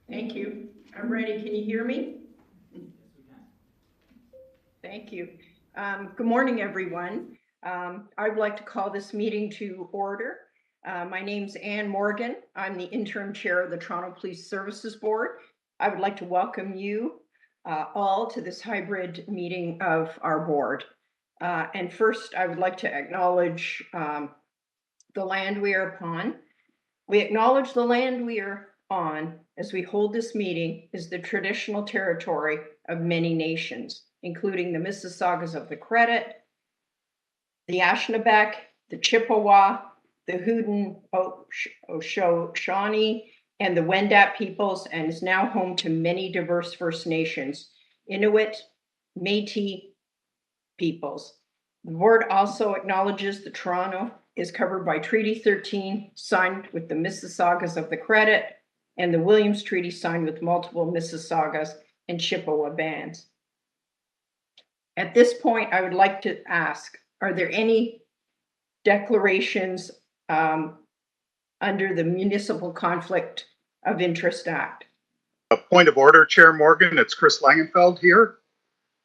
Thank you. I'm ready. Can you hear me? Yes, we can. Thank you. Good morning, everyone. I would like to call this meeting to order. My name's Ann Morgan. I'm the interim chair of the Toronto Police Services Board. I would like to welcome you all to this hybrid meeting of our board. And first, I would like to acknowledge the land we are upon. We acknowledge the land we are on as we hold this meeting is the traditional territory of many nations, including the Mississaugas of the Credit, the Anishinaabe, the Chippewa, the Haudenosaunee, and the Wendat peoples, and is now home to many diverse First Nations, Inuit, Métis peoples. The board also acknowledges that Toronto is covered by Treaty 13, signed with the Mississaugas of the Credit, and the Williams Treaty, signed with multiple Mississaugas and Chippewa bands. At this point, I would like to ask, are there any declarations under the Municipal Conflict of Interest Act? A point of order, Chair Morgan. It's Chris Langenfeld here.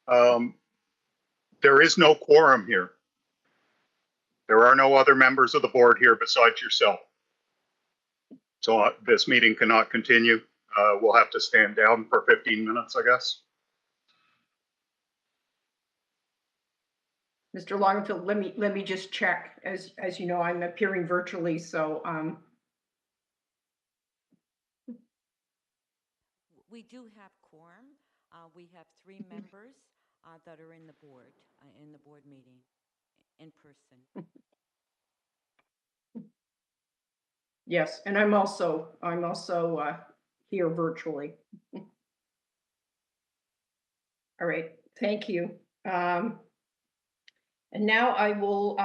There is no quorum here. There are no other members of the board here besides yourself. So this meeting cannot continue. We'll have to stand down for 15 minutes, I guess. Mr. Langenfeld, let me just check. As you know, I'm appearing virtually, so we do have quorum. We have 3 members that are in the board meeting in person. Yes, and I'm also here virtually. All right, thank you. And now I will,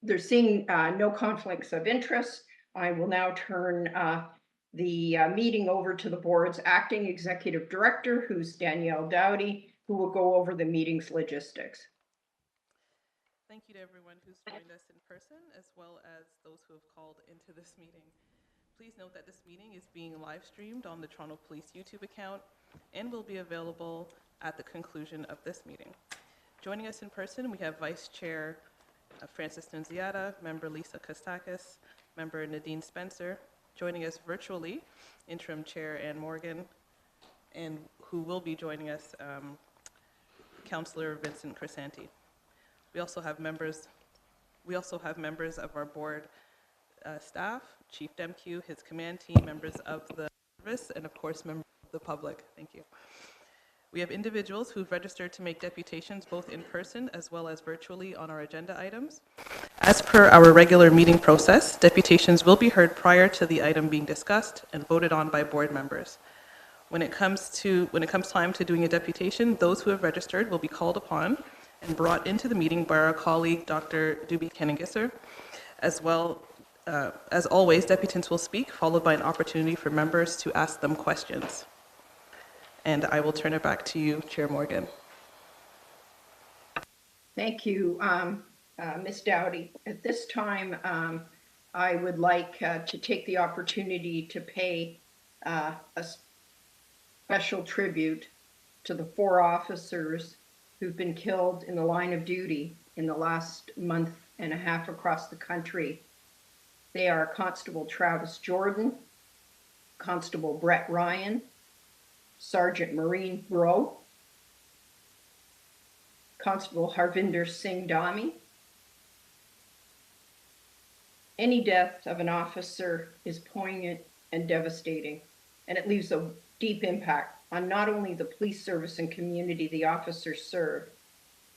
they're seeing no conflicts of interest. I will now turn the meeting over to the board's acting executive director, who's Danielle Dowdy, who will go over the meeting's logistics. Thank you to everyone who's joined us in person, as well as those who have called into this meeting. Please note that this meeting is being live streamed on the Toronto Police YouTube account and will be available at the conclusion of this meeting. Joining us in person, we have Vice Chair Francis Nunziata, Member Lisa Kostakis, Member Nadine Spencer. Joining us virtually, Interim Chair Ann Morgan, and who will be joining us, Councillor Vincent Crisanti. We also have members of our board staff, Chief Demkiw, his command team, members of the service, and of course, members of the public. Thank you. We have individuals who've registered to make deputations both in person as well as virtually on our agenda items. As per our regular meeting process, deputations will be heard prior to the item being discussed and voted on by board members. When it comes time to doing a deputation, those who have registered will be called upon and brought into the meeting by our colleague, Dr. Duby Kenningisser. As well, as always, deputants will speak, followed by an opportunity for members to ask them questions. And I will turn it back to you, Chair Morgan. Thank you, Ms. Dowdy. At this time, I would like to take the opportunity to pay a special tribute to the 4 officers who've been killed in the line of duty in the last month and a half across the country. They are Constable Travis Jordan, Constable Brett Ryan, Sergeant Maureen Bro, Constable Harvinder Singh Dhami. Any death of an officer is poignant and devastating, and it leaves a deep impact on not only the police service and community the officers serve,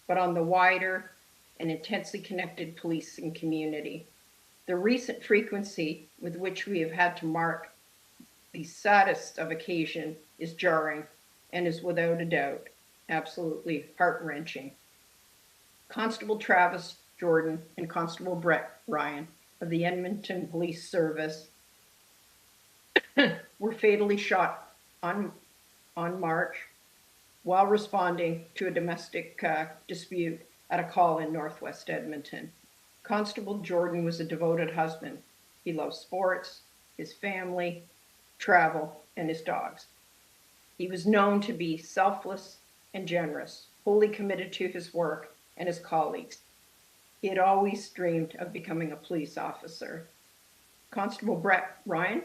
but on the wider and intensely connected policing community. The recent frequency with which we have had to mark the saddest of occasion is jarring and is without a doubt absolutely heart-wrenching. Constable Travis Jordan and Constable Brett Ryan of the Edmonton Police Service were fatally shot on March while responding to a domestic dispute at a call in Northwest Edmonton. Constable Jordan was a devoted husband. He loved sports, his family, travel, and his dogs. He was known to be selfless and generous, wholly committed to his work and his colleagues. He had always dreamed of becoming a police officer. Constable Brett Ryan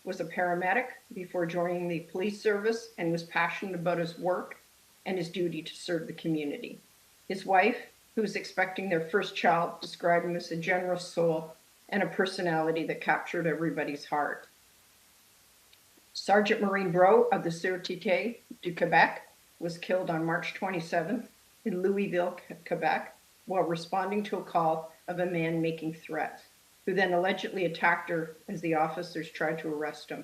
was a paramedic before joining the police service and was passionate about his work and his duty to serve the community. His wife, who was expecting their first child, described him as a generous soul and a personality that captured everybody's heart. Sergeant Maureen Bro of the Sûreté du Québec was killed on March 27th in Louisville, Quebec, while responding to a call of a man making threats, who then allegedly attacked her as the officers tried to arrest him.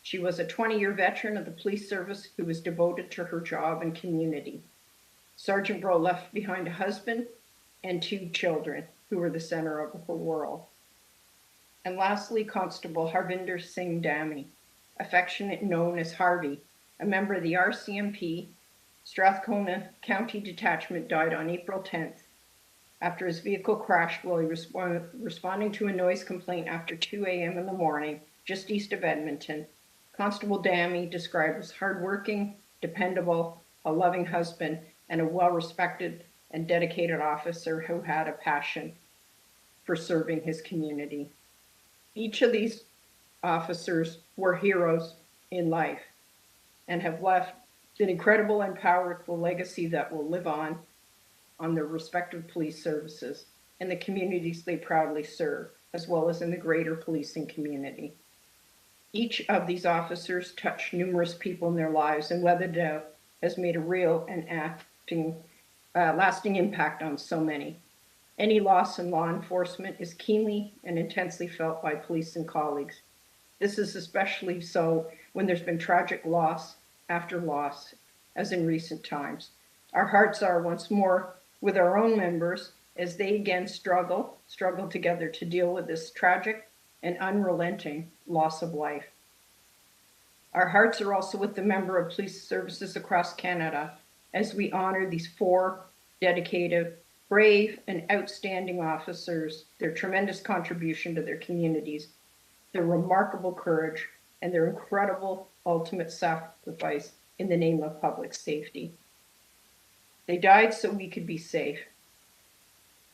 She was a 20-year veteran of the police service who was devoted to her job and community. Sergeant Bro left behind a husband and 2 children who were the center of her world. And lastly, Constable Harvinder Singh Dhami, affectionately known as Harvey, a member of the RCMP Strathcona County Detachment, died on April 10th after his vehicle crashed while he was responding to a noise complaint after 2 a.m. in the morning, just east of Edmonton. Constable Dhami described as hardworking, dependable, a loving husband, and a well-respected and dedicated officer who had a passion for serving his community. Each of these officers were heroes in life and have left an incredible and powerful legacy that will live on their respective police services and the communities they proudly serve, as well as in the greater policing community. Each of these officers touched numerous people in their lives, and without doubt has made a real and lasting impact on so many. Any loss in law enforcement is keenly and intensely felt by police and colleagues. This is especially so when there's been tragic loss after loss, as in recent times. Our hearts are once more with our own members as they again struggle together to deal with this tragic and unrelenting loss of life. Our hearts are also with the member of police services across Canada as we honor these 4 dedicated brave and outstanding officers, their tremendous contribution to their communities, their remarkable courage, and their incredible ultimate sacrifice in the name of public safety. They died so we could be safe.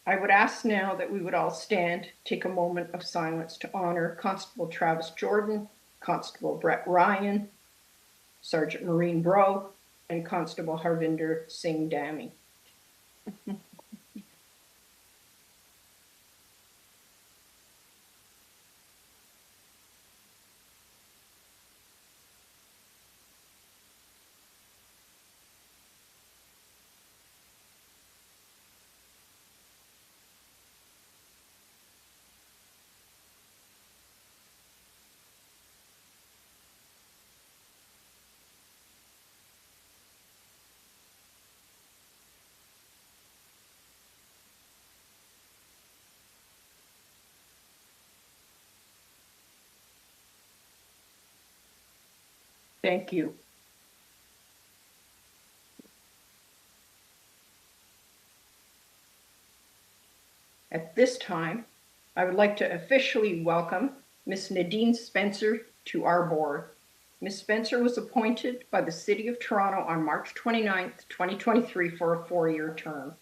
I would ask now that we would all stand, take a moment of silence to honor Constable Travis Jordan, Constable Brett Ryan, Sergeant Maureen Bro, and Constable Harvinder Singh Dami. Thank you. At this time, I would like to officially welcome Ms. Nadine Spencer to our board. Ms. Spencer was appointed by the City of Toronto on March 29th, 2023 for a 4-year term.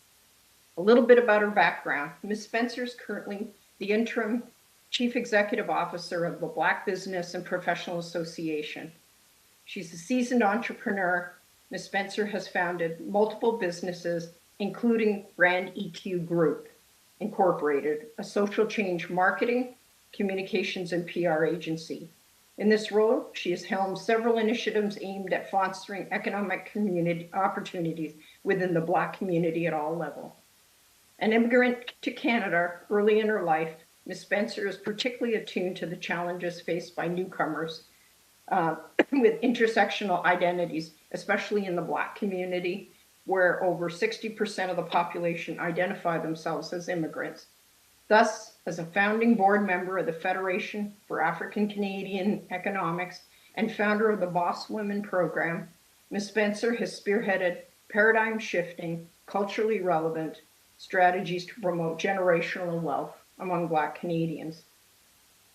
A little bit about her background. Ms. Spencer is currently the interim Chief Executive Officer of the Black Business and Professional Association. She's a seasoned entrepreneur. Ms. Spencer has founded multiple businesses, including Brand EQ Group Incorporated, a social change marketing, communications, and PR agency. In this role, she has helmed several initiatives aimed at fostering economic community opportunities within the Black community at all levels. An immigrant to Canada early in her life, Ms. Spencer is particularly attuned to the challenges faced by newcomers with intersectional identities, especially in the Black community, where over 60% of the population identify themselves as immigrants. Thus, as a founding board member of the Federation for African Canadian Economics and founder of the Boss Women program, Ms. Spencer has spearheaded paradigm-shifting, culturally relevant strategies to promote generational wealth among Black Canadians.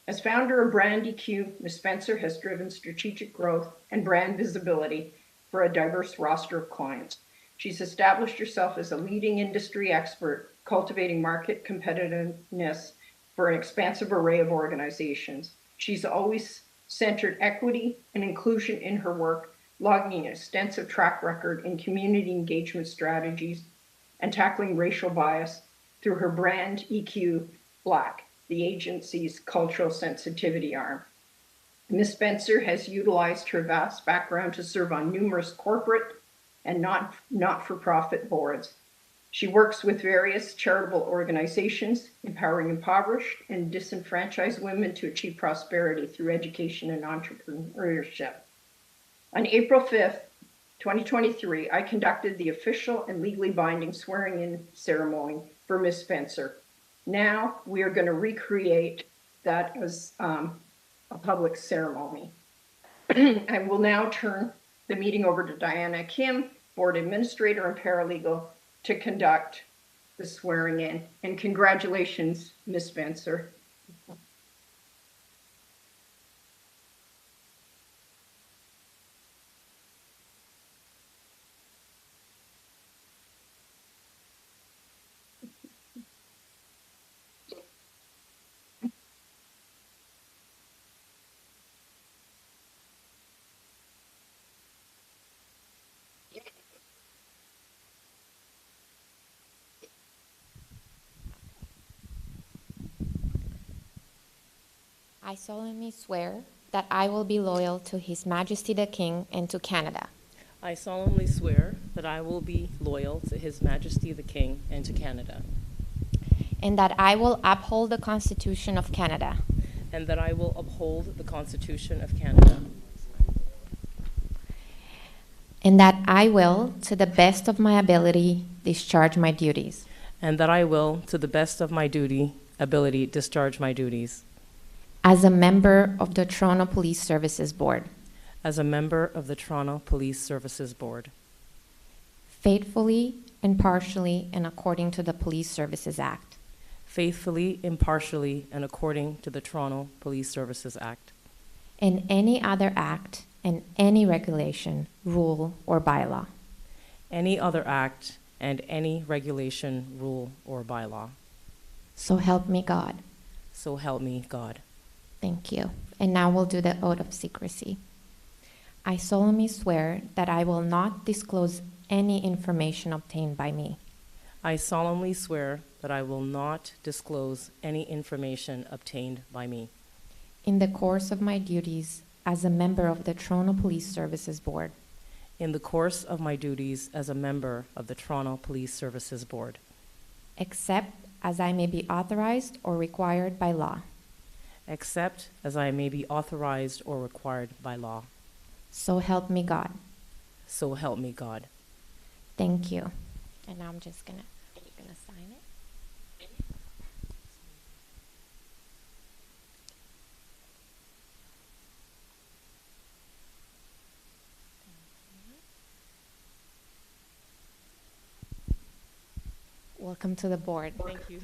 As founder of Brand EQ, Ms. Spencer has driven strategic growth and brand visibility for a diverse roster of clients. She's established herself as a leading industry expert, cultivating market competitiveness for an expansive array of organizations. She's always centered equity and inclusion in her work, logging an extensive track record in community engagement strategies and tackling racial bias through her Brand EQ Black, the agency's cultural sensitivity arm. Ms. Spencer has utilized her vast background to serve on numerous corporate and not-for-profit boards. She works with various charitable organizations, empowering impoverished and disenfranchised women to achieve prosperity through education and entrepreneurship. On April 5th, 2023, I conducted the official and legally binding swearing-in ceremony for Ms. Spencer. Now we are going to recreate that as a public ceremony. I will now turn the meeting over to Diana Kim, Board Administrator and Paralegal, to conduct the swearing in. And congratulations, Ms. Spencer. I solemnly swear that I will be loyal to His Majesty the King and to Canada, I solemnly swear that I will be loyal to His Majesty the King and to Canada, and that I will uphold the Constitution of Canada, and that I will uphold the Constitution of Canada, and that I will, to the best of my ability, discharge my duties and that I will, to the best of my ability, discharge my duties as a member of the Toronto Police Services Board, as a member of the Toronto Police Services Board, faithfully impartially, and according to the Police Services Act. faithfully, impartially, and according to the Toronto Police Services Act, And any other act and any regulation, rule, or bylaw. any other act, and any regulation, rule, or bylaw. So help me God. So help me God. Thank you. And now we'll do the oath of secrecy. I solemnly swear that I will not disclose any information obtained by me, I solemnly swear that I will not disclose any information obtained by me in the course of my duties as a member of the Toronto Police Services Board, in the course of my duties as a member of the Toronto Police Services Board, except as I may be authorized or required by law. except as I may be authorized or required by law. So help me God. So help me God. Thank you. And now I'm just gonna sign it. Welcome to the board. Thank you.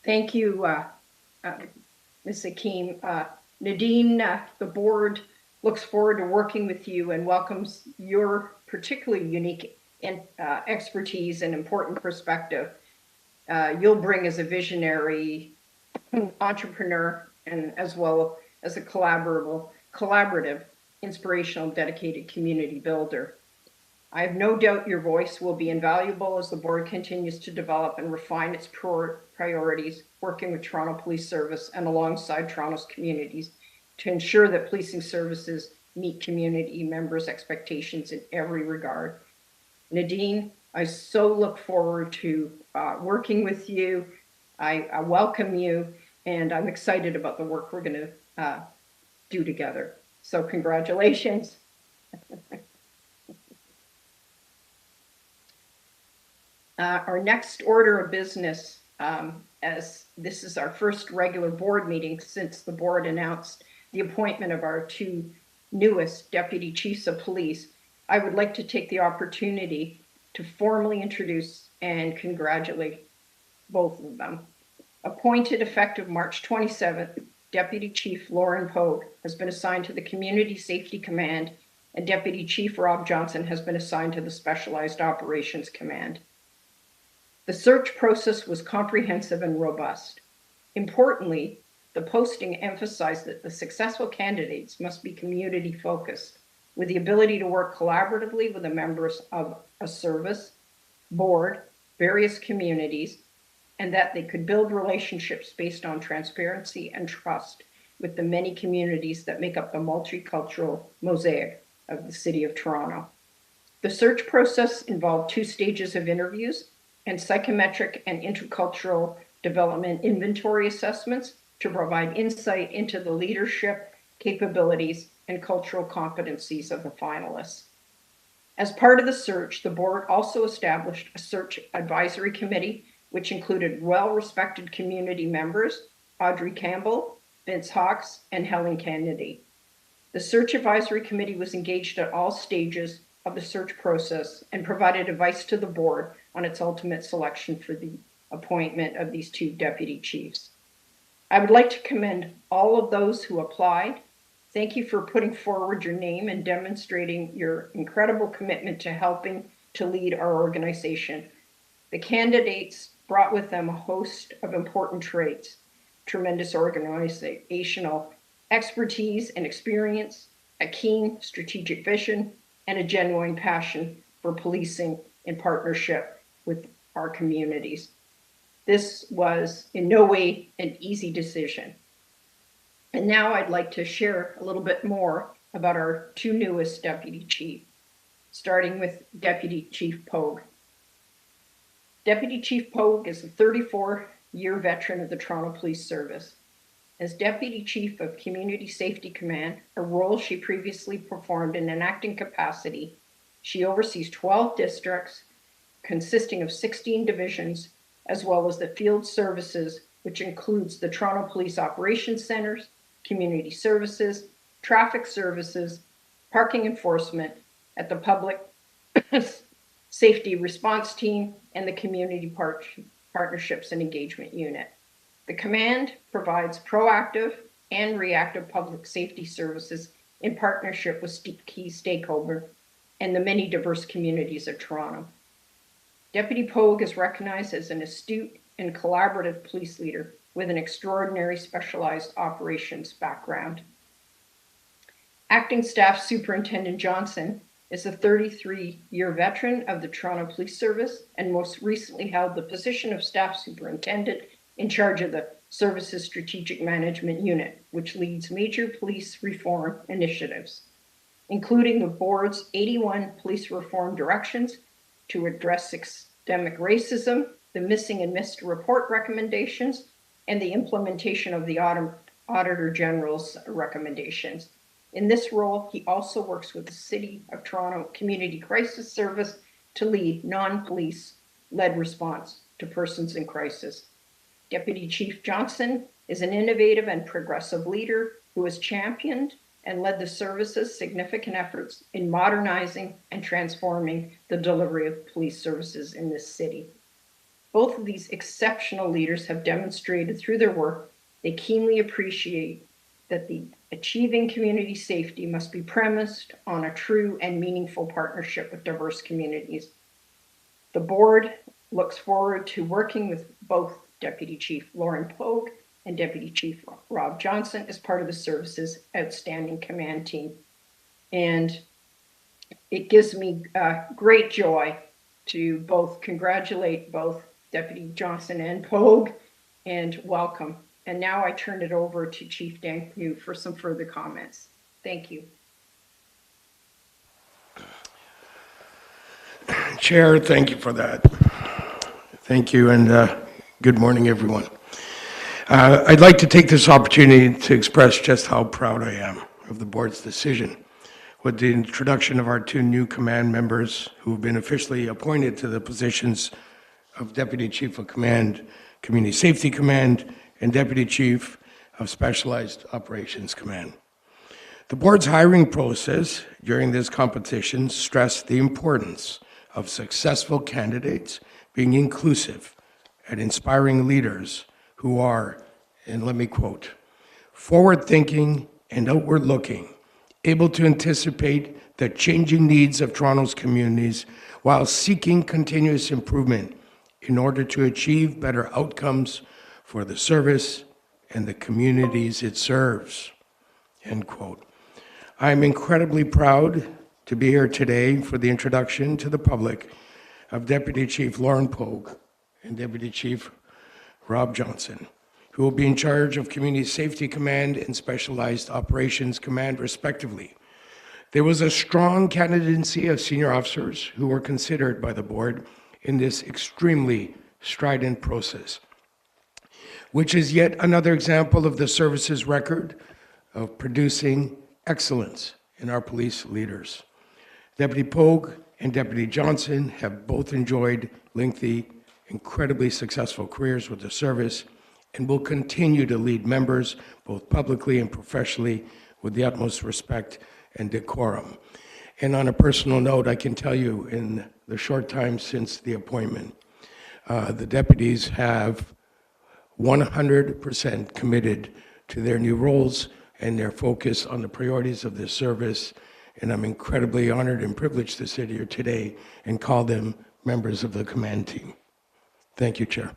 Thank you, Ms. Akeem. Nadine, the board looks forward to working with you and welcomes your particularly unique expertise and important perspective you'll bring as a visionary entrepreneur and as well as a collaborative, inspirational, dedicated community builder. I have no doubt your voice will be invaluable as the board continues to develop and refine its priorities, working with Toronto Police Service and alongside Toronto's communities to ensure that policing services meet community members' expectations in every regard. Nadine, I so look forward to working with you. I welcome you, and I'm excited about the work we're going to do together. So congratulations. Our next order of business, as this is our first regular board meeting since the board announced the appointment of our two newest deputy chiefs of police, I would like to take the opportunity to formally introduce and congratulate both of them. Appointed effective March 27th, Deputy Chief Lauren Pogue has been assigned to the Community Safety Command, and Deputy Chief Rob Johnson has been assigned to the Specialized Operations Command. The search process was comprehensive and robust. Importantly, the posting emphasized that the successful candidates must be community-focused, with the ability to work collaboratively with the members of a service, board, various communities, and that they could build relationships based on transparency and trust with the many communities that make up the multicultural mosaic of the City of Toronto. The search process involved 2 stages of interviews and psychometric and intercultural development inventory assessments to provide insight into the leadership, capabilities, and cultural competencies of the finalists. As part of the search, the board also established a search advisory committee, which included well-respected community members, Audrey Campbell, Vince Hawks, and Helen Kennedy. The search advisory committee was engaged at all stages of the search process and provided advice to the board on its ultimate selection for the appointment of these 2 deputy chiefs. I would like to commend all of those who applied. Thank you for putting forward your name and demonstrating your incredible commitment to helping to lead our organization. The candidates brought with them a host of important traits: tremendous organizational expertise and experience, a keen strategic vision, and a genuine passion for policing in partnership with our communities. This was in no way an easy decision. And now I'd like to share a little bit more about our 2 newest deputy chiefs, starting with Deputy Chief Pogue. Deputy Chief Pogue is a 34-year veteran of the Toronto Police Service. As Deputy Chief of Community Safety Command, a role she previously performed in an acting capacity, she oversees 12 districts consisting of 16 divisions, as well as the field services which includes the Toronto Police Operations Centers, Community Services, Traffic Services, Parking Enforcement at the Public Safety Response Team, and the Community Partnerships and Engagement Unit. The command provides proactive and reactive public safety services in partnership with key stakeholders and the many diverse communities of Toronto. Deputy Pogue is recognized as an astute and collaborative police leader with an extraordinary specialized operations background. Acting Staff Superintendent Johnson is a 33-year veteran of the Toronto Police Service and most recently held the position of Staff Superintendent in charge of the Services Strategic Management Unit, which leads major police reform initiatives, including the board's 81 police reform directions to address systemic racism, the missing and missed report recommendations, and the implementation of the Auditor General's recommendations. In this role, he also works with the City of Toronto Community Crisis Service to lead non-police-led response to persons in crisis. Deputy Chief Johnson is an innovative and progressive leader who has championed and led the service's significant efforts in modernizing and transforming the delivery of police services in this city. Both of these exceptional leaders have demonstrated through their work they keenly appreciate that the achieving community safety must be premised on a true and meaningful partnership with diverse communities. The board looks forward to working with both Deputy Chief Lauren Pogue and Deputy Chief Rob Johnson as part of the service's outstanding command team. And it gives me great joy to both congratulate both Deputy Johnson and Pogue and welcome. And now I turn it over to Chief Demkiw for some further comments. Thank you. Chair, thank you for that. Thank you, and good morning, everyone. I'd like to take this opportunity to express just how proud I am of the board's decision with the introduction of our two new command members who have been officially appointed to the positions of Deputy Chief of Command, Community Safety Command, and Deputy Chief of Specialized Operations Command. The board's hiring process during this competition stressed the importance of successful candidates being inclusive and inspiring leaders who are, and let me quote, forward-thinking and outward-looking, able to anticipate the changing needs of Toronto's communities while seeking continuous improvement in order to achieve better outcomes for the service and the communities it serves, end quote. I am incredibly proud to be here today for the introduction to the public of Deputy Chief Lauren Pogue and Deputy Chief Rob Johnson, who will be in charge of Community Safety Command and Specialized Operations Command, respectively. There was a strong candidacy of senior officers who were considered by the board in this extremely strident process, which is yet another example of the service's record of producing excellence in our police leaders. Deputy Pogue and Deputy Johnson have both enjoyed lengthy, incredibly successful careers with the service and will continue to lead members both publicly and professionally with the utmost respect and decorum. And on a personal note, I can tell you in the short time since the appointment, the deputies have 100% committed to their new roles and their focus on the priorities of this service. And I'm incredibly honored and privileged to sit here today and call them members of the command team. Thank you, Chair.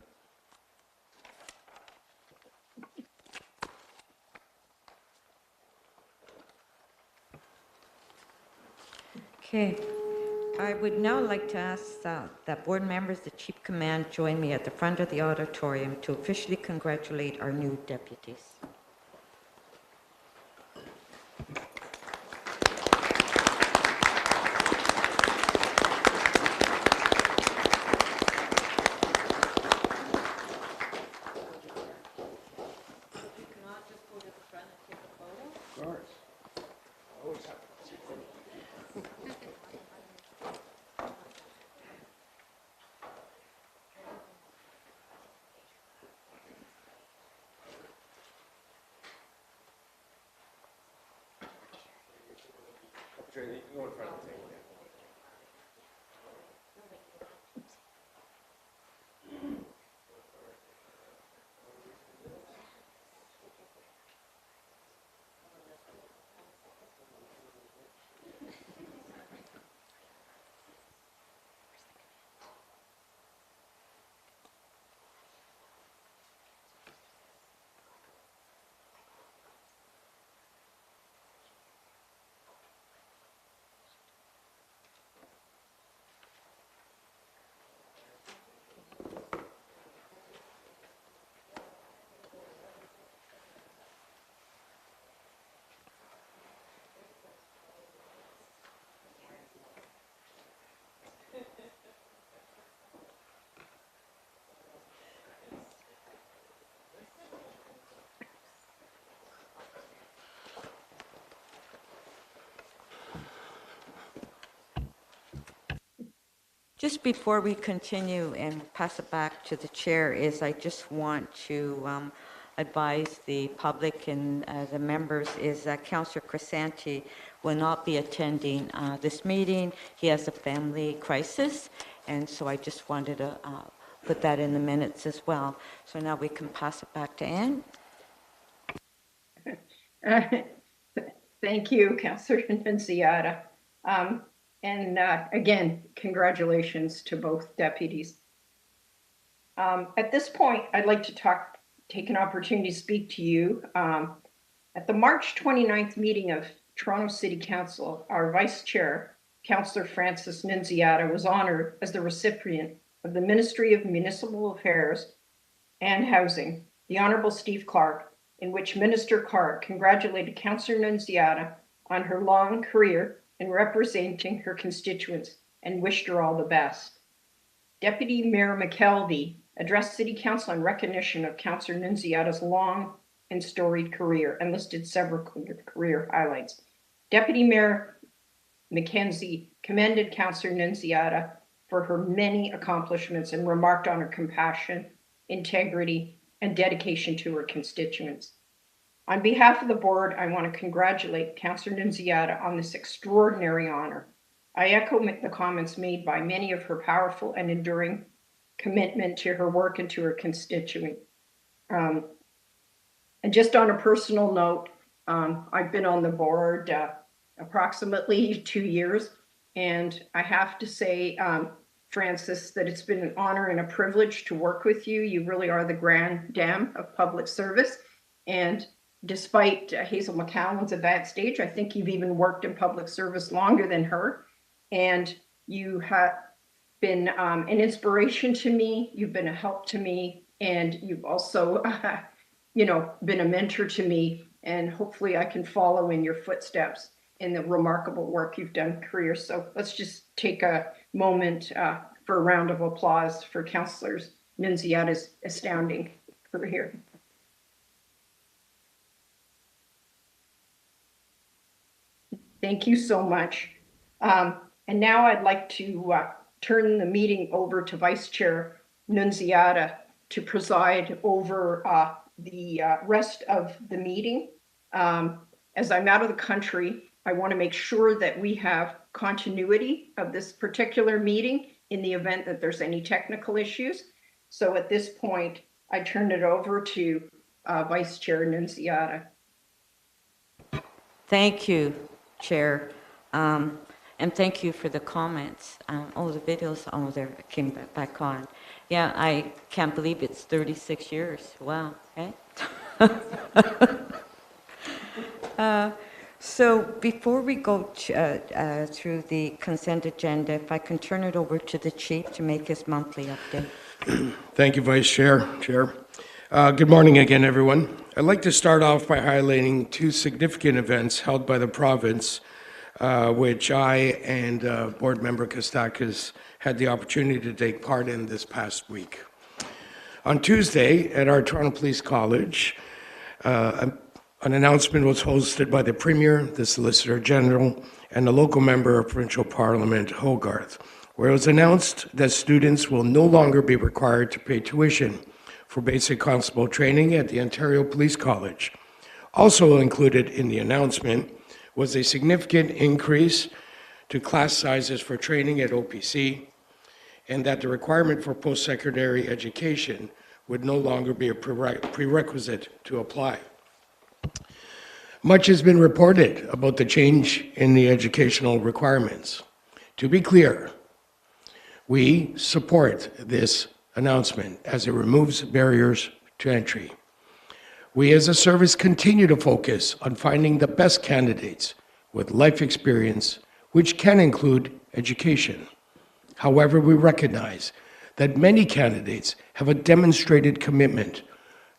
Okay. I would now like to ask that board members, the Chief Command, join me at the front of the auditorium to officially congratulate our new deputies. Just before we continue and pass it back to the chair, I just want to advise the public and the members is that Councillor Crisanti will not be attending this meeting. He has a family crisis, and so I just wanted to put that in the minutes as well. So now we can pass it back to Anne. Thank you, Councillor Nunziata. And again, congratulations to both deputies. At this point, I'd like to take an opportunity to speak to you. At the March 29th meeting of Toronto City Council, our Vice Chair, Councillor Francis Nunziata, was honored as the recipient of the Ministry of Municipal Affairs and Housing, the Honourable Steve Clark, in which Minister Clark congratulated Councillor Nunziata on her long career in representing her constituents and wished her all the best. Deputy Mayor McKelvey addressed City Council in recognition of Councillor Nunziata's long and storied career and listed several career highlights. Deputy Mayor Mackenzie commended Councillor Nunziata for her many accomplishments and remarked on her compassion, integrity, and dedication to her constituents. On behalf of the board, I want to congratulate Councillor Nunziata on this extraordinary honor. I echo the comments made by many of her powerful and enduring commitment to her work and to her constituent. And just on a personal note, I've been on the board approximately 2 years, and I have to say, Francis, that it's been an honor and a privilege to work with you. You really are the grand dame of public service, and despite Hazel McCowan's advanced age, I think you've even worked in public service longer than her. And you have been an inspiration to me. You've been a help to me. And you've also, been a mentor to me. And hopefully I can follow in your footsteps in the remarkable work you've done in career. So let's just take a moment for a round of applause for Councillor Nunziata's astounding career. Thank you so much. And now I'd like to turn the meeting over to Vice Chair Nunziata to preside over the rest of the meeting. As I'm out of the country, I want to make sure that we have continuity of this particular meeting in the event that there's any technical issues. So at this point, I turn it over to Vice Chair Nunziata. Thank you, Chair. And thank you for the comments. The videos, there came back on. Yeah, I can't believe it's 36 years. Wow, okay? So before we go through the consent agenda, if I can turn it over to the Chief to make his monthly update. Thank you, Vice Chair. Good morning again, everyone. I'd like to start off by highlighting two significant events held by the province, which I and Board Member Kostakis had the opportunity to take part in this past week. On Tuesday, at our Toronto Police College, an announcement was hosted by the Premier, the Solicitor General, and the local member of Provincial Parliament, Hogarth, where it was announced that students will no longer be required to pay tuition for basic constable training at the Ontario Police College. Also included in the announcement was a significant increase to class sizes for training at OPC, and that the requirement for post-secondary education would no longer be a prerequisite to apply. Much has been reported about the change in the educational requirements. To be clear, we support this announcement as it removes barriers to entry. We as a service continue to focus on finding the best candidates with life experience, which can include education. However, we recognize that many candidates have a demonstrated commitment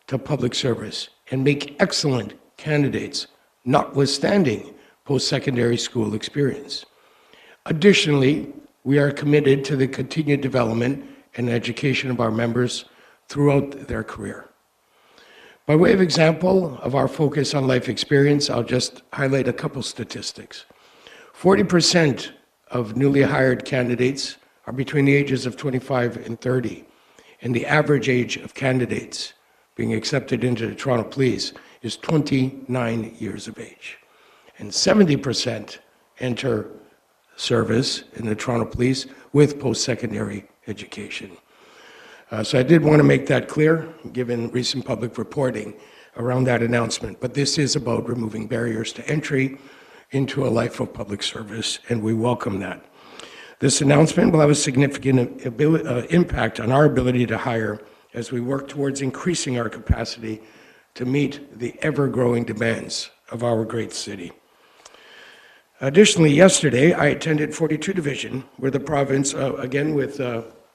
to public service and make excellent candidates, notwithstanding post-secondary school experience. Additionally, we are committed to the continued development and education of our members throughout their career. By way of example of our focus on life experience, I'll just highlight a couple statistics. 40% of newly hired candidates are between the ages of 25 and 30, and the average age of candidates being accepted into the Toronto Police is 29 years of age. And 70% enter service in the Toronto Police with post-secondary education. So I did want to make that clear, given recent public reporting around that announcement. But this is about removing barriers to entry into a life of public service, and we welcome that. This announcement will have a significant impact on our ability to hire as we work towards increasing our capacity to meet the ever-growing demands of our great city. Additionally, yesterday, I attended 42 Division, where the province, again with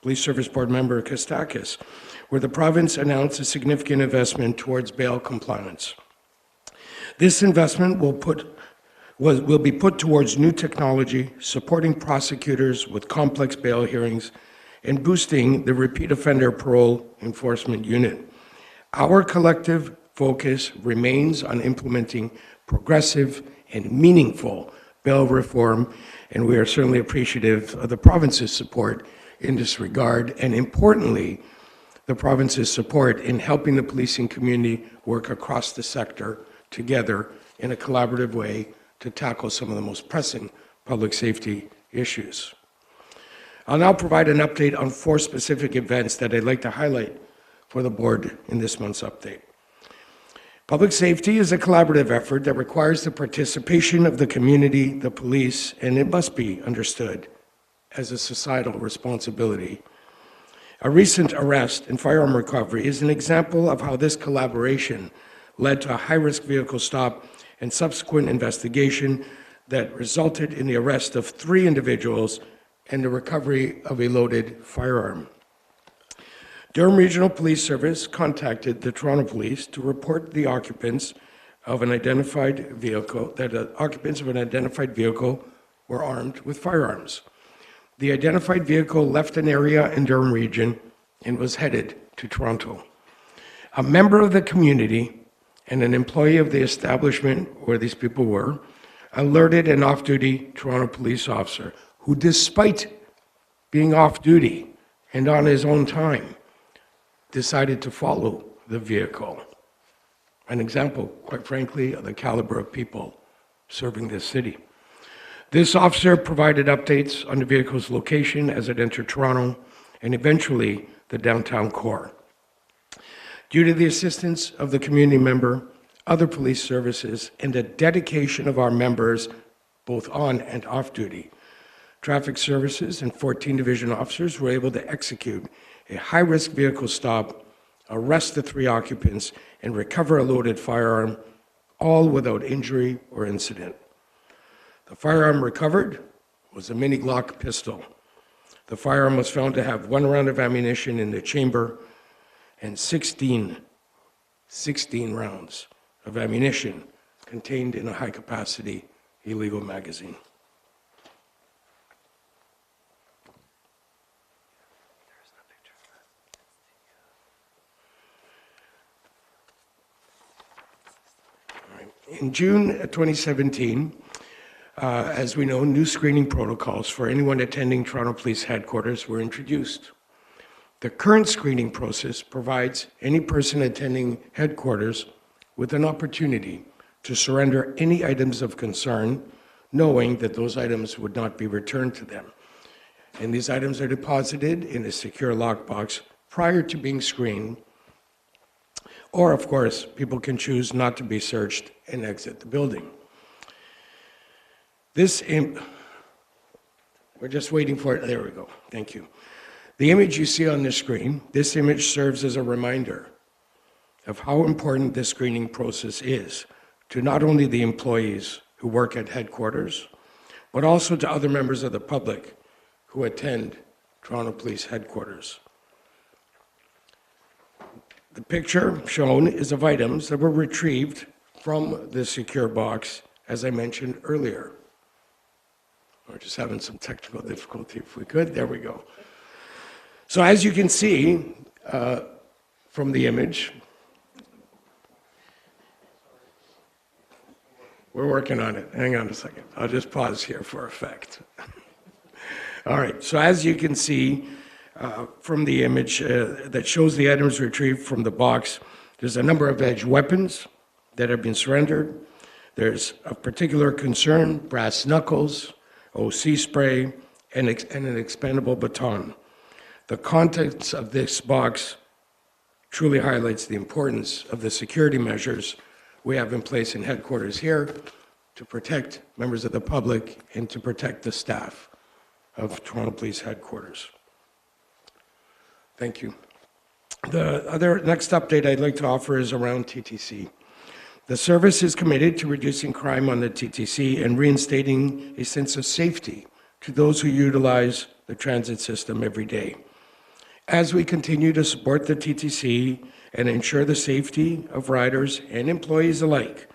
Police Service Board member Kostakis, where the province announced a significant investment towards bail compliance. This investment will be put towards new technology, supporting prosecutors with complex bail hearings, and boosting the repeat offender parole enforcement unit. Our collective focus remains on implementing progressive and meaningful bail reform, and we are certainly appreciative of the province's support in this regard, and importantly, the province's support in helping the policing community work across the sector together in a collaborative way to tackle some of the most pressing public safety issues. I'll now provide an update on 4 specific events that I'd like to highlight for the board in this month's update. Public safety is a collaborative effort that requires the participation of the community, the police, and it must be understood as a societal responsibility. A recent arrest and firearm recovery is an example of how this collaboration led to a high-risk vehicle stop and subsequent investigation that resulted in the arrest of 3 individuals and the recovery of a loaded firearm. Durham Regional Police Service contacted the Toronto Police to report the occupants of an identified vehicle, were armed with firearms. The identified vehicle left an area in Durham Region and was headed to Toronto. A member of the community and an employee of the establishment where these people were alerted an off-duty Toronto police officer who, despite being off-duty and on his own time, decided to follow the vehicle. An example, quite frankly, of the caliber of people serving this city. This officer provided updates on the vehicle's location as it entered Toronto and eventually the downtown core. Due to the assistance of the community member, other police services, and the dedication of our members, both on and off duty, traffic services and 14 division officers were able to execute a high-risk vehicle stop, arrest the 3 occupants, and recover a loaded firearm, all without injury or incident. The firearm recovered was a mini Glock pistol. The firearm was found to have 1 round of ammunition in the chamber and 16 rounds of ammunition contained in a high-capacity illegal magazine. In June 2017, as we know, new screening protocols for anyone attending Toronto Police Headquarters were introduced. The current screening process provides any person attending headquarters with an opportunity to surrender any items of concern, knowing that those items would not be returned to them. And these items are deposited in a secure lockbox prior to being screened. Or, of course, people can choose not to be searched and exit the building. We're just waiting for it. There we go. Thank you. The image you see on the screen, this image serves as a reminder of how important this screening process is to not only the employees who work at headquarters, but also to other members of the public who attend Toronto Police Headquarters. The picture shown is of items that were retrieved from the secure box, as I mentioned earlier. We're just having some technical difficulty. If we could, there we go. So as you can see from the image, we're working on it. Hang on a second. I'll just pause here for effect. All right, so as you can see from the image that shows the items retrieved from the box, there's a number of edged weapons that have been surrendered. There's of particular concern, brass knuckles, OC spray, and an expendable baton. The contents of this box truly highlights the importance of the security measures we have in place in headquarters here to protect members of the public and to protect the staff of Toronto Police Headquarters. Thank you. The next update I'd like to offer is around TTC. The service is committed to reducing crime on the TTC and reinstating a sense of safety to those who utilize the transit system every day. As we continue to support the TTC and ensure the safety of riders and employees alike,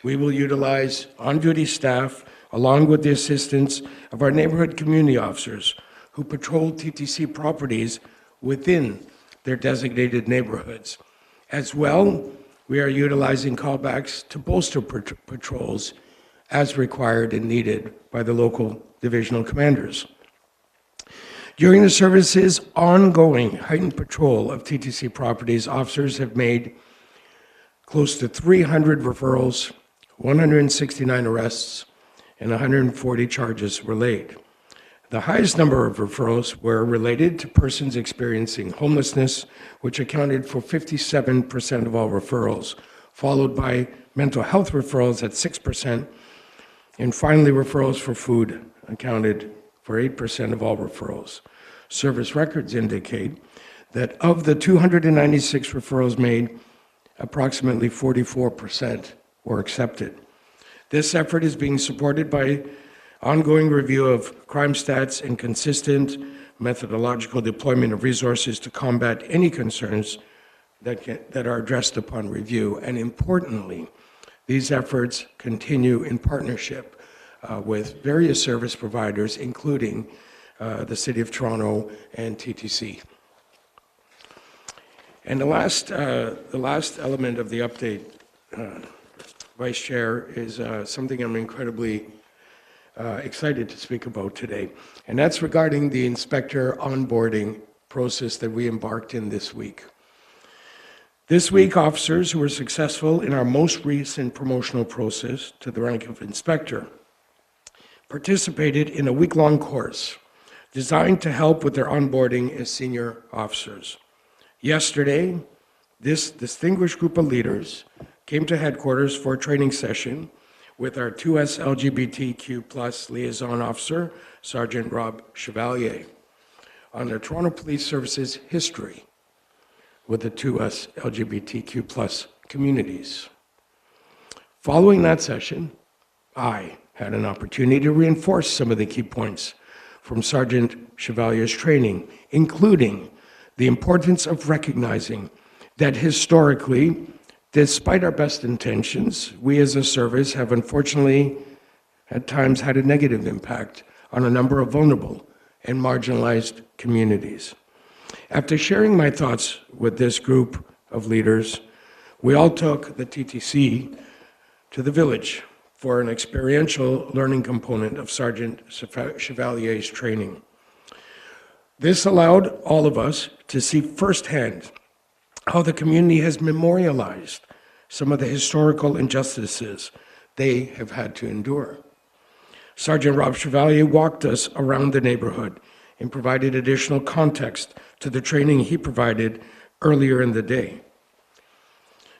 we will utilize on-duty staff along with the assistance of our neighborhood community officers who patrol TTC properties within their designated neighborhoods. As well, we are utilizing callbacks to bolster patrols as required and needed by the local divisional commanders. During the service's ongoing heightened patrol of TTC properties, officers have made close to 300 referrals, 169 arrests, and 140 charges were laid. The highest number of referrals were related to persons experiencing homelessness, which accounted for 57% of all referrals, followed by mental health referrals at 6%, and finally referrals for food accounted for 8% of all referrals. Service records indicate that of the 296 referrals made, approximately 44% were accepted. This effort is being supported by ongoing review of crime stats and consistent methodological deployment of resources to combat any concerns that are addressed upon review. And importantly, these efforts continue in partnership with various service providers, including the City of Toronto and TTC. And the last element of the update, Vice Chair, is something I'm incredibly excited to speak about today, and that's regarding the inspector onboarding process that we embarked in this week. This week, officers who were successful in our most recent promotional process to the rank of inspector participated in a week-long course designed to help with their onboarding as senior officers. Yesterday, this distinguished group of leaders came to headquarters for a training session with our 2S LGBTQ+ liaison officer, Sergeant Rob Chevalier, on the Toronto Police Service's history with the 2S LGBTQ+ communities. Following that session, I had an opportunity to reinforce some of the key points from Sergeant Chevalier's training, including the importance of recognizing that historically, despite our best intentions, we as a service have unfortunately at times had a negative impact on a number of vulnerable and marginalized communities. After sharing my thoughts with this group of leaders, we all took the TTC to the village for an experiential learning component of Sergeant Chevalier's training. This allowed all of us to see firsthand how the community has memorialized some of the historical injustices they have had to endure. Sergeant Rob Chevalier walked us around the neighborhood and provided additional context to the training he provided earlier in the day.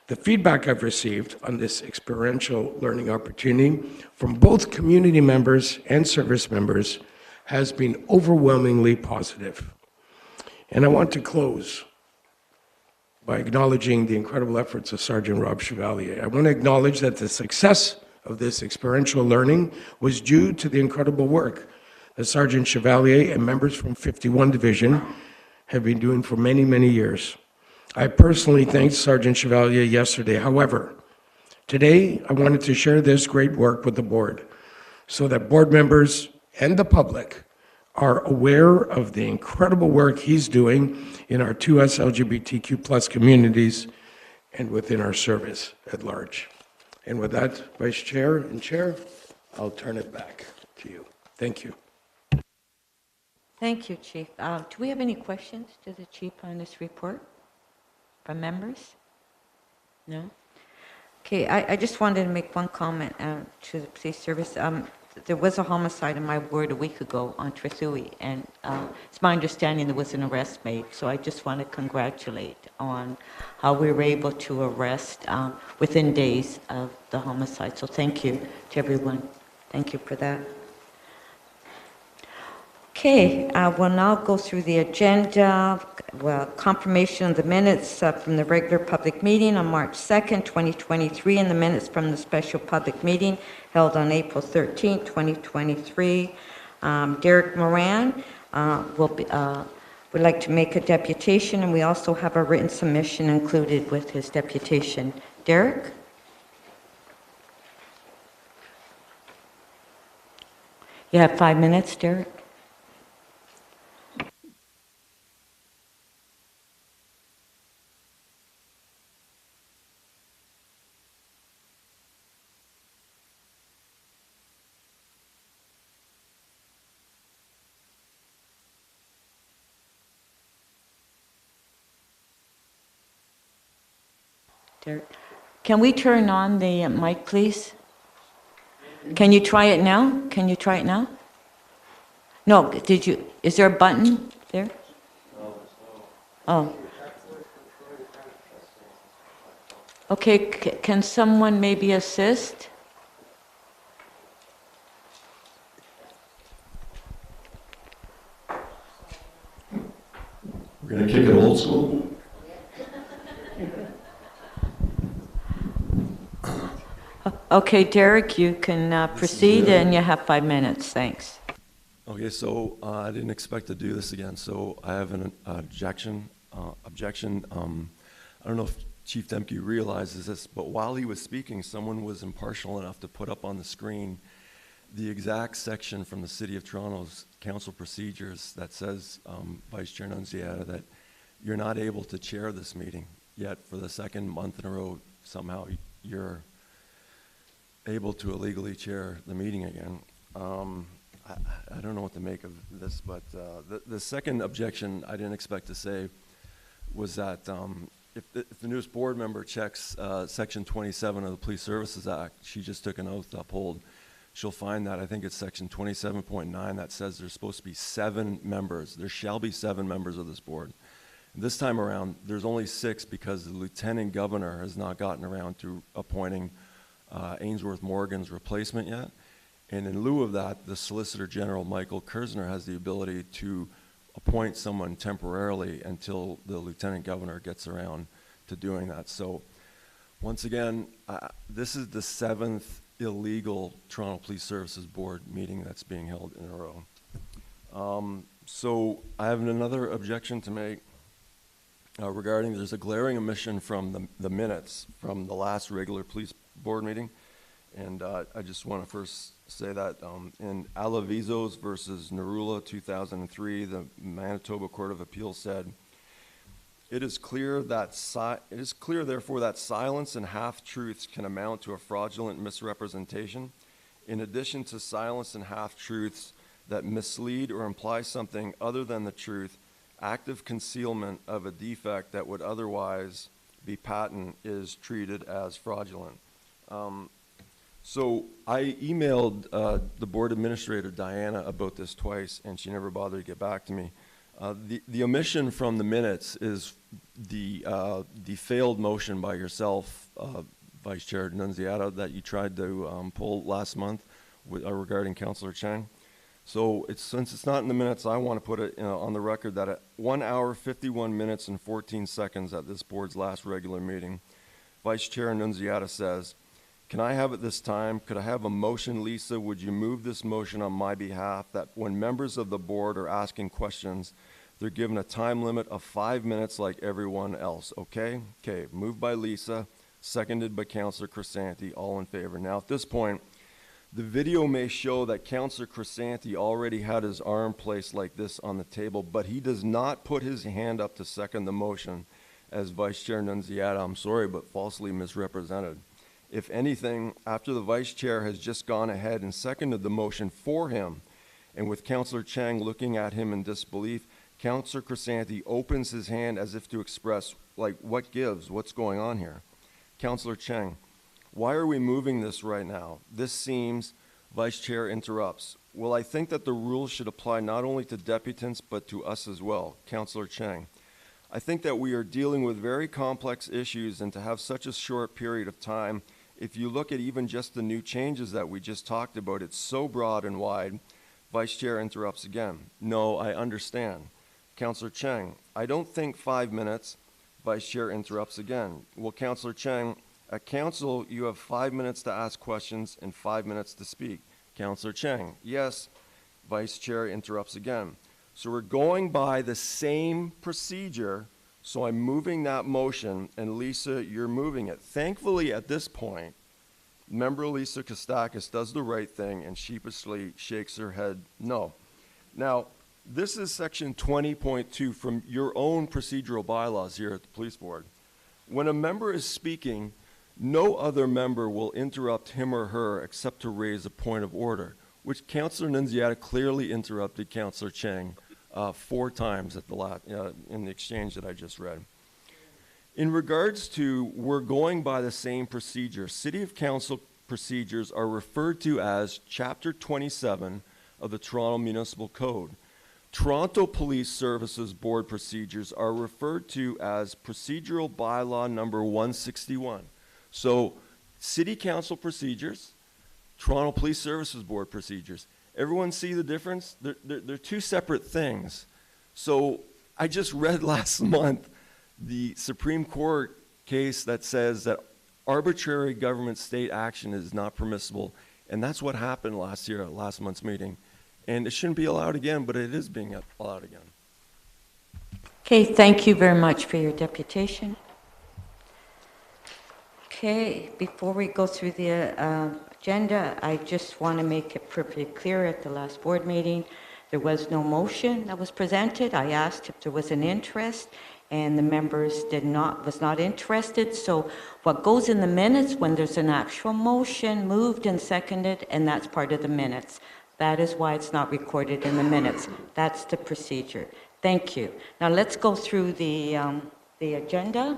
The feedback I've received on this experiential learning opportunity from both community members and service members has been overwhelmingly positive. And I want to close by acknowledging the incredible efforts of Sergeant Rob Chevalier. I want to acknowledge that the success of this experiential learning was due to the incredible work that Sergeant Chevalier and members from 51 Division have been doing for many, many years. I personally thanked Sergeant Chevalier yesterday. However, today I wanted to share this great work with the board so that board members and the public are aware of the incredible work he's doing in our 2S LGBTQ+ communities and within our service at large. And with that, Vice Chair and Chair, I'll turn it back to you. Thank you. Thank you, Chief. Do we have any questions to the Chief on this report from members? No? Okay, I just wanted to make one comment to the police service. There was a homicide in my ward a week ago on Trisui, and it's my understanding there was an arrest made. So I just want to congratulate on how we were able to arrest within days of the homicide. So thank you to everyone. Thank you for that. Okay, we'll now go through the agenda. Well, confirmation of the minutes from the regular public meeting on March 2nd, 2023, and the minutes from the special public meeting held on April 13th, 2023. Derek Moran would like to make a deputation, and we also have a written submission included with his deputation. Derek? You have 5 minutes, Derek. Derek, can we turn on the mic, please? Can you try it now? Can you try it now? No, did you, is there a button there? Oh. Okay, can someone maybe assist? We're going to kick it old school. Okay, Derek, you can proceed, and you have 5 minutes. Thanks. Okay, so I didn't expect to do this again, so I have an objection. I don't know if Chief Demkiw realizes this, but while he was speaking, someone was impartial enough to put up on the screen the exact section from the City of Toronto's council procedures that says, Vice Chair Nunziata, that you're not able to chair this meeting, yet for the second month in a row, somehow you're able to illegally chair the meeting again. I don't know what to make of this, but the second objection I didn't expect to say was that if the newest board member checks Section 27 of the Police Services Act, she just took an oath to uphold, she'll find that I think it's Section 27.9 that says there's supposed to be 7 members. There shall be 7 members of this board. And this time around, there's only 6 because the Lieutenant Governor has not gotten around to appointing Ainsworth Morgan's replacement yet. And in lieu of that, the Solicitor General, Michael Kersner, has the ability to appoint someone temporarily until the Lieutenant Governor gets around to doing that. So once again, this is the 7th illegal Toronto Police Services Board meeting that's being held in a row. So I have another objection to make regarding there's a glaring omission from the minutes from the last regular police board meeting. And I just want to first say that in Alavizos versus Narula 2003, the Manitoba Court of Appeal said, it is clear therefore that silence and half-truths can amount to a fraudulent misrepresentation. In addition to silence and half-truths that mislead or imply something other than the truth, active concealment of a defect that would otherwise be patent is treated as fraudulent. So I emailed the board administrator, Diana, about this twice, and she never bothered to get back to me. The omission from the minutes is the failed motion by yourself, Vice Chair Nunziata, that you tried to pull last month regarding Councillor Chang. So since it's not in the minutes, I want to put it on the record that at 1 hour, 51 minutes, and 14 seconds at this board's last regular meeting, Vice Chair Nunziata says, can I have it this time? Could I have a motion, Lisa? Would you move this motion on my behalf that when members of the board are asking questions, they're given a time limit of 5 minutes like everyone else, okay? Okay, moved by Lisa, seconded by Councillor Crisanti, all in favor. Now at this point, the video may show that Councillor Crisanti already had his arm placed like this on the table, but he does not put his hand up to second the motion as Vice Chair Nunziata, I'm sorry, but falsely misrepresented. If anything, after the Vice Chair has just gone ahead and seconded the motion for him, and with Councillor Chang looking at him in disbelief, Councillor Crisanti opens his hand as if to express, like, what gives? What's going on here? Councillor Chang, why are we moving this right now? This seems, Vice Chair interrupts. Well, I think that the rules should apply not only to deputants, but to us as well. Councillor Chang, I think that we are dealing with very complex issues, and to have such a short period of time, if you look at even just the new changes that we just talked about, it's so broad and wide. Vice Chair interrupts again. No, I understand. Councillor Chang, I don't think 5 minutes. Vice Chair interrupts again. Well, Councillor Chang, at council, you have 5 minutes to ask questions and 5 minutes to speak. Councillor Chang, yes. Vice Chair interrupts again. So we're going by the same procedure, so I'm moving that motion, and Lisa, you're moving it. Thankfully, at this point, Member Lisa Kostakis does the right thing and sheepishly shakes her head no. Now, this is section 20.2 from your own procedural bylaws here at the Police Board. When a member is speaking, no other member will interrupt him or her except to raise a point of order, which Councillor Nunziata clearly interrupted Councillor Chang 4 times at the in the exchange that I just read. In regards to we're going by the same procedure, City of Council procedures are referred to as Chapter 27 of the Toronto Municipal Code. Toronto Police Services Board procedures are referred to as Procedural Bylaw number 161. So, City Council procedures, Toronto Police Services Board procedures. Everyone see the difference? They're 2 separate things. So, I just read last month the Supreme Court case that says that arbitrary government state action is not permissible, and that's what happened last year at last month's meeting. And it shouldn't be allowed again, but it is being allowed again. Okay, thank you very much for your deputation. Okay, before we go through the agenda, I just want to make it perfectly clear at the last board meeting, there was no motion that was presented. I asked if there was an interest, and the members was not interested. So what goes in the minutes when there's an actual motion moved and seconded, and that's part of the minutes. That is why it's not recorded in the minutes. That's the procedure. Thank you. Now let's go through the agenda.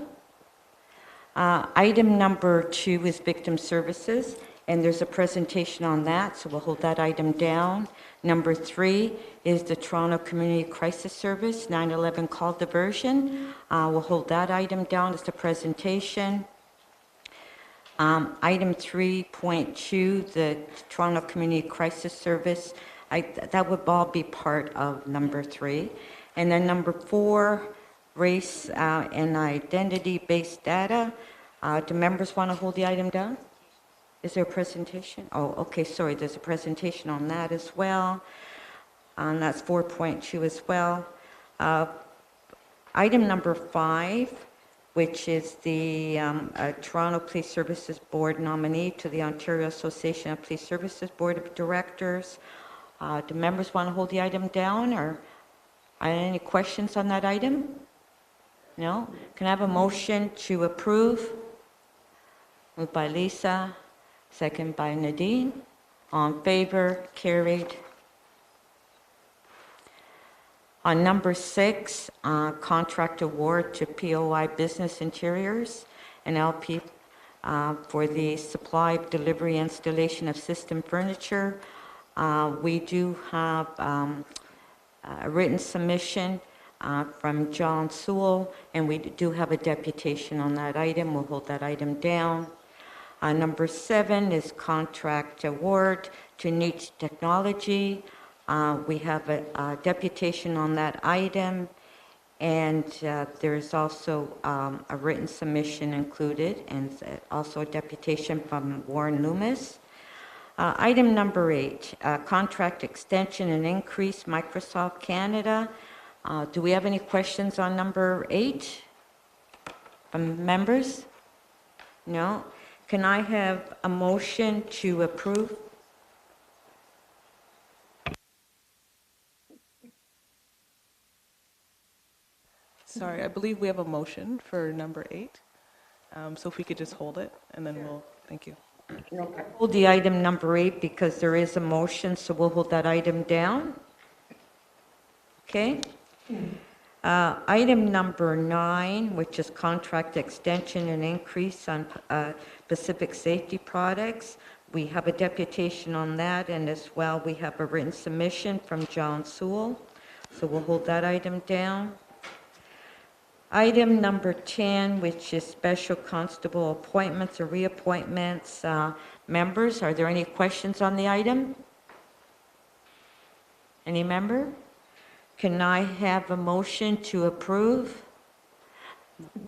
Item number 2 is victim services, and there's a presentation on that, so we'll hold that item down. Number 3 is the Toronto Community Crisis Service 911 call diversion. We'll hold that item down as the presentation. Item 3.2, the Toronto Community Crisis Service, that would all be part of number 3. And then number 4, race and identity-based data. Do members want to hold the item down? Is there a presentation? Oh, okay, sorry, there's a presentation on that as well. And that's 4.2 as well. Item number 5, which is the Toronto Police Services Board nominee to the Ontario Association of Police Services Board of Directors. Do members want to hold the item down, or are there any questions on that item? No? Can I have a motion to approve? Moved by Lisa, second by Nadine. All in favor, carried. On number 6, contract award to POI Business Interiors and LP for the supply, delivery, installation of system furniture. We do have a written submission from John Sewell, and we do have a deputation on that item. We'll hold that item down. Number 7 is contract award to Niche Technology. We have a deputation on that item, and there is also a written submission included, and also a deputation from Warren Loomis. Item number 8, contract extension and increase, Microsoft Canada. Do we have any questions on number 8 from members? No? Can I have a motion to approve? Sorry, I believe we have a motion for number 8. So if we could just hold it, and then we'll, thank you. Hold the item number 8 because there is a motion, so we'll hold that item down. Okay? Item number 9, which is contract extension and increase on Pacific Safety Products. We have a deputation on that, and as well, we have a written submission from John Sewell. So we'll hold that item down. Item number 10, which is special constable appointments or reappointments. Members, are there any questions on the item? Any member? Can I have a motion to approve?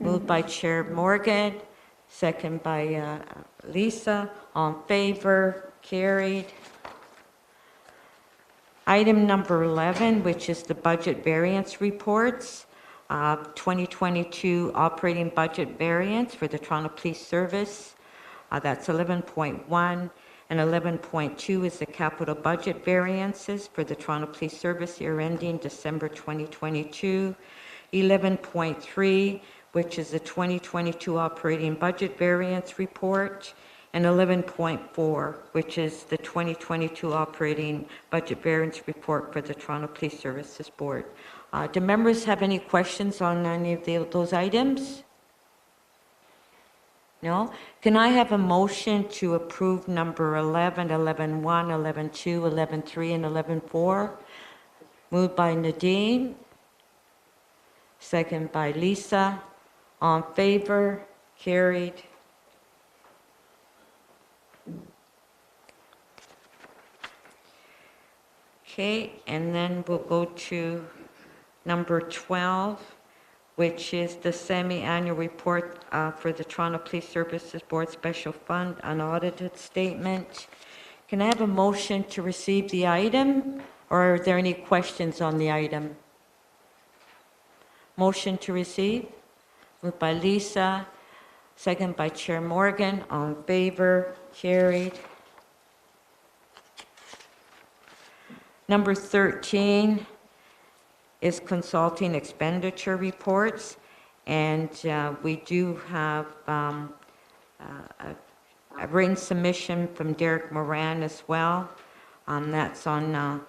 Moved by Chair Morgan, second by Lisa. All in favor? Carried. Item number 11, which is the budget variance reports. 2022 operating budget variance for the Toronto Police Service. That's 11.1. And 11.2 is the capital budget variances for the Toronto Police Service year ending December 2022. 11.3, which is the 2022 operating budget variance report. And 11.4, which is the 2022 operating budget variance report for the Toronto Police Services Board. Do members have any questions on any of those items? No? Can I have a motion to approve number 11, 11.1, 11.2, 11.3, and 11.4? Moved by Nadine. Second by Lisa. All in favor? Carried. Okay, and then we'll go to number 12, which is the semi-annual report for the Toronto Police Services Board Special Fund, unaudited statement. Can I have a motion to receive the item, or are there any questions on the item? Motion to receive, moved by Lisa, second by Chair Morgan. All in favor? Carried. Number 13 is consulting expenditure reports, and we do have a written submission from Derek Moran as well. That's on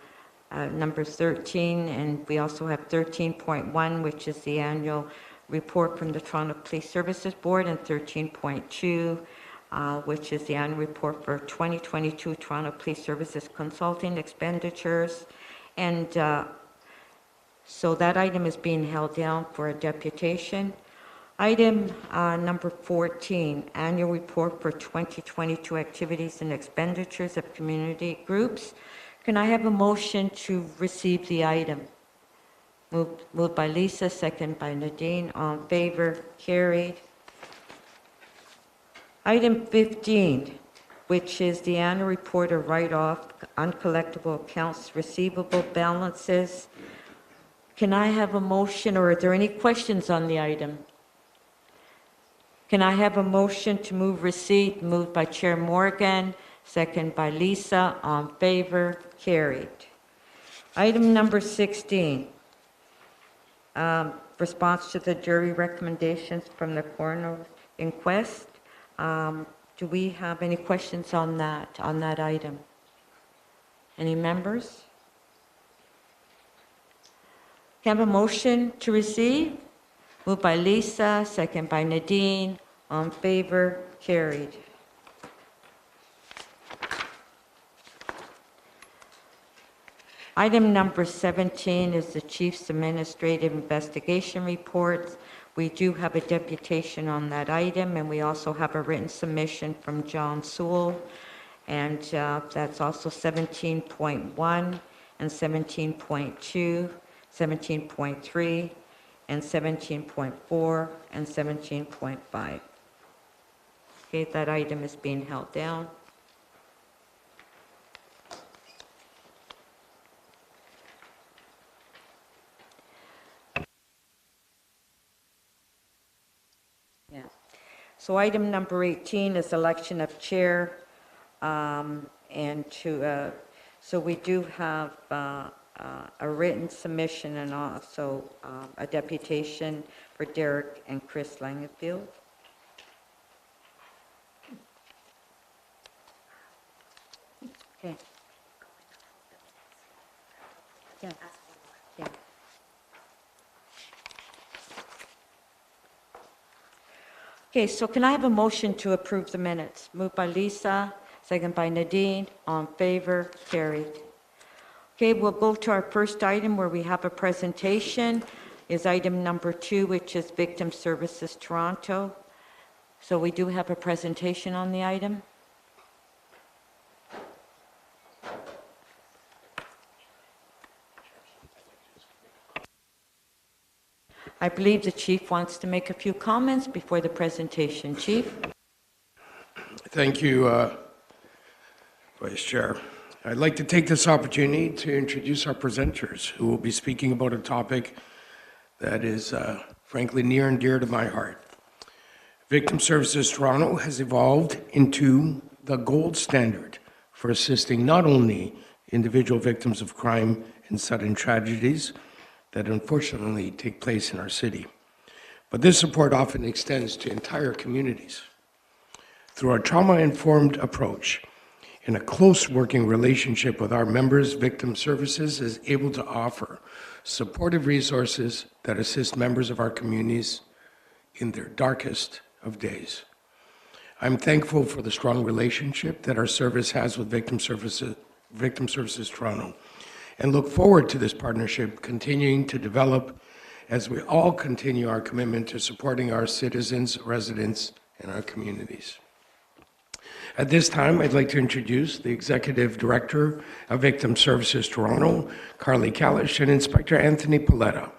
number 13, and we also have 13.1, which is the annual report from the Toronto Police Services Board, and 13.2, which is the annual report for 2022 Toronto Police Services consulting expenditures. And so that item is being held down for a deputation. Item number 14, annual report for 2022 activities and expenditures of community groups. Can I have a motion to receive the item? Moved by Lisa, second by Nadine. All in favor? Carried. Item 15, which is the annual report of write-off uncollectible accounts receivable balances. Can I have a motion, or are there any questions on the item? Can I have a motion to move receipt? Moved by Chair Morgan, second by Lisa. On favor? Carried. Item number 16, response to the jury recommendations from the coroner inquest. Do we have any questions on that item? Any members? Can I have a motion to receive? Moved by Lisa, second by Nadine. On favor? Carried. Item number 17 is the Chief's Administrative Investigation Reports. We do have a deputation on that item, and we also have a written submission from John Sewell, and that's also 17.1 and 17.2, 17.3, and 17.4, and 17.5. Okay, that item is being held down. Yeah. So item number 18 is election of chair, so we do have a written submission and also a deputation for Derek and Chris Langenfield. Okay. Yeah. Yeah. Okay, so can I have a motion to approve the minutes? Moved by Lisa, second by Nadine, all in favor, carried. Okay, we'll go to our first item where we have a presentation, is item number 2, which is Victim Services Toronto. So we do have a presentation on the item. I believe the chief wants to make a few comments before the presentation. Chief? Thank you, Vice Chair. I'd like to take this opportunity to introduce our presenters who will be speaking about a topic that is frankly near and dear to my heart. Victim Services Toronto has evolved into the gold standard for assisting not only individual victims of crime and sudden tragedies that unfortunately take place in our city, but this support often extends to entire communities. Through our trauma-informed approach, in a close working relationship with our members, Victim Services is able to offer supportive resources that assist members of our communities in their darkest of days. I'm thankful for the strong relationship that our service has with Victim Services Toronto, and look forward to this partnership continuing to develop as we all continue our commitment to supporting our citizens, residents, and our communities. At this time, I'd like to introduce the Executive Director of Victim Services Toronto, Carly Kalish, and Inspector Anthony Paletta,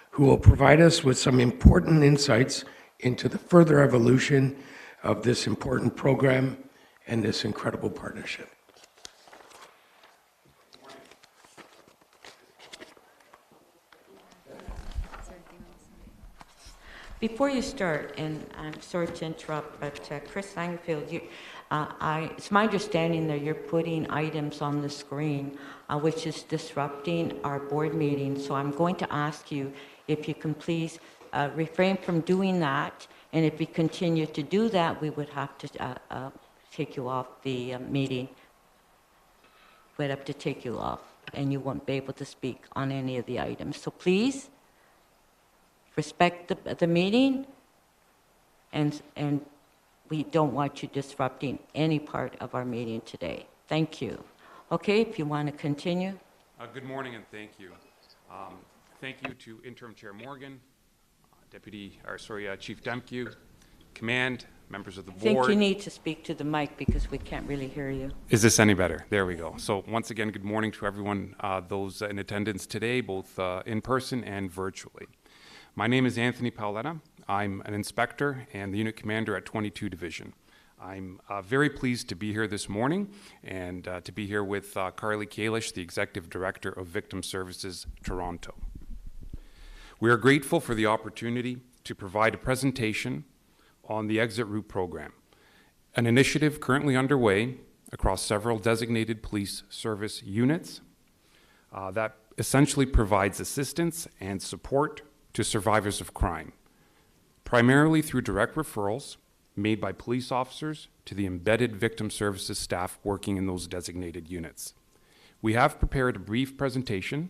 who will provide us with some important insights into the further evolution of this important program and this incredible partnership. Before you start, and I'm sorry to interrupt, but Chris Langfield, it's my understanding that you're putting items on the screen, which is disrupting our board meeting. So I'm going to ask you if you can please refrain from doing that. And if you continue to do that, we would have to take you off the meeting. We'd have to take you off, and you won't be able to speak on any of the items. So please respect the meeting, and we don't want you disrupting any part of our meeting today. Thank you. Okay, if you want to continue. Good morning and thank you. Thank you to Interim Chair Morgan, Chief Demkiw, Command, members of the board. I think you need to speak to the mic because we can't really hear you. Is this any better? There we go. So once again, good morning to everyone, those in attendance today, both in person and virtually. My name is Anthony Paoletta. I'm an inspector and the unit commander at 22 Division. I'm very pleased to be here this morning and to be here with Carly Kalish, the Executive Director of Victim Services Toronto. We are grateful for the opportunity to provide a presentation on the Exit Route program, an initiative currently underway across several designated police service units that essentially provides assistance and support to survivors of crime, primarily through direct referrals made by police officers to the embedded victim services staff working in those designated units. We have prepared a brief presentation,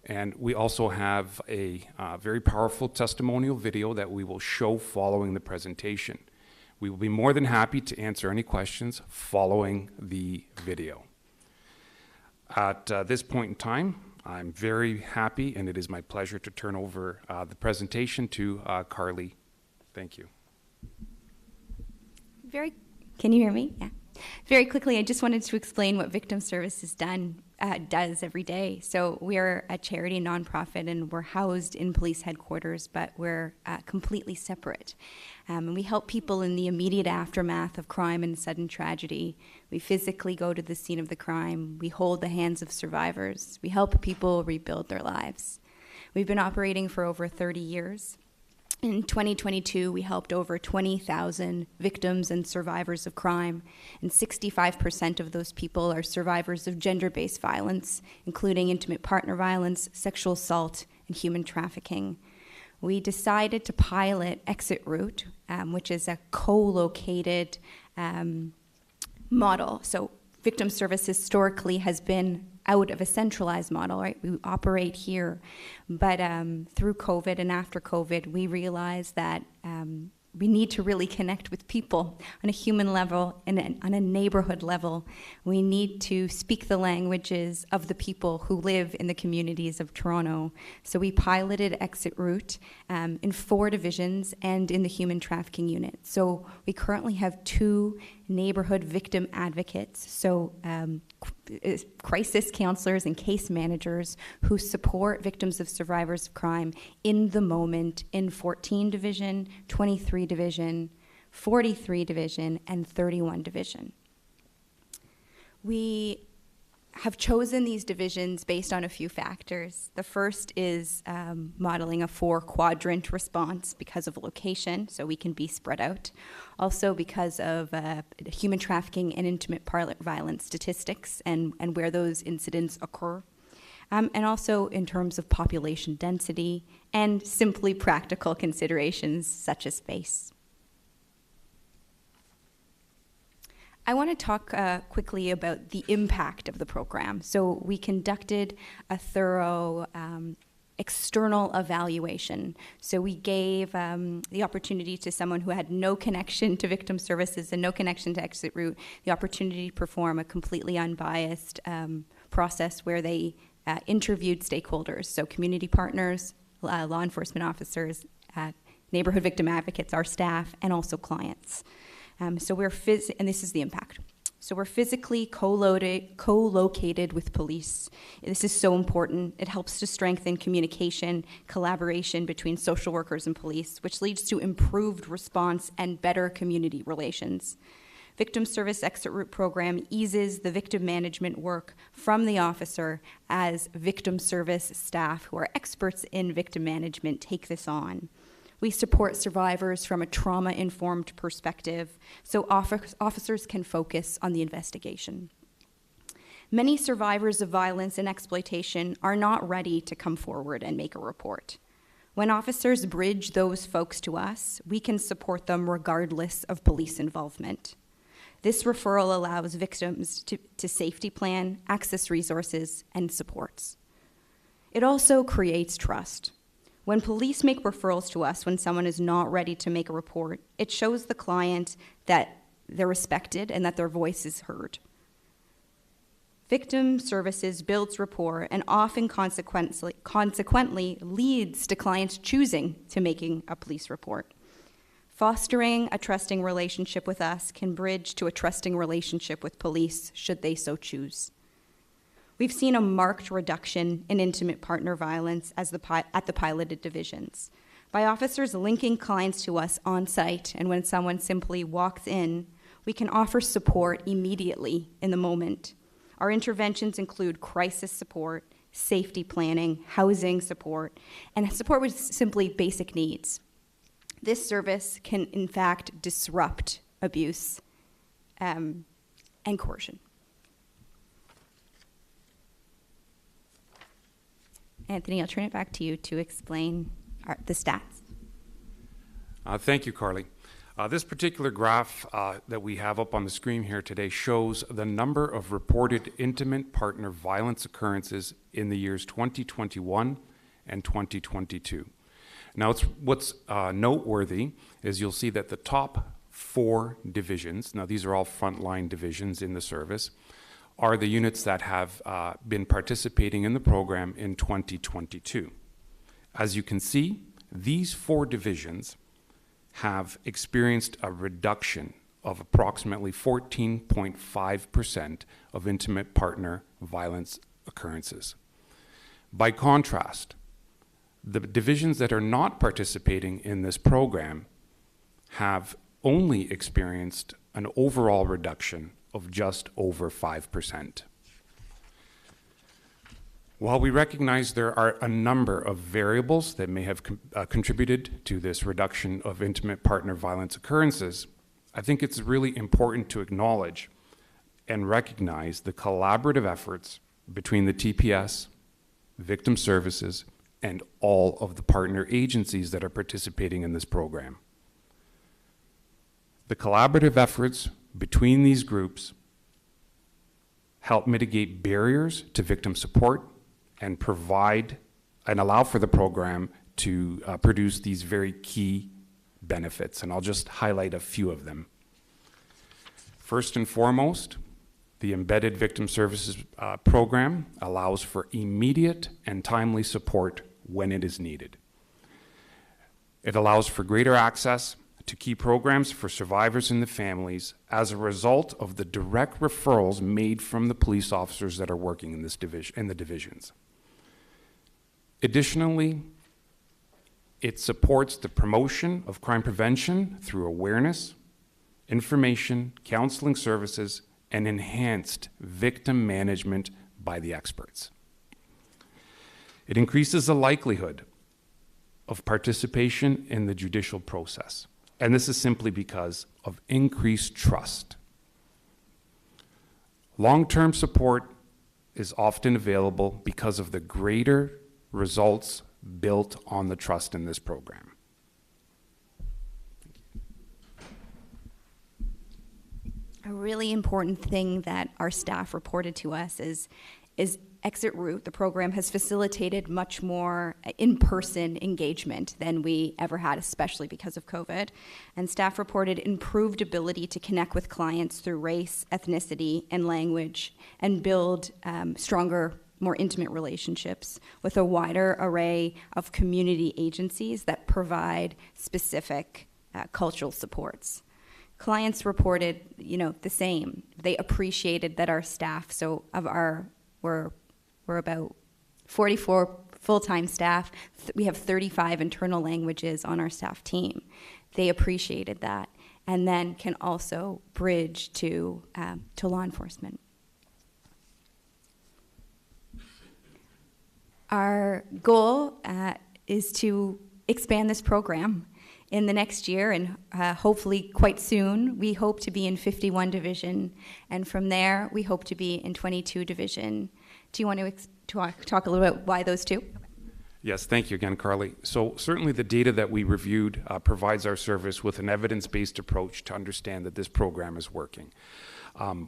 and we also have a very powerful testimonial video that we will show following the presentation. We will be more than happy to answer any questions following the video. At this point in time, I'm very happy, and it is my pleasure to turn over the presentation to Carly. Thank you. Can you hear me? Yeah. Very quickly, I just wanted to explain what Victim Services does every day. So we're a charity nonprofit, and we're housed in police headquarters, but we're completely separate. And we help people in the immediate aftermath of crime and sudden tragedy. We physically go to the scene of the crime. We hold the hands of survivors. We help people rebuild their lives. We've been operating for over 30 years. In 2022, we helped over 20,000 victims and survivors of crime, and 65% of those people are survivors of gender-based violence, including intimate partner violence, sexual assault, and human trafficking. We decided to pilot Exit Route, which is a co-located model. So Victim service historically has been out of a centralized model, right? We operate here. But through COVID and after COVID, we realized that we need to really connect with people on a human level and on a neighborhood level. We need to speak the languages of the people who live in the communities of Toronto. So we piloted Exit Route in 4 divisions and in the human trafficking unit. So we currently have 2 neighborhood victim advocates, so crisis counselors and case managers who support victims of survivors of crime in the moment in 14 Division, 23 Division, 43 Division, and 31 Division. We have chosen these divisions based on a few factors. The first is modeling a 4-quadrant response because of location, so we can be spread out. Also because of human trafficking and intimate partner violence statistics and where those incidents occur. And also in terms of population density and simply practical considerations such as space. I want to talk quickly about the impact of the program. So we conducted a thorough external evaluation. So we gave the opportunity to someone who had no connection to victim services and no connection to Exit Route, the opportunity to perform a completely unbiased process where they interviewed stakeholders, so community partners, law enforcement officers, neighborhood victim advocates, our staff, and also clients. So we're and this is the impact. So we're physically co-located with police. This is so important. It helps to strengthen communication, collaboration between social workers and police, which leads to improved response and better community relations. Victim Service Exit Route program eases the victim management work from the officer as victim service staff who are experts in victim management take this on. We support survivors from a trauma-informed perspective, so officers can focus on the investigation. Many survivors of violence and exploitation are not ready to come forward and make a report. When officers bridge those folks to us, we can support them regardless of police involvement. This referral allows victims to safety plan, access resources, and supports. It also creates trust. When police make referrals to us when someone is not ready to make a report, it shows the client that they're respected and that their voice is heard. Victim services builds rapport and often consequently leads to clients choosing to making a police report. Fostering a trusting relationship with us can bridge to a trusting relationship with police should they so choose. We've seen a marked reduction in intimate partner violence at the piloted divisions. By officers linking clients to us on site, and when someone simply walks in, we can offer support immediately in the moment. Our interventions include crisis support, safety planning, housing support, and support with simply basic needs. This service can, in fact, disrupt abuse and coercion. Anthony, I'll turn it back to you to explain the stats. Thank you, Carly. This particular graph that we have up on the screen here today shows the number of reported intimate partner violence occurrences in the years 2021 and 2022. Now, what's noteworthy is you'll see that the top 4 divisions, now these are all frontline divisions in the service, are the units that have been participating in the program in 2022. As you can see, these 4 divisions have experienced a reduction of approximately 14.5% of intimate partner violence occurrences. By contrast, the divisions that are not participating in this program have only experienced an overall reduction of just over 5%. While we recognize there are a number of variables that may have contributed to this reduction of intimate partner violence occurrences, I think it's really important to acknowledge and recognize the collaborative efforts between the TPS, victim services, and all of the partner agencies that are participating in this program. The collaborative efforts between these groups help mitigate barriers to victim support, and provide and allow for the program to produce these very key benefits. And I'll just highlight a few of them. First and foremost, the Embedded Victim Services program allows for immediate and timely support when it is needed. It allows for greater access to key programs for survivors and the families as a result of the direct referrals made from the police officers that are working in this in the divisions. Additionally, it supports the promotion of crime prevention through awareness, information, counseling services, and enhanced victim management by the experts. It increases the likelihood of participation in the judicial process, and this is simply because of increased trust. Long-term support is often available because of the greater results built on the trust in this program. A really important thing that our staff reported to us is exit route. The program has facilitated much more in-person engagement than we ever had, especially because of COVID. And staff reported improved ability to connect with clients through race, ethnicity, and language, and build stronger, more intimate relationships with a wider array of community agencies that provide specific cultural supports. Clients reported, the same. They appreciated that our staff, we're about 44 full-time staff. We have 35 internal languages on our staff team. They appreciated that, and then can also bridge to law enforcement. Our goal is to expand this program in the next year, and hopefully quite soon. We hope to be in 51 Division, and from there we hope to be in 22 Division. Do you want to talk a little bit why those two? Yes, thank you again, Carly. So certainly the data that we reviewed provides our service with an evidence-based approach to understand that this program is working.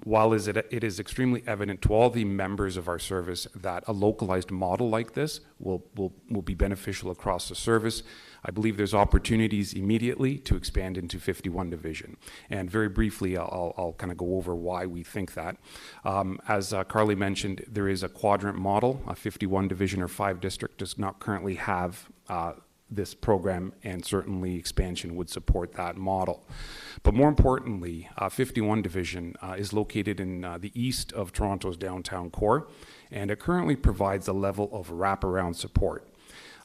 While it is extremely evident to all the members of our service that a localized model like this will be beneficial across the service, I believe there's opportunities immediately to expand into 51 Division. And very briefly, I'll kind of go over why we think that. As Carly mentioned, there is a quadrant model. A 51 Division or 5 district does not currently have this program, and certainly expansion would support that model. But more importantly, 51 Division is located in the east of Toronto's downtown core, and it currently provides a level of wraparound support.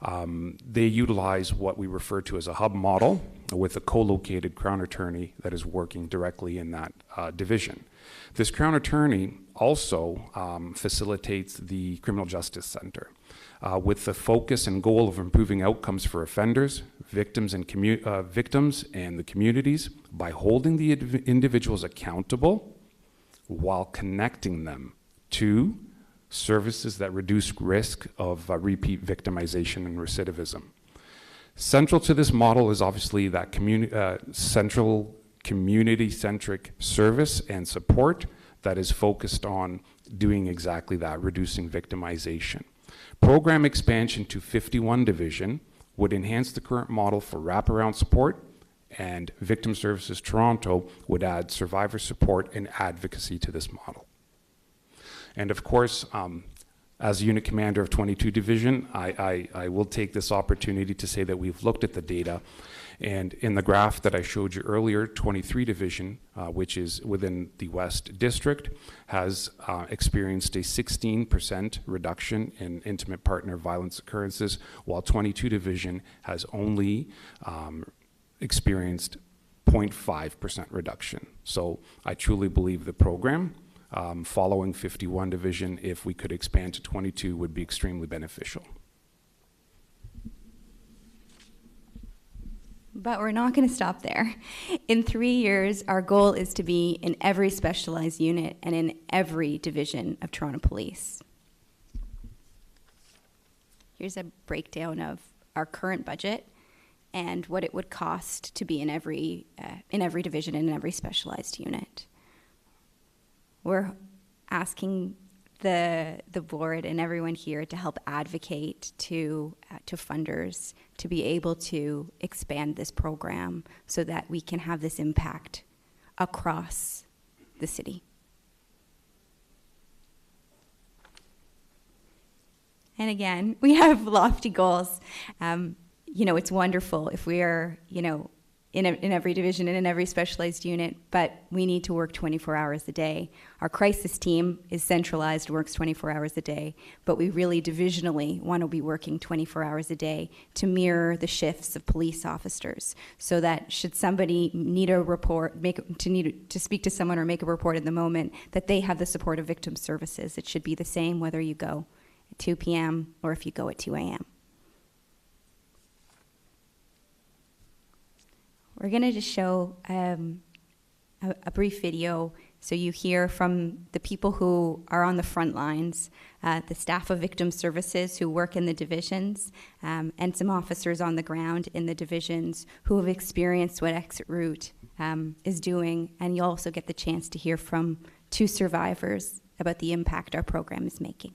They utilize what we refer to as a hub model with a co-located Crown Attorney that is working directly in that division. This Crown Attorney also facilitates the Criminal Justice Center with the focus and goal of improving outcomes for offenders, victims and the communities by holding the individuals accountable while connecting them to services that reduce risk of repeat victimization and recidivism. Central to this model is obviously that central community-centric service and support that is focused on doing exactly that, reducing victimization. Program expansion to 51 Division would enhance the current model for wraparound support, and Victim Services Toronto would add survivor support and advocacy to this model. And of course, as unit commander of 22 Division, I will take this opportunity to say that we've looked at the data, and in the graph that I showed you earlier, 23 Division, which is within the West District, has experienced a 16% reduction in intimate partner violence occurrences, while 22 Division has only experienced 0.5% reduction. So I truly believe the program following 51 Division, if we could expand to 22, would be extremely beneficial. But we're not going to stop there. In 3 years, our goal is to be in every specialized unit and in every division of Toronto Police. Here's a breakdown of our current budget and what it would cost to be in every division and in every specialized unit. We're asking the board and everyone here to help advocate to funders to be able to expand this program so that we can have this impact across the city. And again, we have lofty goals. It's wonderful if we are, in every division and in every specialized unit, but we need to work 24 hours a day. Our crisis team is centralized, works 24 hours a day, but we really divisionally want to be working 24 hours a day to mirror the shifts of police officers, so that should somebody need a report, to speak to someone or make a report in the moment, that they have the support of victim services. It should be the same whether you go at 2 p.m. or if you go at 2 a.m. We're going to just show a brief video so you hear from the people who are on the front lines, the staff of victim services who work in the divisions, and some officers on the ground in the divisions who have experienced what Exit Route is doing. And you'll also get the chance to hear from 2 survivors about the impact our program is making.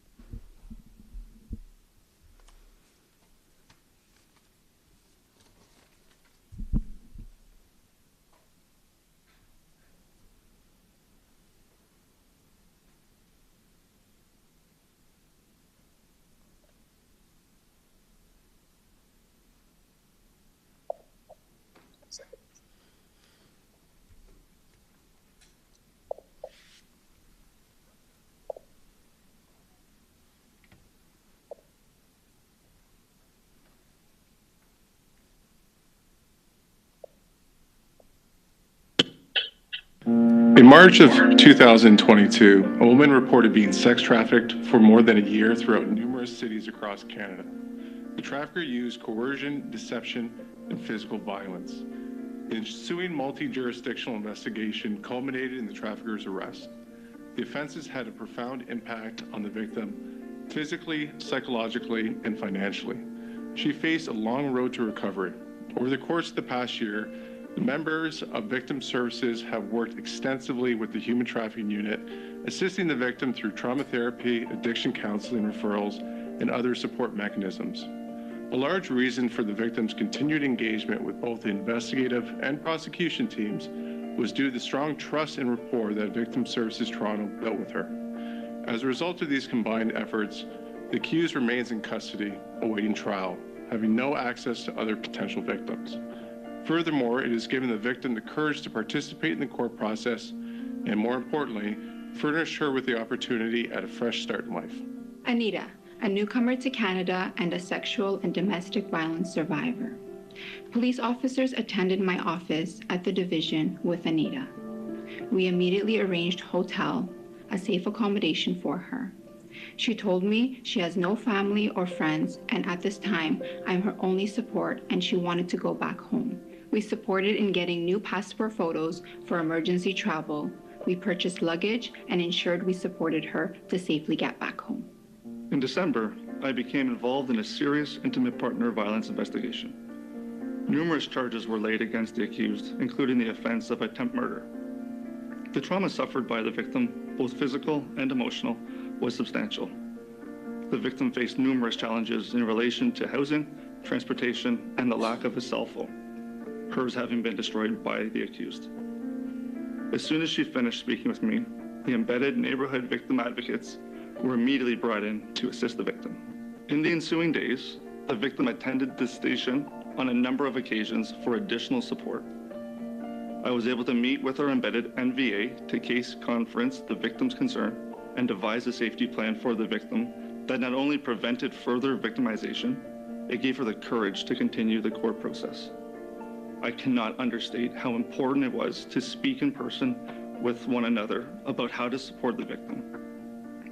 In March of 2022, a woman reported being sex trafficked for more than a year throughout numerous cities across Canada. The trafficker used coercion, deception, and physical violence. The ensuing multi-jurisdictional investigation culminated in the trafficker's arrest. The offenses had a profound impact on the victim, physically, psychologically, and financially. She faced a long road to recovery. Over the course of the past year, the members of Victim Services have worked extensively with the Human Trafficking Unit, assisting the victim through trauma therapy, addiction counseling referrals, and other support mechanisms. A large reason for the victim's continued engagement with both the investigative and prosecution teams was due to the strong trust and rapport that Victim Services Toronto built with her. As a result of these combined efforts, the accused remains in custody, awaiting trial, having no access to other potential victims. Furthermore, it has given the victim the courage to participate in the court process and, more importantly, furnished her with the opportunity at a fresh start in life. Anita, a newcomer to Canada and a sexual and domestic violence survivor. Police officers attended my office at the division with Anita. We immediately arranged hotel, a safe accommodation for her. She told me she has no family or friends, and at this time, I'm her only support, and she wanted to go back home. We supported in getting new passport photos for emergency travel. We purchased luggage and ensured we supported her to safely get back home. In December, I became involved in a serious intimate partner violence investigation. Numerous charges were laid against the accused, including the offense of attempt murder. The trauma suffered by the victim, both physical and emotional, was substantial. The victim faced numerous challenges in relation to housing, transportation, and the lack of a cell phone, hers having been destroyed by the accused. As soon as she finished speaking with me, the embedded neighborhood victim advocates were immediately brought in to assist the victim. In the ensuing days, the victim attended the station on a number of occasions for additional support. I was able to meet with our embedded NVA to case conference the victim's concern and devise a safety plan for the victim that not only prevented further victimization, it gave her the courage to continue the court process. I cannot understate how important it was to speak in person with one another about how to support the victim.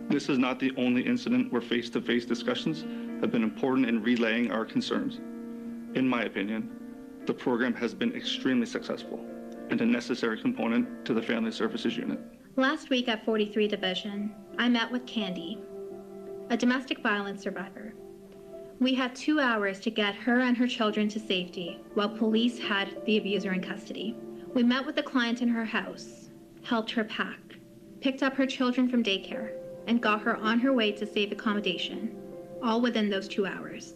This is not the only incident where face-to-face discussions have been important in relaying our concerns. In my opinion, the program has been extremely successful and a necessary component to the Family Services Unit. Last week at 43 Division, I met with Candy, a domestic violence survivor. We had 2 hours to get her and her children to safety while police had the abuser in custody. We met with the client in her house, helped her pack, picked up her children from daycare, and got her on her way to safe accommodation, all within those 2 hours.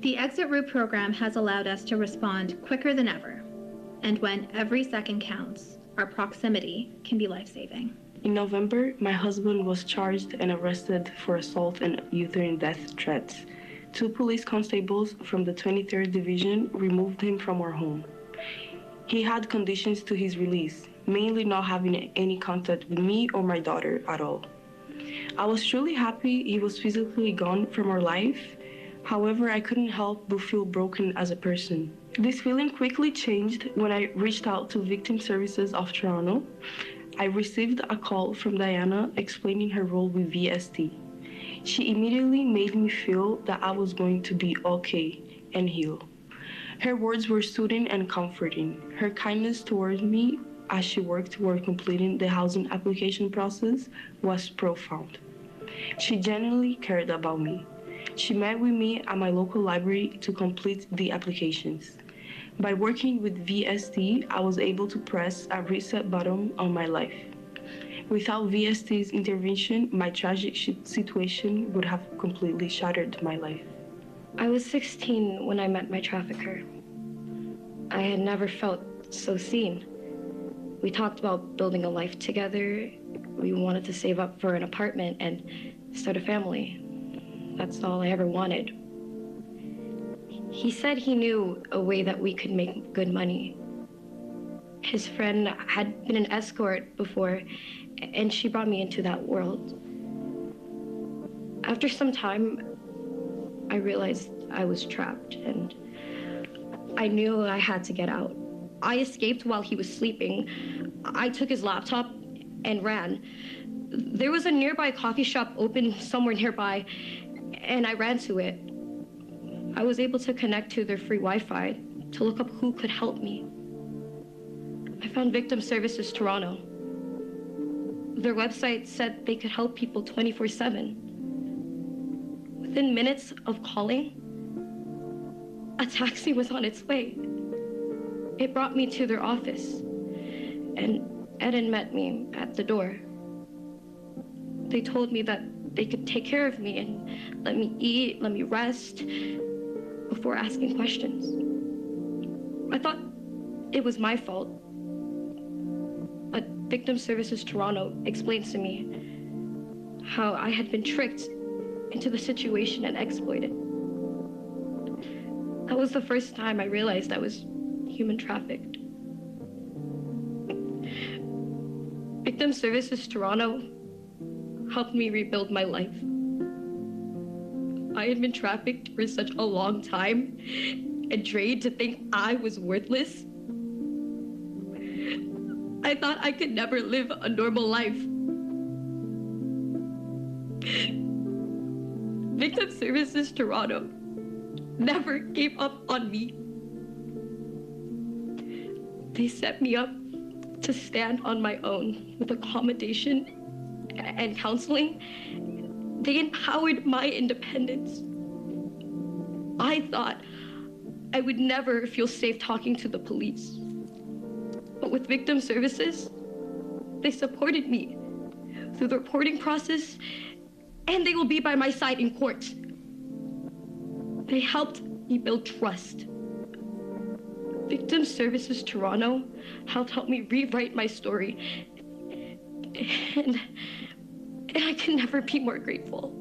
The exit route program has allowed us to respond quicker than ever, and when every second counts, our proximity can be life-saving. In November, my husband was charged and arrested for assault and uterine death threats. 2 police constables from the 23rd Division removed him from our home. He had conditions to his release, mainly not having any contact with me or my daughter at all. I was truly happy he was physically gone from our life. However, I couldn't help but feel broken as a person. This feeling quickly changed when I reached out to Victim Services of Toronto. I received a call from Diana explaining her role with VST. She immediately made me feel that I was going to be okay and heal. Her words were soothing and comforting. Her kindness towards me as she worked toward completing the housing application process was profound. She genuinely cared about me. She met with me at my local library to complete the applications. By working with VST, I was able to press a reset button on my life. Without VST's intervention, my tragic situation would have completely shattered my life. I was 16 when I met my trafficker. I had never felt so seen. We talked about building a life together. We wanted to save up for an apartment and start a family. That's all I ever wanted. He said he knew a way that we could make good money. His friend had been an escort before, and she brought me into that world. After some time, I realized I was trapped, and I knew I had to get out. I escaped while he was sleeping. I took his laptop and ran. There was a nearby coffee shop open somewhere nearby, and I ran to it. I was able to connect to their free Wi-Fi to look up who could help me. I found Victim Services Toronto. Their website said they could help people 24/7. Within minutes of calling, a taxi was on its way. It brought me to their office, and Eden met me at the door. They told me that they could take care of me and let me eat, let me rest, before asking questions. I thought it was my fault, but Victim Services Toronto explained to me how I had been tricked into the situation and exploited. That was the first time I realized I was human trafficked. Victim Services Toronto helped me rebuild my life. I had been trafficked for such a long time and trained to think I was worthless. I thought I could never live a normal life. Victim Services Toronto never gave up on me. They set me up to stand on my own with accommodation and counseling. They empowered my independence. I thought I would never feel safe talking to the police. But with Victim Services, they supported me through the reporting process, and they will be by my side in court. They helped me build trust. Victim Services Toronto helped me rewrite my story, and I can never be more grateful.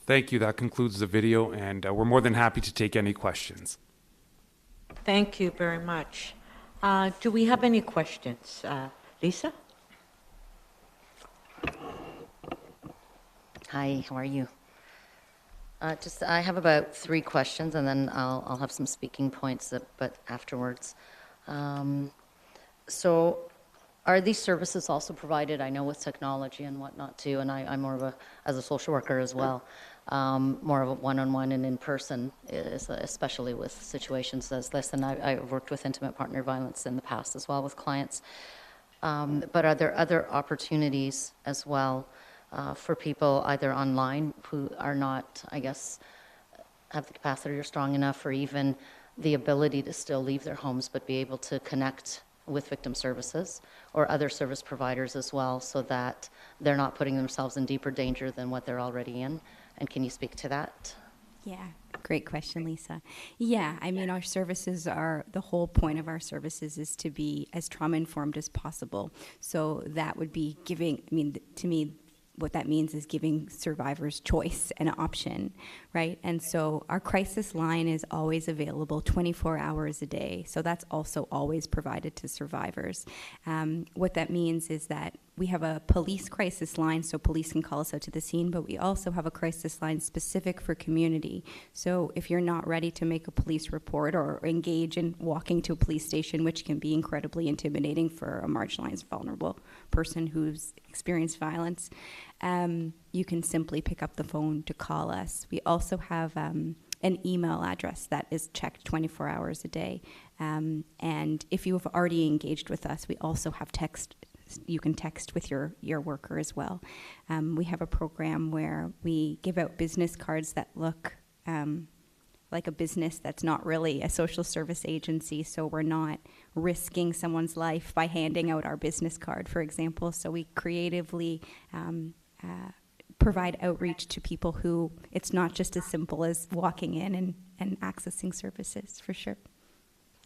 Thank you. That concludes the video, and we're more than happy to take any questions. Thank you very much. Do we have any questions? Lisa? Hi, how are you? I have about 3 questions, and then I'll have some speaking points, but afterwards. So, are these services also provided? I know with technology and whatnot too, and I'm more of as a social worker as well, more of a one-on-one and in person, especially with situations as this. And I've worked with intimate partner violence in the past as well with clients. But are there other opportunities as well for people either online who are not, I guess, have the capacity or strong enough, or even the ability to still leave their homes but be able to connect with victim services or other service providers as well, so that they're not putting themselves in deeper danger than what they're already in? And can you speak to that? Yeah, great question, Lisa. Yeah, I mean, our services are, the whole point of our services is to be as trauma-informed as possible. So that would be giving, I mean, to me, what that means is giving survivors choice and option, right? And so our crisis line is always available 24 hours a day. So that's also always provided to survivors. What that means is that we have a police crisis line, so police can call us out to the scene, but we also have a crisis line specific for community. So if you're not ready to make a police report or engage in walking to a police station, which can be incredibly intimidating for a marginalized, vulnerable person who's experienced violence, you can simply pick up the phone to call us. We also have an email address that is checked 24 hours a day. And if you have already engaged with us, we also have text. You can text with your worker as well. We have a program where we give out business cards that look like a business that's not really a social service agency, so we're not risking someone's life by handing out our business card, for example. So we creatively provide outreach to people who it's not just as simple as walking in and accessing services, for sure.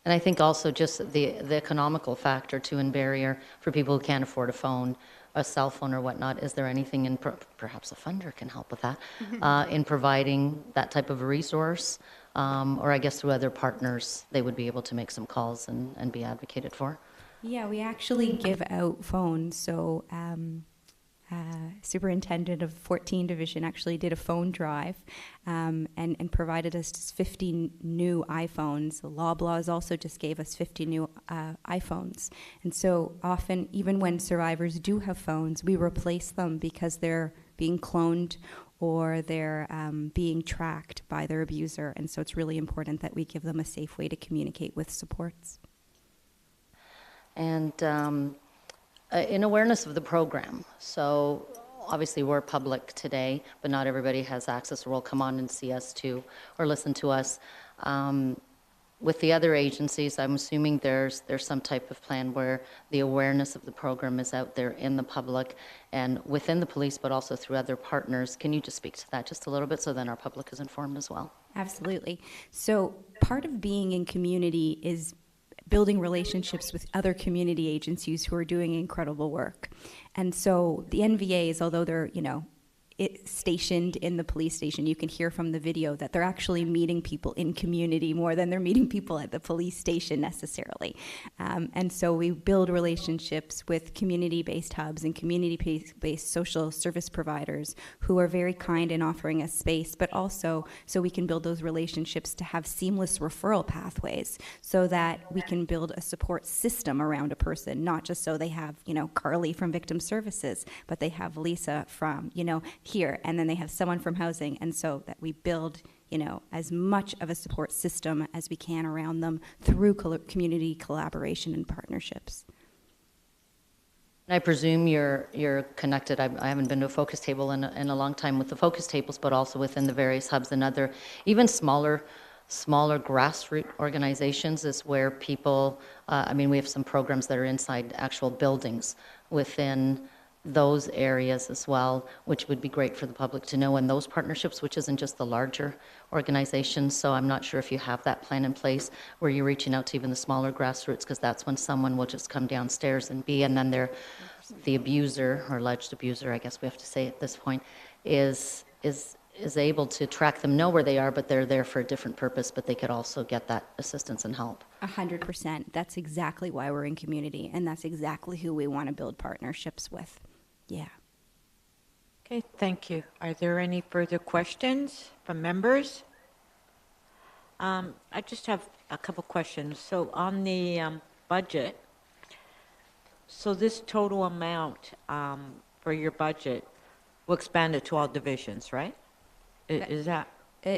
And I think also just the economical factor too, and barrier for people who can't afford a phone, a cell phone or whatnot. Is there anything in, perhaps a funder can help with that, in providing that type of a resource? Or I guess through other partners, they would be able to make some calls and be advocated for? Yeah, we actually give out phones. So superintendent of 14 Division actually did a phone drive and provided us just 50 new iPhones. Loblaws also just gave us 50 new iPhones. And so often, even when survivors do have phones, we replace them because they're being cloned or they're being tracked by their abuser. And so it's really important that we give them a safe way to communicate with supports. And in awareness of the program, so obviously we're public today, but not everybody has access or will come on and see us too, or listen to us. With the other agencies, I'm assuming there's some type of plan where the awareness of the program is out there in the public and within the police, but also through other partners. Can you just speak to that just a little bit so then our public is informed as well? Absolutely. So part of being in community is building relationships with other community agencies who are doing incredible work. And so the NVAs, although they're, stationed in the police station, you can hear from the video that they're actually meeting people in community more than they're meeting people at the police station necessarily. And so we build relationships with community-based hubs and community-based social service providers who are very kind in offering us space, but also so we can build those relationships to have seamless referral pathways so that we can build a support system around a person, not just so they have, Carly from Victim Services, but they have Lisa from, here, and then they have someone from housing, and so that we build, as much of a support system as we can around them through community collaboration and partnerships. And I presume you're connected. I haven't been to a focus table in a long time with the focus tables, but also within the various hubs and other, even smaller grassroots organizations is where people, we have some programs that are inside actual buildings within those areas as well, which would be great for the public to know, and those partnerships, which isn't just the larger organizations. So I'm not sure if you have that plan in place where you're reaching out to even the smaller grassroots, because that's when someone will just come downstairs and then the abuser, or alleged abuser, I guess we have to say at this point, is able to track them, know where they are, but they're there for a different purpose, but they could also get that assistance and help. 100%. That's exactly why we're in community, and that's exactly who we want to build partnerships with. Yeah. Okay, thank you. Are there any further questions from members? I just have a couple questions. So on the budget, so this total amount for your budget will expand it to all divisions, right? Is that?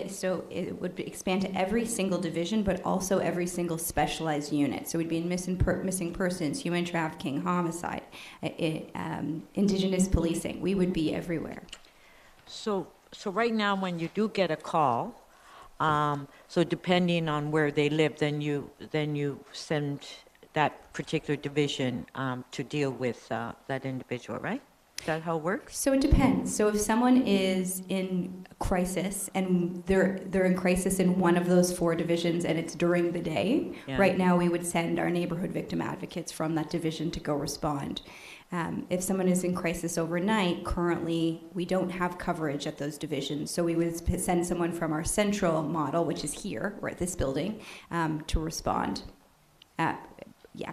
So it would expand to every single division, but also every single specialized unit. So we'd be in missing persons, human trafficking, homicide, Indigenous policing. We would be everywhere. So right now, when you do get a call, So depending on where they live, then you send that particular division to deal with that individual, right? Is that how it works? So it depends. So if someone is in crisis and they're in crisis in one of those 4 divisions and it's during the day, Yeah. right now we would send our neighborhood victim advocates from that division to go respond. If someone is in crisis overnight, currently we don't have coverage at those divisions, so we would send someone from our central model, which is here, or at this building, to respond.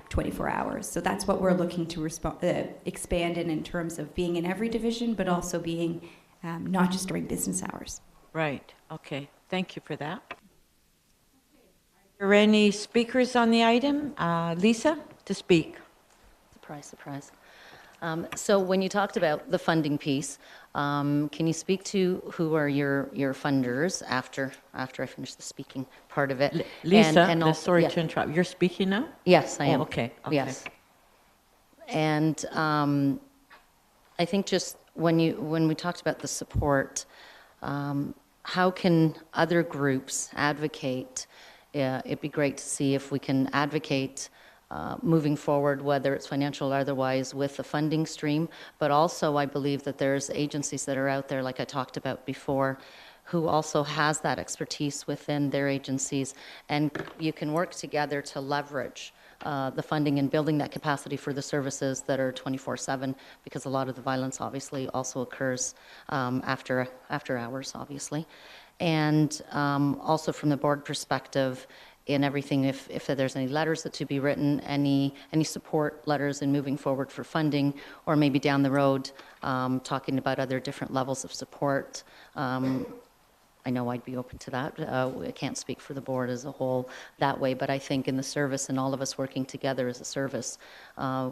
24 hours. So that's what we're looking to expand in terms of being in every division, but also being not just during business hours. Right. Okay. Thank you for that. Are there any speakers on the item? Lisa, to speak. Surprise, surprise. So when you talked about the funding piece, can you speak to who are your funders after I finish the speaking part of it? Lisa, and also, sorry to interrupt. You're speaking now? Yes, I am. Okay. Yes. And I think just when we talked about the support, how can other groups advocate? It'd be great to see if we can advocate moving forward, whether it's financial or otherwise, with the funding stream. But also, I believe that there's agencies that are out there, like I talked about before, who also has that expertise within their agencies, and you can work together to leverage the funding and building that capacity for the services that are 24/7, because a lot of the violence obviously also occurs after hours, obviously. And also from the board perspective, in everything, if there's any letters that to be written, any support letters in moving forward for funding, or maybe down the road talking about other different levels of support. I know I'd be open to that. I can't speak for the board as a whole that way, but I think in the service and all of us working together as a service,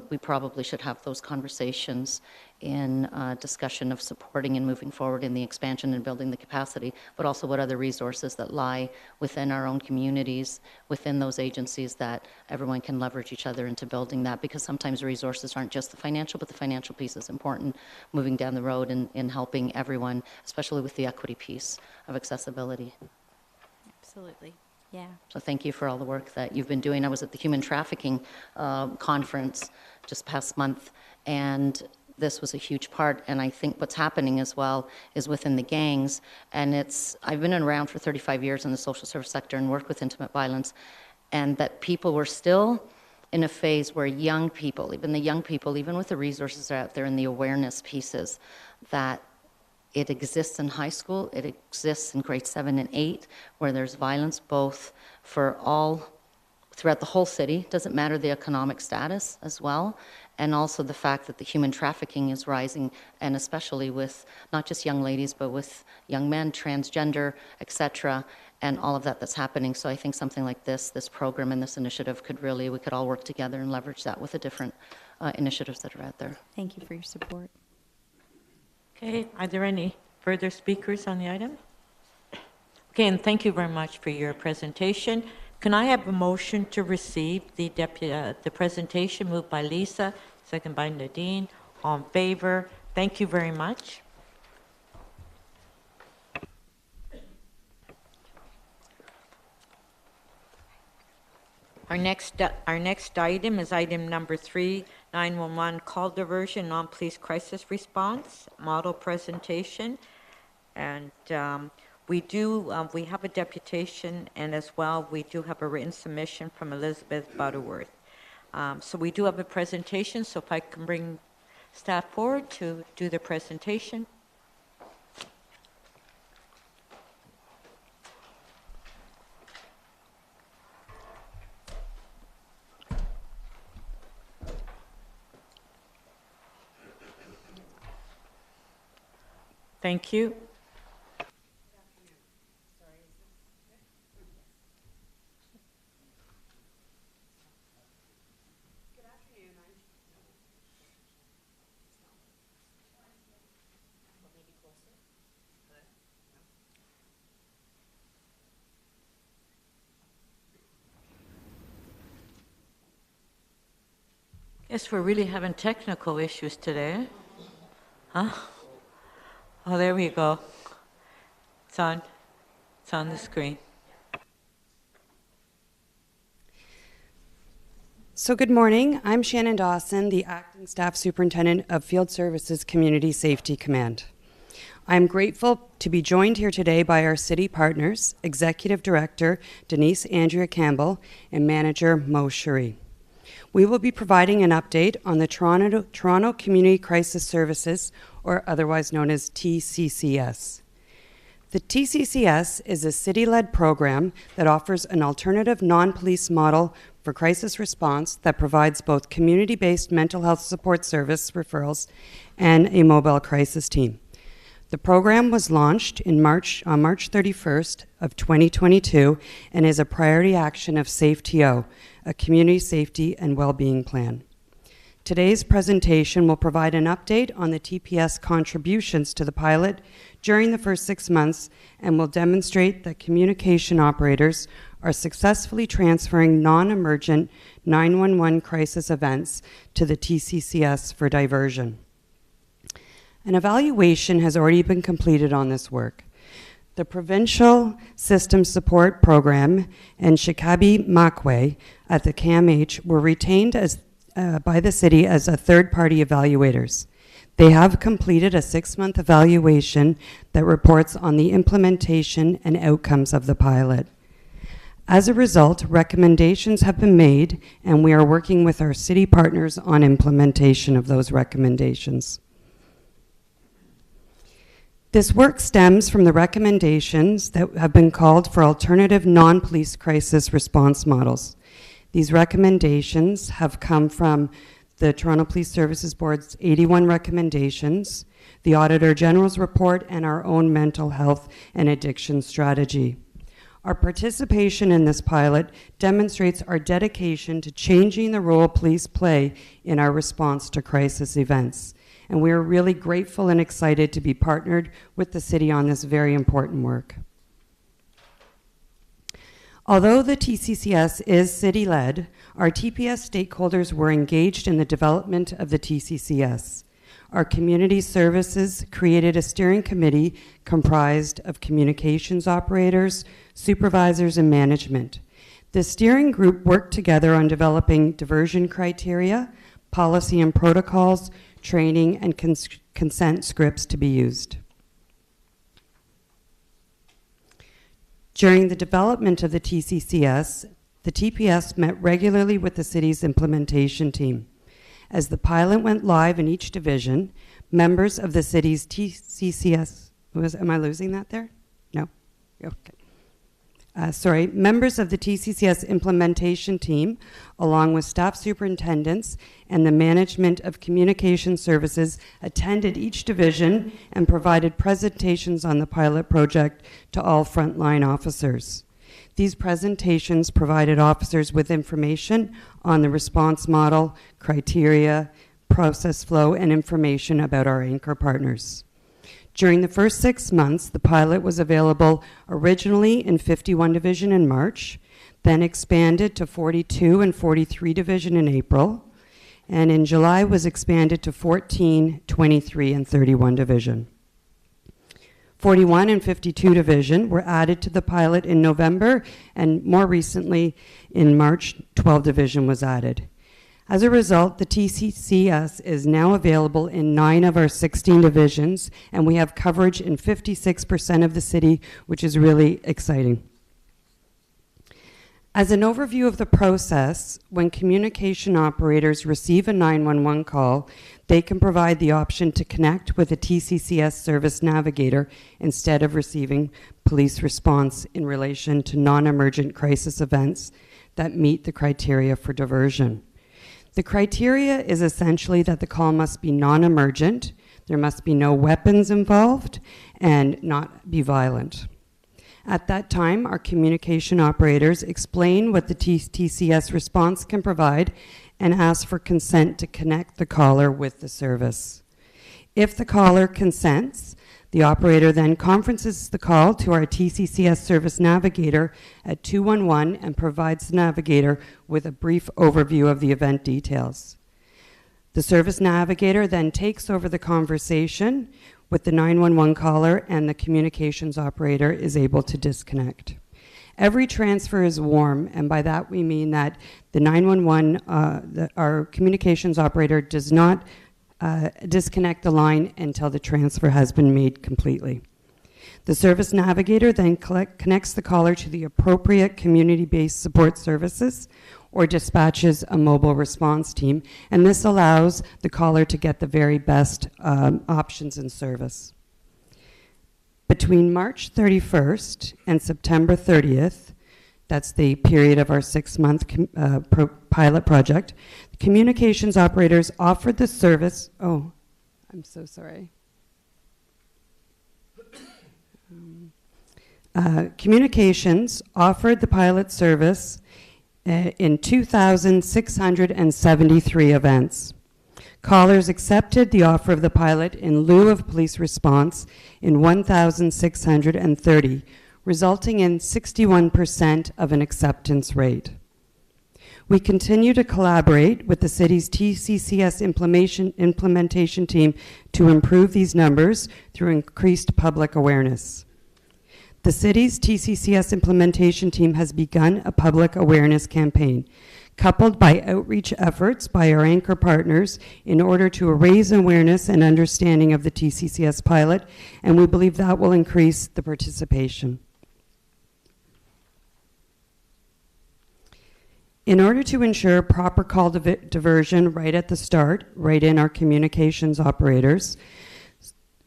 we probably should have those conversations in discussion of supporting and moving forward in the expansion and building the capacity, but also what other resources that lie within our own communities, within those agencies, that everyone can leverage each other into building that, because sometimes resources aren't just the financial, but the financial piece is important moving down the road in helping everyone, especially with the equity piece of accessibility. Absolutely. Yeah. So thank you for all the work that you've been doing. I was at the Human Trafficking Conference just past month, and this was a huge part. And I think what's happening as well is within the gangs, and I've been around for 35 years in the social service sector and worked with intimate violence, and that people were still in a phase where young people, even with the resources that are out there and the awareness pieces, that it exists in high school, it exists in grade 7 and 8, where there's violence both for all, throughout the whole city, doesn't matter the economic status as well, and also the fact that the human trafficking is rising, and especially with not just young ladies, but with young men, transgender, etc., and all of that's happening. So I think something like this program and this initiative we could all work together and leverage that with the different initiatives that are out there. Thank you for your support. Okay, are there any further speakers on the item? Okay, and thank you very much for your presentation. Can I have a motion to receive the presentation moved by Lisa, second by Nadine? All in favor? Thank you very much. Our next item is item number 3, 911 call diversion, non-police crisis response, model presentation. And we have a deputation, and as well, we do have a written submission from Elizabeth Butterworth. So we do have a presentation, so if I can bring staff forward to do the presentation. Thank you. Guess we're really having technical issues today. Huh? Oh, there we go. It's on. It's on the screen. So good morning. I'm Shannon Dawson, the Acting Staff Superintendent of Field Services Community Safety Command. I'm grateful to be joined here today by our city partners, Executive Director Denise Andrea Campbell and Manager Mo Cherie. We will be providing an update on the Toronto Community Crisis Services, or otherwise known as TCCS. The TCCS is a city-led program that offers an alternative non-police model for crisis response that provides both community-based mental health support service referrals and a mobile crisis team. The program was launched on March 31st of 2022 and is a priority action of SAFE-TO, a community safety and well-being plan. Today's presentation will provide an update on the TPS contributions to the pilot during the first 6 months and will demonstrate that communication operators are successfully transferring non-emergent 911 crisis events to the TCCS for diversion. An evaluation has already been completed on this work. The Provincial System Support Program and Shikabi Makwe at the CAMH were retained by the city as a third-party evaluators. They have completed a 6-month evaluation that reports on the implementation and outcomes of the pilot. As a result, recommendations have been made, and we are working with our city partners on implementation of those recommendations. This work stems from the recommendations that have been called for alternative non-police crisis response models. These recommendations have come from the Toronto Police Services Board's 81 recommendations, the Auditor General's report, and our own mental health and addiction strategy. Our participation in this pilot demonstrates our dedication to changing the role police play in our response to crisis events. And we are really grateful and excited to be partnered with the city on this very important work. Although the TCCS is city-led, our TPS stakeholders were engaged in the development of the TCCS. Our community services created a steering committee comprised of communications operators, supervisors, and management. The steering group worked together on developing diversion criteria, policy and protocols, training, and consent scripts to be used. During the development of the TCCS, the TPS met regularly with the city's implementation team. As the pilot went live in each division, members of the city's TCCS, am I losing that there? No? Okay. Members of the TCCS implementation team, along with staff superintendents and the management of communication services, attended each division and provided presentations on the pilot project to all frontline officers. These presentations provided officers with information on the response model, criteria, process flow, and information about our anchor partners. During the first 6 months, the pilot was available originally in 51 Division in March, then expanded to 42 and 43 Division in April, and in July was expanded to 14, 23, and 31 Division. 41 and 52 Division were added to the pilot in November, and more recently in March, 12 Division was added. As a result, the TCCS is now available in 9 of our 16 divisions, and we have coverage in 56% of the city, which is really exciting. As an overview of the process, when communication operators receive a 911 call, they can provide the option to connect with a TCCS service navigator instead of receiving police response in relation to non-emergent crisis events that meet the criteria for diversion. The criteria is essentially that the call must be non-emergent, there must be no weapons involved, and not be violent. At that time, our communication operators explain what the TCS response can provide and ask for consent to connect the caller with the service. If the caller consents, the operator then conferences the call to our TCCS service navigator at 211 and provides the navigator with a brief overview of the event details. The service navigator then takes over the conversation with the 911 caller and the communications operator is able to disconnect. Every transfer is warm, and by that we mean that the 911, our communications operator does not disconnect the line until the transfer has been made completely. The service navigator then connects the caller to the appropriate community-based support services or dispatches a mobile response team, and this allows the caller to get the very best options and service. Between March 31st and September 30th, that's the period of our 6-month pilot project, communications operators offered the service, oh, I'm so sorry. Communications offered the pilot service in 2,673 events. Callers accepted the offer of the pilot in lieu of police response in 1,630, resulting in 61% of an acceptance rate. We continue to collaborate with the city's TCCS implementation team to improve these numbers through increased public awareness. The city's TCCS implementation team has begun a public awareness campaign, coupled by outreach efforts by our anchor partners in order to raise awareness and understanding of the TCCS pilot, and we believe that will increase the participation. In order to ensure proper call diversion right at the start, right in our communications operators,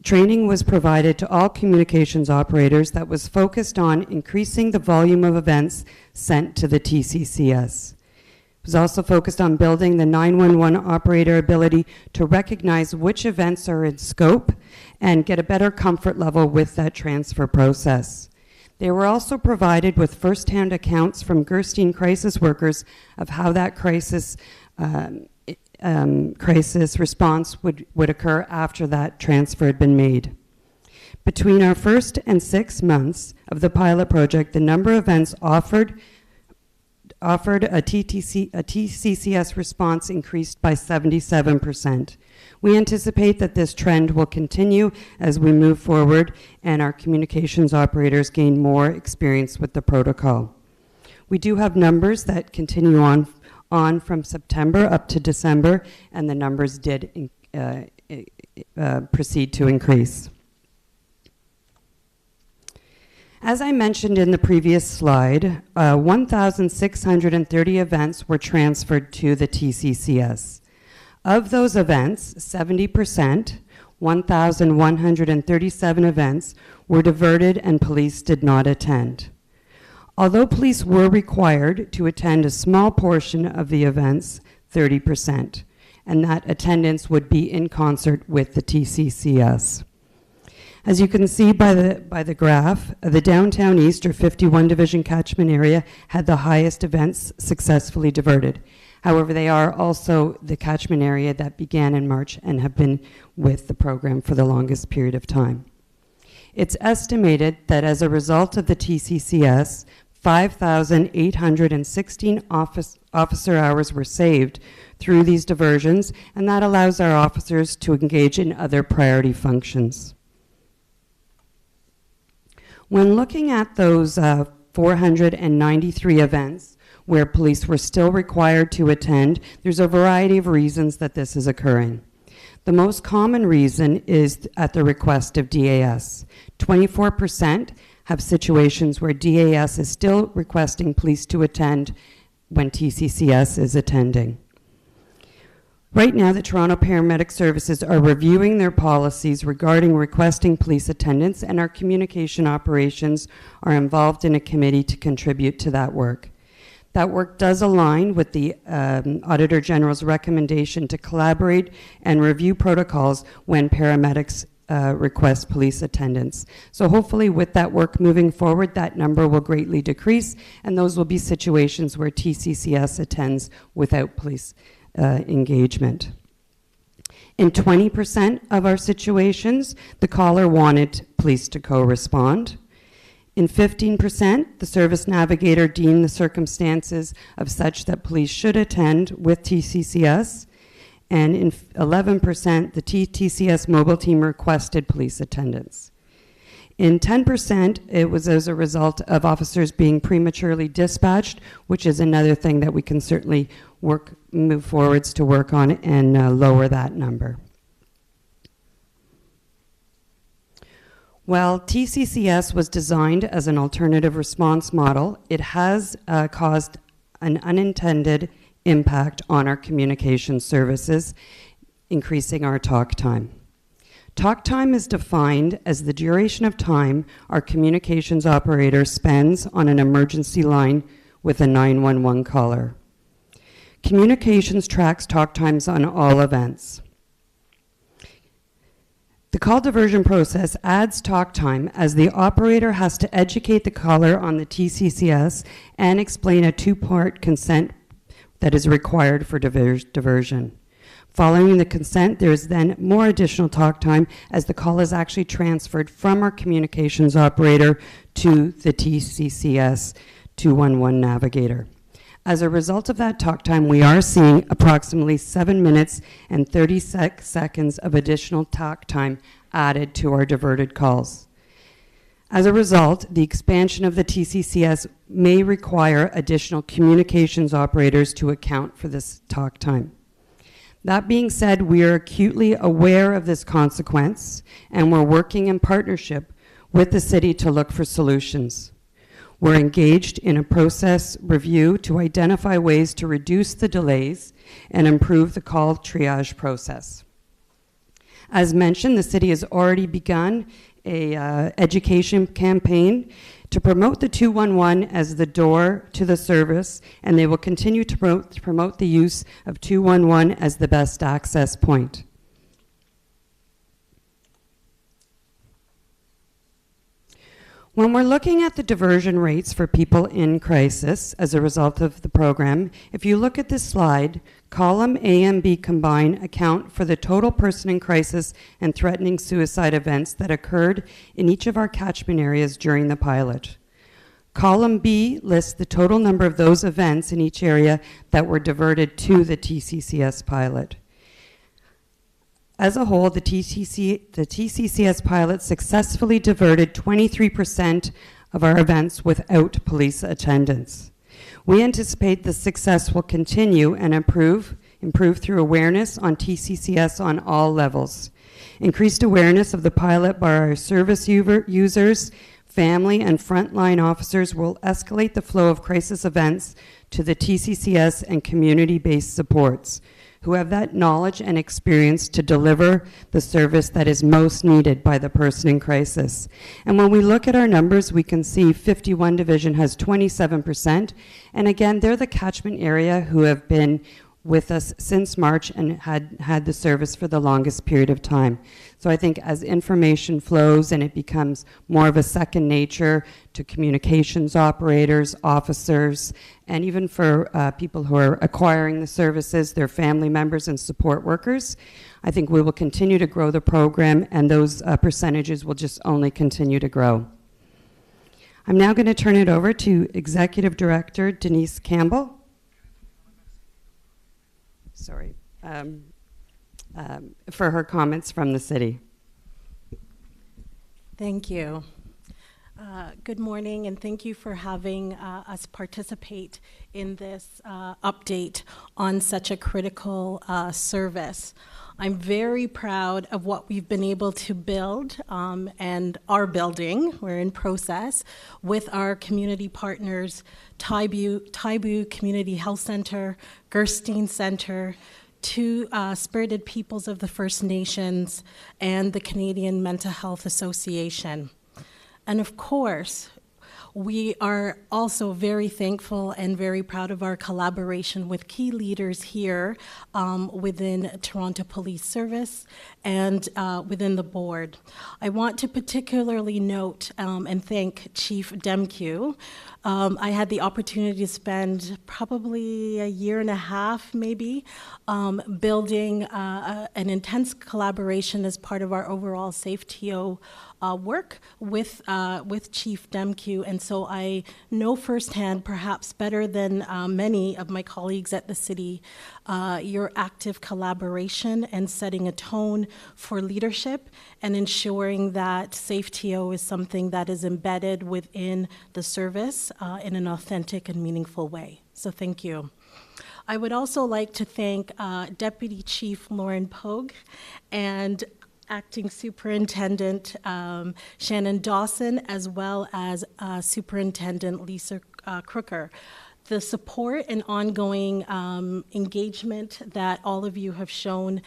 training was provided to all communications operators that was focused on increasing the volume of events sent to the TCCS. It was also focused on building the 911 operator ability to recognize which events are in scope and get a better comfort level with that transfer process. They were also provided with first-hand accounts from Gerstein crisis workers of how that crisis response would occur after that transfer had been made. Between our first and 6 months of the pilot project, the number of events offered a TCCS response increased by 77%. We anticipate that this trend will continue as we move forward and our communications operators gain more experience with the protocol. We do have numbers that continue on from September up to December, and the numbers did proceed to increase. As I mentioned in the previous slide, 1,630 events were transferred to the TCCS. Of those events, 70%, 1,137 events, were diverted and police did not attend. Although police were required to attend a small portion of the events, 30%, and that attendance would be in concert with the TCCS. As you can see by the graph, the Downtown East or 51 Division catchment area had the highest events successfully diverted. However, they are also the catchment area that began in March and have been with the program for the longest period of time. It's estimated that as a result of the TCCS, 5,816 officer hours were saved through these diversions, and that allows our officers to engage in other priority functions. When looking at those 493 events where police were still required to attend, there's a variety of reasons that this is occurring. The most common reason is at the request of DAS. 24% have situations where DAS is still requesting police to attend when TCCS is attending. Right now, the Toronto Paramedic Services are reviewing their policies regarding requesting police attendance, and our communication operations are involved in a committee to contribute to that work. That work does align with the Auditor General's recommendation to collaborate and review protocols when paramedics request police attendance. So hopefully with that work moving forward, that number will greatly decrease, and those will be situations where TCCS attends without police engagement. In 20% of our situations, the caller wanted police to co-respond. In 15%, the service navigator deemed the circumstances of such that police should attend with TCCS. and in 11%, the TTCS mobile team requested police attendance. In 10%, it was as a result of officers being prematurely dispatched, which is another thing that we can certainly move forwards to work on and lower that number. While TCCS was designed as an alternative response model, it has caused an unintended impact on our communication services, increasing our talk time. Talk time is defined as the duration of time our communications operator spends on an emergency line with a 911 caller. Communications tracks talk times on all events. The call diversion process adds talk time as the operator has to educate the caller on the TCCS and explain a two-part consent that is required for diversion. Following the consent, there is then more additional talk time as the call is actually transferred from our communications operator to the TCCS 211 navigator. As a result of that talk time, we are seeing approximately 7 minutes and 36 seconds of additional talk time added to our diverted calls. As a result, the expansion of the TCCS may require additional communications operators to account for this talk time. That being said, we are acutely aware of this consequence, and we're working in partnership with the city to look for solutions. We're engaged in a process review to identify ways to reduce the delays and improve the call triage process. As mentioned, the city has already begun a education campaign to promote the 211 as the door to the service, and they will continue to promote the use of 211 as the best access point. When we're looking at the diversion rates for people in crisis as a result of the program, if you look at this slide, column A and B combined account for the total person in crisis and threatening suicide events that occurred in each of our catchment areas during the pilot. Column B lists the total number of those events in each area that were diverted to the TCCS pilot. As a whole, the TCCS pilot successfully diverted 23% of our events without police attendance. We anticipate the success will continue and improve through awareness on TCCS on all levels. Increased awareness of the pilot by our service users, family, and frontline officers will escalate the flow of crisis events to the TCCS and community-based supports, who have that knowledge and experience to deliver the service that is most needed by the person in crisis. And when we look at our numbers, we can see 51 Division has 27%. And again, they're the catchment area who have been with us since March and had the service for the longest period of time. So I think as information flows and it becomes more of a second nature to communications operators, officers, and even for people who are acquiring the services, their family members and support workers, I think we will continue to grow the program, and those percentages will just only continue to grow. I'm now going to turn it over to Executive Director Denise Campbell. Sorry, for her comments from the city. Thank you. Good morning, and thank you for having us participate in this update on such a critical service. I'm very proud of what we've been able to build and are building. We're in process with our community partners, Taibu Community Health Center, Gerstein Center, two Spirited Peoples of the First Nations, and the Canadian Mental Health Association. And of course, we are also very thankful and very proud of our collaboration with key leaders here within Toronto Police Service and within the board. I want to particularly note and thank Chief Demkiw. I had the opportunity to spend probably a year and a half, maybe, building an intense collaboration as part of our overall SafeTO work with Chief Demkiw, and so I know firsthand, perhaps better than many of my colleagues at the city, your active collaboration and setting a tone for leadership and ensuring that Safe TO is something that is embedded within the service in an authentic and meaningful way. So thank you. I would also like to thank Deputy Chief Lauren Pogue and Acting Superintendent Shannon Dawson, as well as Superintendent Lisa Crooker. The support and ongoing engagement that all of you have shown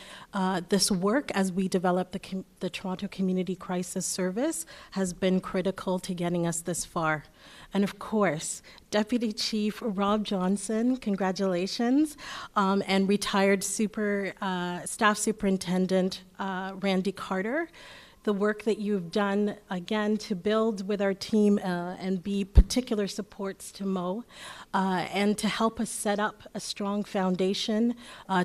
this work as we develop the Toronto Community Crisis Service has been critical to getting us this far. And of course, Deputy Chief Rob Johnson, congratulations, and retired Staff Superintendent Randy Carter. The work that you've done, again, to build with our team and be particular supports to Mo, and to help us set up a strong foundation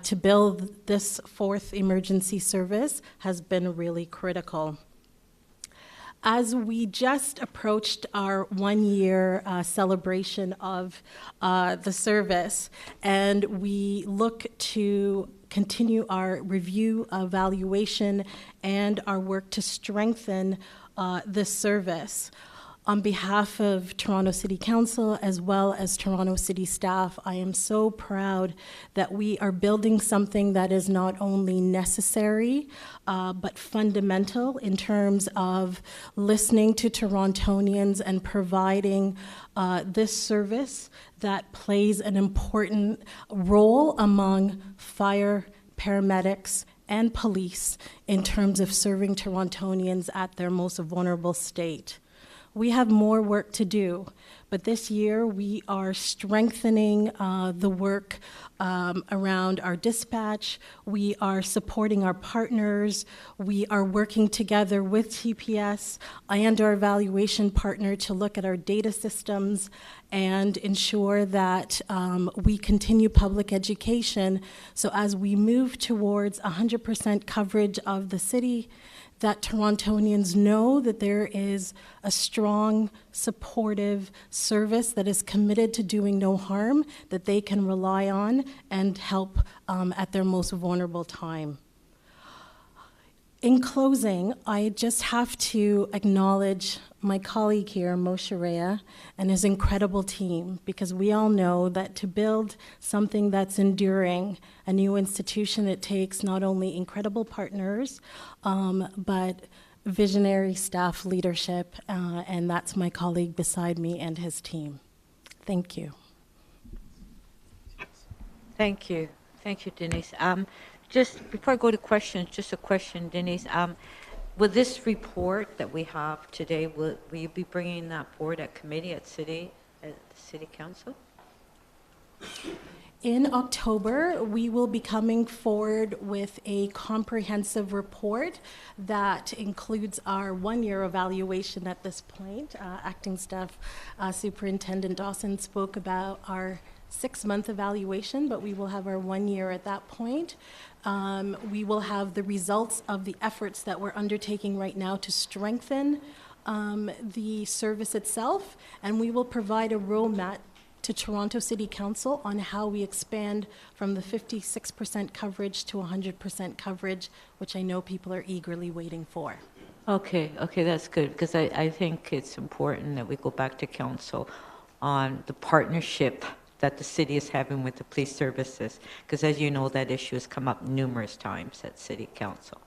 to build this fourth emergency service has been really critical. As we just approached our 1-year celebration of the service, and we look to continue our review, evaluation, and our work to strengthen this service. On behalf of Toronto City Council as well as Toronto City staff, I am so proud that we are building something that is not only necessary but fundamental in terms of listening to Torontonians and providing this service that plays an important role among fire, paramedics, and police in terms of serving Torontonians at their most vulnerable state. We have more work to do, but this year we are strengthening the work around our dispatch. We are supporting our partners. We are working together with TPS and our evaluation partner to look at our data systems and ensure that we continue public education. So as we move towards 100% coverage of the city, that Torontonians know that there is a strong, supportive service that is committed to doing no harm, that they can rely on and help at their most vulnerable time. In closing, I just have to acknowledge my colleague here, Moshe Rea, and his incredible team, because we all know that to build something that's enduring, a new institution, it takes not only incredible partners, but visionary staff leadership, and that's my colleague beside me and his team. Thank you. Thank you. Thank you, Denise. Just before I go to questions, just a question, Denise. With this report that we have today, will you be bringing that forward at committee at the City Council? In October, we will be coming forward with a comprehensive report that includes our 1-year evaluation at this point. Acting Staff Superintendent Dawson spoke about our 6-month evaluation, but we will have our 1 year at that point. We will have the results of the efforts that we're undertaking right now to strengthen the service itself, and we will provide a roadmap to Toronto City Council on how we expand from the 56% coverage to 100% coverage, which I know people are eagerly waiting for. Okay, that's good, because I think it's important that we go back to council on the partnership that the city is having with the police services, because as you know, that issue has come up numerous times at City Council.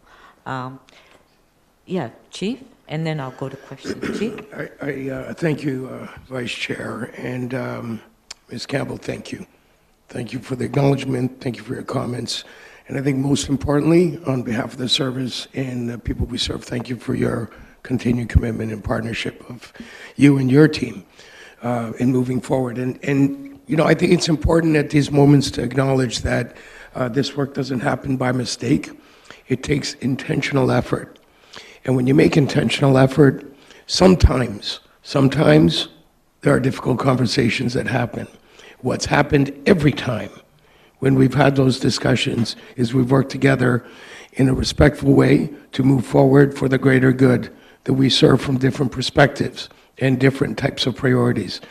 Yeah, Chief, and then I'll go to questions. Chief? I thank you, Vice Chair, and Ms. Campbell, thank you. Thank you for the acknowledgement, thank you for your comments, and I think most importantly, on behalf of the service and the people we serve, thank you for your continued commitment and partnership of you and your team in moving forward. And you know, I think it's important at these moments to acknowledge that this work doesn't happen by mistake. It takes intentional effort. And when you make intentional effort, sometimes there are difficult conversations that happen. What's happened every time when we've had those discussions is we've worked together in a respectful way to move forward for the greater good that we serve from different perspectives and different types of priorities.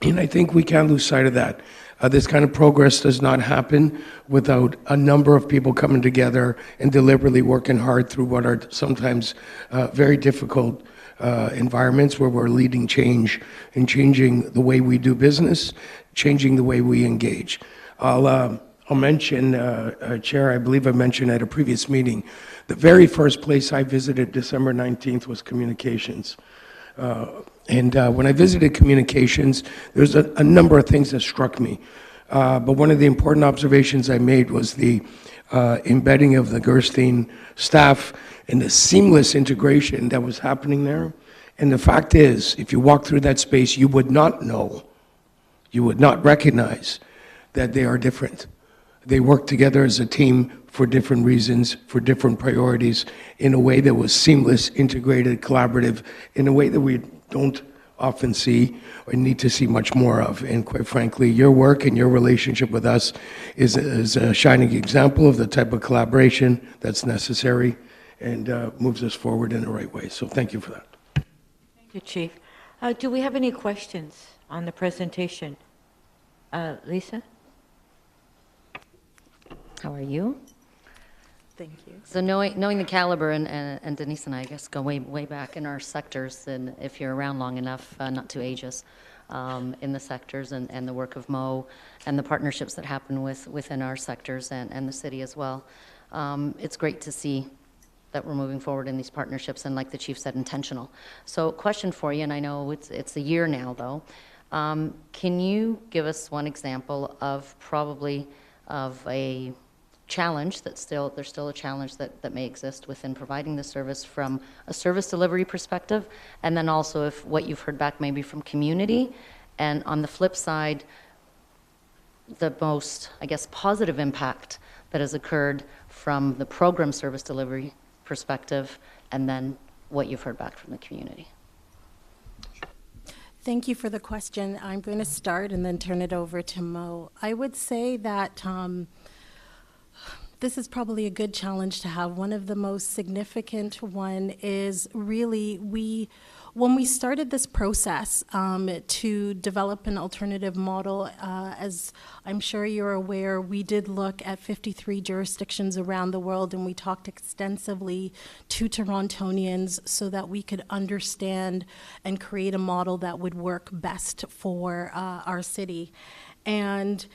And I think we can't lose sight of that. This kind of progress does not happen without a number of people coming together and deliberately working hard through what are sometimes very difficult environments where we're leading change and changing the way we do business, changing the way we engage. I'll mention, Chair, I believe I mentioned at a previous meeting, the very first place I visited December 19th was communications. And when I visited communications, there's a number of things that struck me. But one of the important observations I made was the embedding of the Gerstein staff and the seamless integration that was happening there. And the fact is, if you walk through that space, you would not know, you would not recognize that they are different. They work together as a team for different reasons, for different priorities, in a way that was seamless, integrated, collaborative, in a way that we don't often see or need to see much more of. And quite frankly, your work and your relationship with us is a shining example of the type of collaboration that's necessary and moves us forward in the right way. So thank you for that. Thank you, Chief. Do we have any questions on the presentation? Lisa? How are you? Thank you. So knowing the caliber, and Denise and I guess, go way back in our sectors, and if you're around long enough, not to age us, in the sectors and the work of Mo and the partnerships that happen within our sectors and the city as well. It's great to see that we're moving forward in these partnerships, and like the Chief said, intentional. So question for you, and I know it's a year now though, can you give us one example of a challenge there's still a challenge that may exist within providing the service from a service delivery perspective, and then also if what you've heard back maybe from community, and on the flip side, the most, I guess, positive impact that has occurred from the program service delivery perspective, and then what you've heard back from the community. Thank you for the question. I'm going to start and then turn it over to Mo. I would say that this is probably a good challenge to have. One of the most significant one is really when we started this process to develop an alternative model, as I'm sure you're aware, we did look at 53 jurisdictions around the world, and we talked extensively to Torontonians so that we could understand and create a model that would work best for our city. And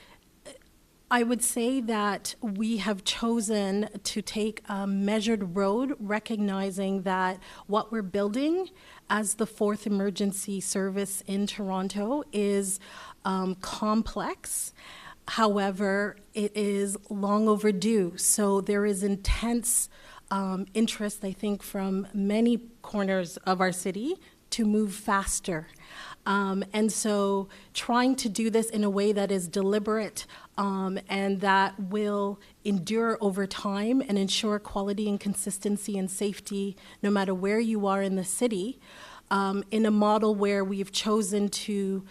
I would say that we have chosen to take a measured road, recognizing that what we're building as the fourth emergency service in Toronto is complex. However, it is long overdue. So there is intense interest, I think, from many corners of our city to move faster. And so trying to do this in a way that is deliberate and that will endure over time and ensure quality and consistency and safety no matter where you are in the city, in a model where we've chosen to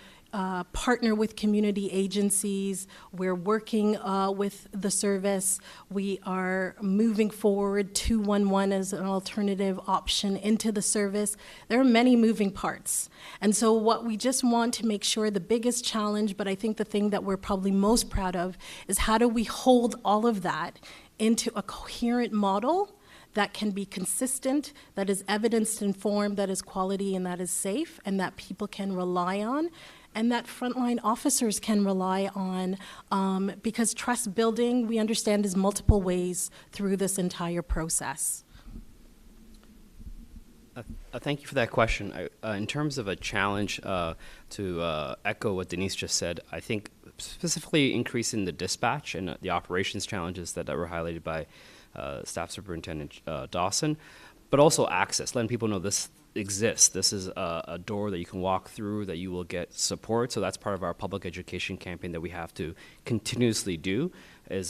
partner with community agencies. We're working with the service. We are moving forward 211 as an alternative option into the service. There are many moving parts. And so what we just want to make sure, the biggest challenge, but I think the thing that we're probably most proud of, is how do we hold all of that into a coherent model that can be consistent, that is evidence-informed, that is quality, and that is safe, and that people can rely on, and that frontline officers can rely on, because trust building, we understand, is multiple ways through this entire process. Thank you for that question. In terms of a challenge, to echo what Denise just said, I think specifically increasing the dispatch and the operations challenges that were highlighted by Staff Superintendent Dawson, but also access, letting people know this exists. This is a door that you can walk through, that you will get support. So that's part of our public education campaign that we have to continuously do,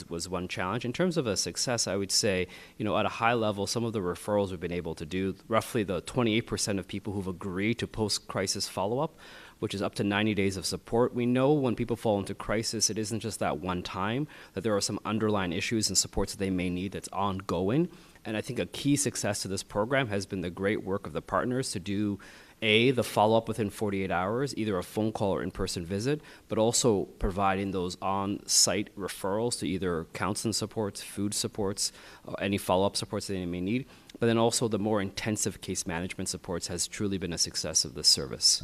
was one challenge. In terms of a success, I would say, at a high level, some of the referrals we've been able to do, roughly the 28% of people who've agreed to post-crisis follow-up, which is up to 90 days of support. We know when people fall into crisis, it isn't just that one time, that there are some underlying issues and supports that they may need that's ongoing. And I think a key success to this program has been the great work of the partners to do the follow-up within 48 hours, either a phone call or in-person visit, but also providing those on-site referrals to either counseling supports, food supports, any follow-up supports that they may need. But then also the more intensive case management supports has truly been a success of this service.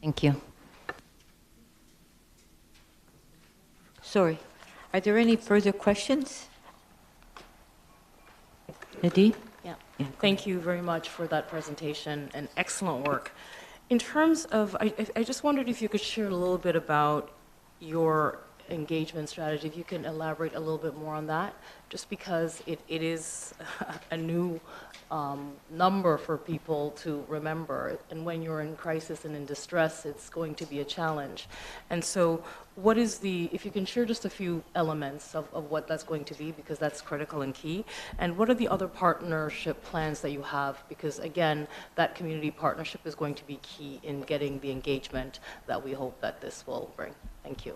Thank you. Sorry, are there any further questions? Nadine? Yeah. Thank you very much for that presentation and excellent work. In terms of, I just wondered if you could share a little bit about your engagement strategy, if you can elaborate a little bit more on that, just because it is a new number for people to remember. And when you're in crisis and in distress, it's going to be a challenge. And so what is if you can share just a few elements of what that's going to be, because that's critical and key. And what are the other partnership plans that you have? Because again, that community partnership is going to be key in getting the engagement that we hope that this will bring. Thank you.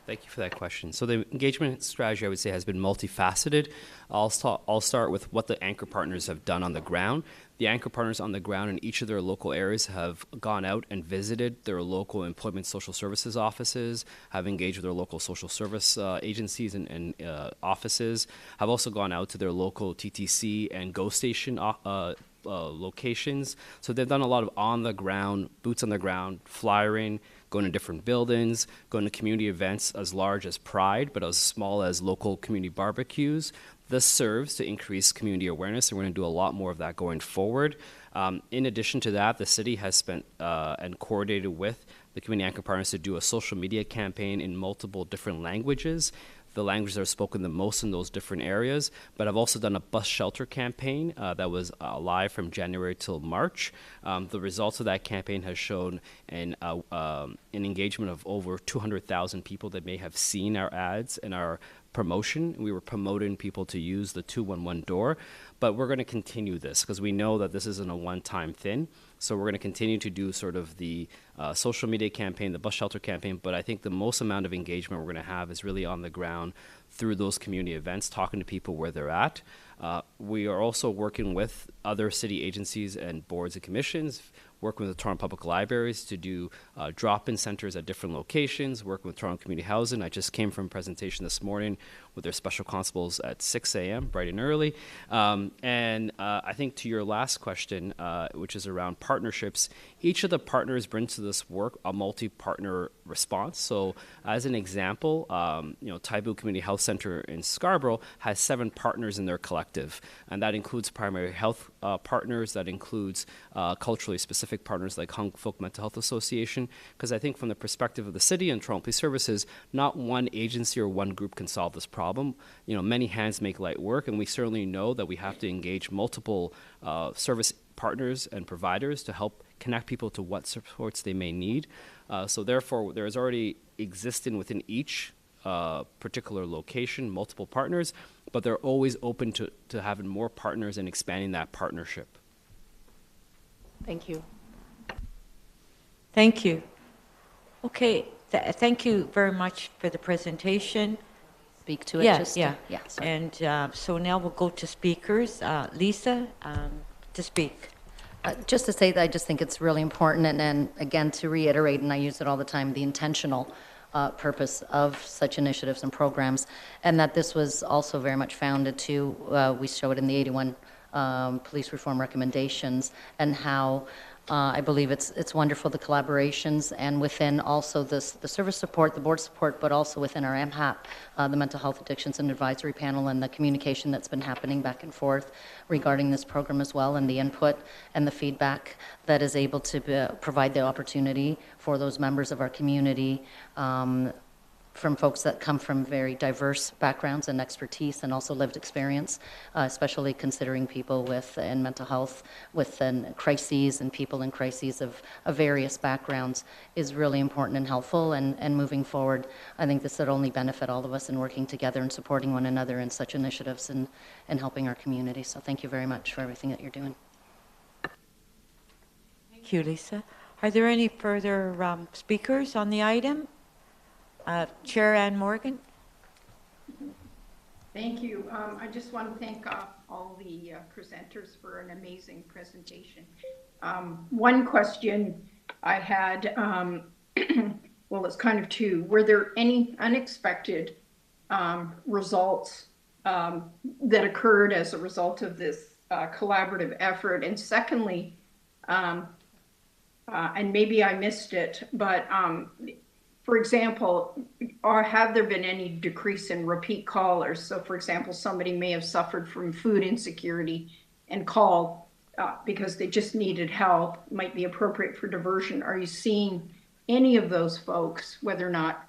Thank you for that question. So the engagement strategy, I would say, has been multifaceted. I'll start with what the anchor partners have done on the ground. The anchor partners on the ground in each of their local areas have gone out and visited their local employment social services offices, have engaged with their local social service agencies and offices, have also gone out to their local TTC and Go Station locations. So they've done a lot of on-the-ground, boots on the ground, flyering, going to different buildings, going to community events as large as Pride, but as small as local community barbecues. This serves to increase community awareness, and we're going to do a lot more of that going forward. In addition to that, the city has spent and coordinated with the community anchor partners to do a social media campaign in multiple different languages. The languages that are spoken the most in those different areas, but I've also done a bus shelter campaign that was live from January till March. The results of that campaign has shown an engagement of over 200,000 people that may have seen our ads and our promotion. We were promoting people to use the 211 door, but we're going to continue this because we know that this isn't a one-time thing. So we're going to continue to do sort of the social media campaign, the bus shelter campaign, but I think the most amount of engagement we're going to have is really on the ground through those community events, talking to people where they're at. We are also working with other city agencies and boards and commissions, working with the Toronto Public Libraries to do drop-in centers at different locations, working with Toronto Community Housing. I just came from a presentation this morning with their special constables at 6 a.m., bright and early. And I think to your last question, which is around partnerships, each of the partners brings to this work a multi-partner response. So as an example, Taibu Community Health Center in Scarborough has 7 partners in their collective, and that includes primary health partners, that includes culturally specific partners like Hung Folk Mental Health Association, because I think from the perspective of the city and Toronto Police Services, not one agency or one group can solve this problem. Many hands make light work, and we certainly know that we have to engage multiple service partners and providers to help connect people to what supports they may need. So therefore, there is already existing within each particular location multiple partners, but they're always open to having more partners and expanding that partnership. Thank you. Thank you. Okay, thank you very much for the presentation. Speak to it. Yeah. And so now we'll go to speakers. Lisa, to speak. Just to say that I just think it's really important, and again, to reiterate, and I use it all the time, the intentional purpose of such initiatives and programs, and that this was also very much founded to, we show it in the 81 police reform recommendations, and how I believe it's wonderful, the collaborations, and within also the service support, the board support, but also within our MHAP, the Mental Health Addictions and Advisory Panel, and the communication that's been happening back and forth regarding this program as well, and the input and the feedback that is able to provide the opportunity for those members of our community from folks that come from very diverse backgrounds and expertise and also lived experience, especially considering people in mental health, within crises and people in crises of various backgrounds is really important and helpful. And moving forward, I think this would only benefit all of us in working together and supporting one another in such initiatives and helping our community. So thank you very much for everything that you're doing. Thank you, Lisa. Are there any further speakers on the item? Chair Ann Morgan. Thank you. I just want to thank all the presenters for an amazing presentation. One question I had, well, it's kind of two. Were there any unexpected results that occurred as a result of this collaborative effort? And secondly, and maybe I missed it, but for example, have there been any decrease in repeat callers? So for example, somebody may have suffered from food insecurity and called because they just needed help, might be appropriate for diversion. Are you seeing any of those folks, whether or not,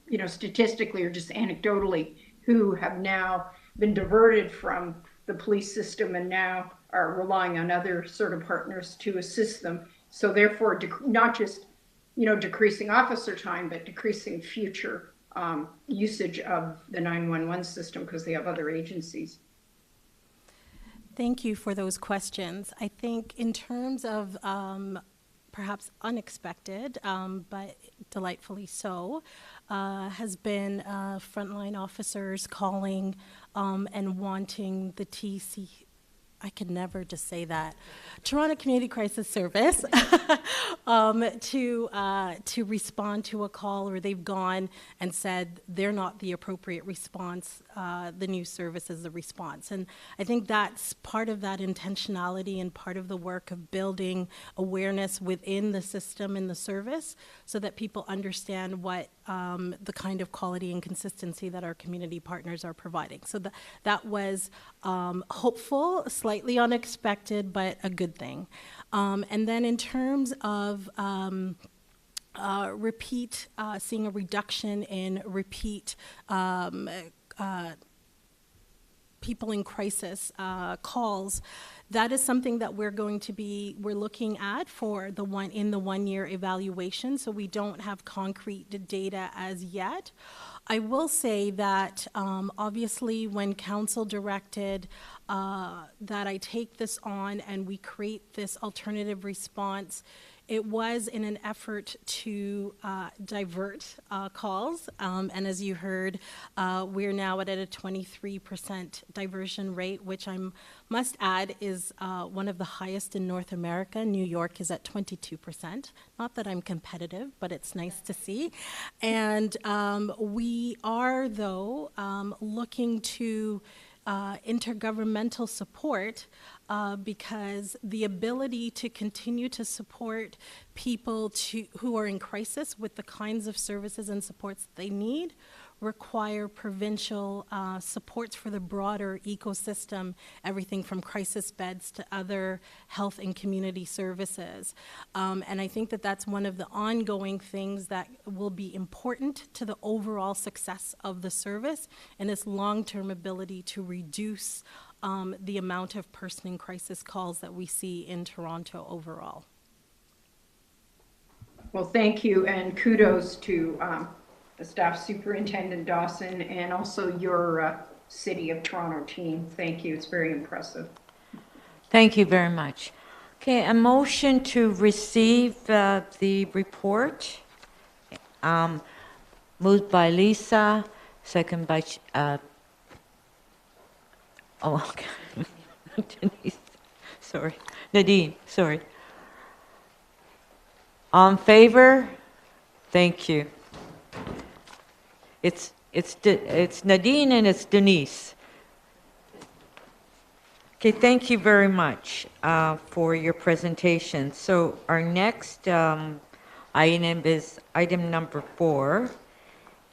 you know, statistically or just anecdotally, who have now been diverted from the police system and now are relying on other sort of partners to assist them? So therefore, not just, you know, decreasing officer time, but decreasing future usage of the 911 system because they have other agencies. Thank you for those questions. I think in terms of perhaps unexpected, but delightfully so, has been frontline officers calling and wanting the TC. I could never just say that. Toronto Community Crisis Service to respond to a call, or they've gone and said they're not the appropriate response, the new service is the response. And I think that's part of that intentionality and part of the work of building awareness within the system and the service so that people understand what the kind of quality and consistency that our community partners are providing. So that was hopeful, slightly unexpected, but a good thing. And then in terms of seeing a reduction in repeat people in crisis calls, that is something that we're looking at for the 1 year evaluation. So we don't have concrete data as yet. I will say that obviously when council directed that I take this on and we create this alternative response, it was in an effort to divert calls, and as you heard, we're now at a 23% diversion rate, which I must add is one of the highest in North America. New York is at 22%. Not that I'm competitive, but it's nice to see. And we are, though, looking to intergovernmental support because the ability to continue to support people who are in crisis with the kinds of services and supports they need require provincial supports for the broader ecosystem, everything from crisis beds to other health and community services. And I think that that's one of the ongoing things that will be important to the overall success of the service and its long-term ability to reduce the amount of person in crisis calls that we see in Toronto overall. Well, thank you, and kudos to the Staff Superintendent Dawson and also your City of Toronto team. Thank you, it's very impressive. Thank you very much. Okay, a motion to receive the report. Moved by Lisa, second by, okay. Denise, sorry. Nadine, sorry. On favor? Thank you. It's Nadine and it's Denise. Okay, thank you very much for your presentation. So our next item is item number 4,